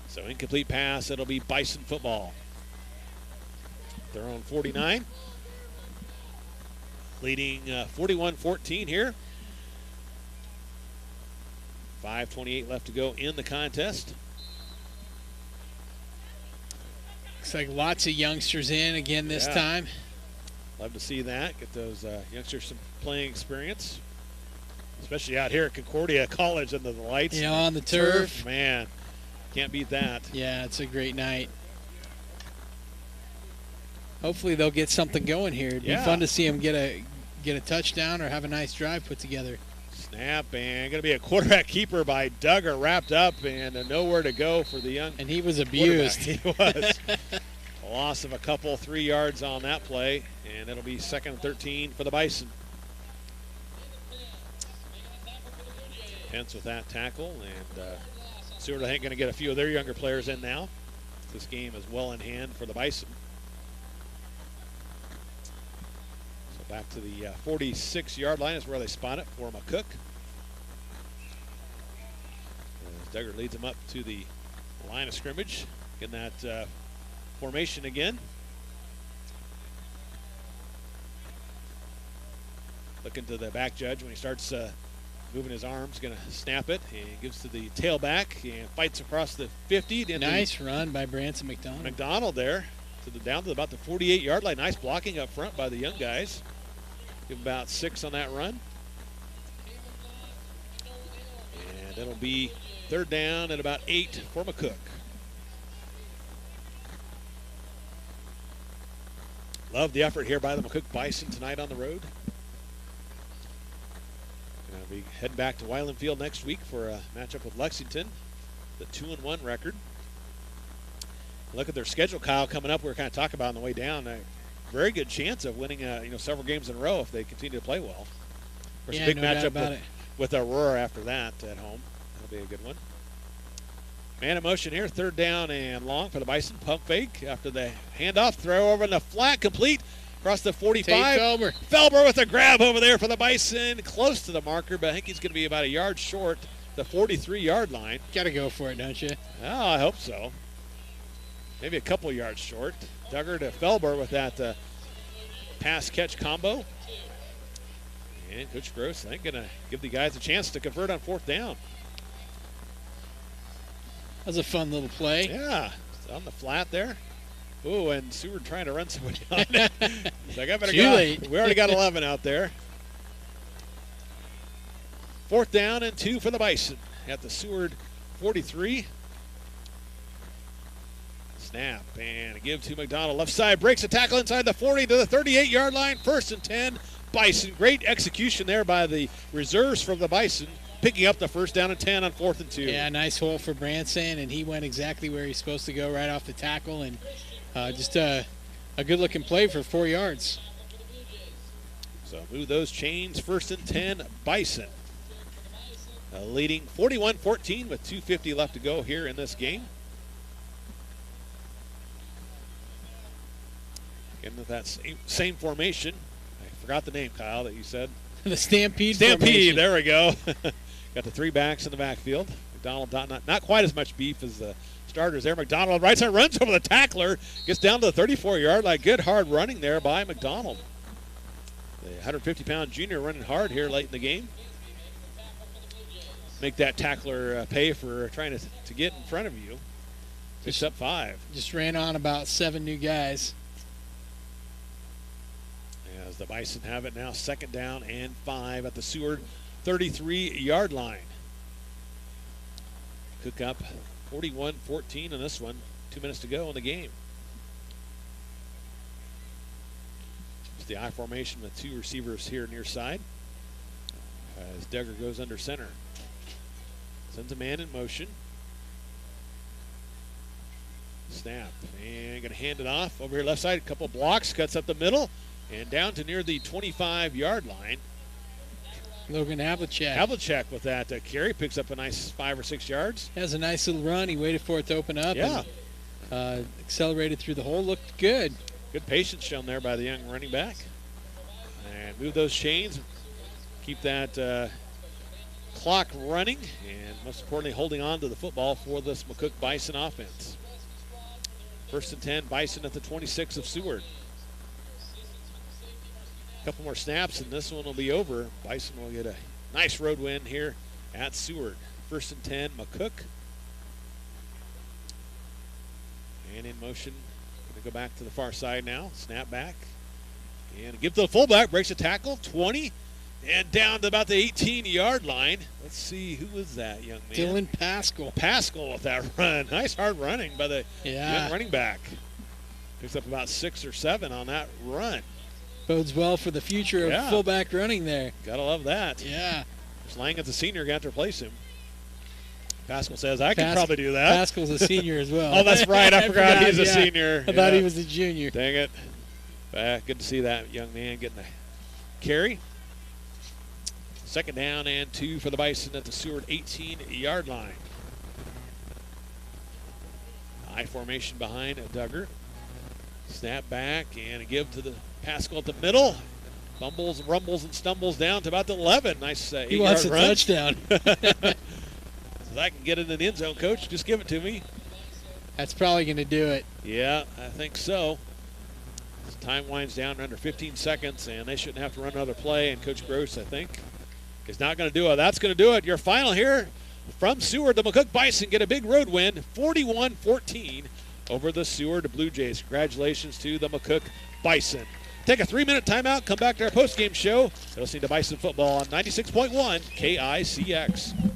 So incomplete pass, it'll be Bison football. Their own 49. Leading 41-14 here. 5:28 left to go in the contest. Looks like lots of youngsters in again this time. Love to see that. Get those youngsters some playing experience, especially out here at Concordia College under the lights. Yeah, on the turf. Man, can't beat that. Yeah, it's a great night. Hopefully they'll get something going here. It'd be fun to see them get a touchdown or have a nice drive put together. Snap, and going to be a quarterback keeper by Duggar, wrapped up and nowhere to go for the young. And he was abused. He was. A loss of a couple, 3 yards on that play, and it'll be 2nd and 13 for the Bison. Pence with that tackle, and Seward, I think, going to get a few of their younger players in now. This game is well in hand for the Bison. Back to the 46-yard line is where they spot it for McCook. Duggar leads them up to the line of scrimmage. Getting that formation again. Looking to the back judge when he starts moving his arms. Going to snap it and gives to the tailback and fights across the 50. Nice run by Branson McDonald. McDonald there down to about the 48-yard line. Nice blocking up front by the young guys. Give about 6 on that run. And it'll be 3rd down at about 8 for McCook. Love the effort here by the McCook Bison tonight on the road. Going to be heading back to Weiland Field next week for a matchup with Lexington, the 2-1 record. Look at their schedule, Kyle, coming up. We were kind of talking about on the way down. Very good chance of winning, several games in a row if they continue to play well. Of course, a big matchup with Aurora after that at home. That'll be a good one. Man in motion here, 3rd down and long for the Bison. Pump fake after the handoff, throw over in the flat, complete across the 45. Felber with a grab over there for the Bison, close to the marker, but I think he's going to be about a yard short, the 43-yard line. Got to go for it, don't you? Oh, I hope so. Maybe a couple yards short. Duggar to Felber with that pass-catch combo. And Coach Gross, I think, going to give the guys a chance to convert on 4th down. That was a fun little play. Yeah, on the flat there. Ooh, and Seward trying to run somebody on it. He's like, I better go. Late. We already got 11 out there. 4th down and 2 for the Bison at the Seward 43. Snap and a give to McDonald. Left side breaks a tackle inside the 40 to the 38-yard line. 1st and 10. Bison. Great execution there by the reserves from the Bison, picking up the 1st down and 10 on 4th and 2. Yeah, nice hole for Branson, and he went exactly where he's supposed to go, right off the tackle, and just a good-looking play for 4 yards. So move those chains. 1st and 10, Bison. Leading 41-14 with 2:50 left to go here in this game. Again with that same formation. I forgot the name, Kyle, that you said. The Stampede Stampede, there we go. Got the 3 backs in the backfield. McDonald not quite as much beef as the starters there. McDonald right side runs over the tackler, gets down to the 34-yard line. Good hard running there by McDonald. The 150-pound junior running hard here late in the game. Make that tackler pay for trying to get in front of you. Picks up 5. Just ran on about 7 new guys. As the Bison have it now, 2nd down and 5 at the Seward 33-yard line. Cook up 41-14 in this one. 2 minutes to go in the game. It's the I formation with 2 receivers here near side. As Duggar goes under center. Sends a man in motion. Snap. And going to hand it off over here left side. A couple blocks. Cuts up the middle. And down to near the 25-yard line. Logan Havlicek. Havlicek with that carry. Picks up a nice 5 or 6 yards. Has a nice little run. He waited for it to open up. Yeah. And, accelerated through the hole. Looked good. Good patience shown there by the young running back. And move those chains. Keep that clock running. And most importantly, holding on to the football for this McCook Bison offense. 1st and 10, Bison at the 26 of Seward. A couple more snaps and this one will be over. Bison will get a nice road win here at Seward. 1st and 10, McCook. And in motion, going to go back to the far side now. Snap back. And give to the fullback, breaks a tackle, 20. And down to about the 18-yard line. Let's see, who was that young man? Dylan Pascal. Pascal with that run. Nice hard running by the young running back. Picks up about 6 or 7 on that run. Bodes well for the future of fullback running there. Gotta love that. Yeah. Lang's a senior, got to replace him. Pascal says, I can probably do that. Pascal's a senior as well. Oh, that's right. I forgot he's a senior. I thought he was a junior. Dang it. Good to see that young man getting a carry. 2nd down and 2 for the Bison at the Seward 18-yard line. I formation behind Duggar. Snap back and a give to the Pascal at the middle. Fumbles, rumbles, and stumbles down to about the 11. Nice 8-yard run. He wants a touchdown. So I can get in the end zone, Coach. Just give it to me. That's probably going to do it. Yeah, I think so. As time winds down under 15 seconds, and they shouldn't have to run another play. And Coach Gross, I think, is not going to do it. That's going to do it. Your final here from Seward. The McCook Bison get a big road win, 41-14 over the Seward Bluejays. Congratulations to the McCook Bison. Take a 3-minute timeout. Come back to our postgame show. You're listening to Bison Football on 96.1 KICX.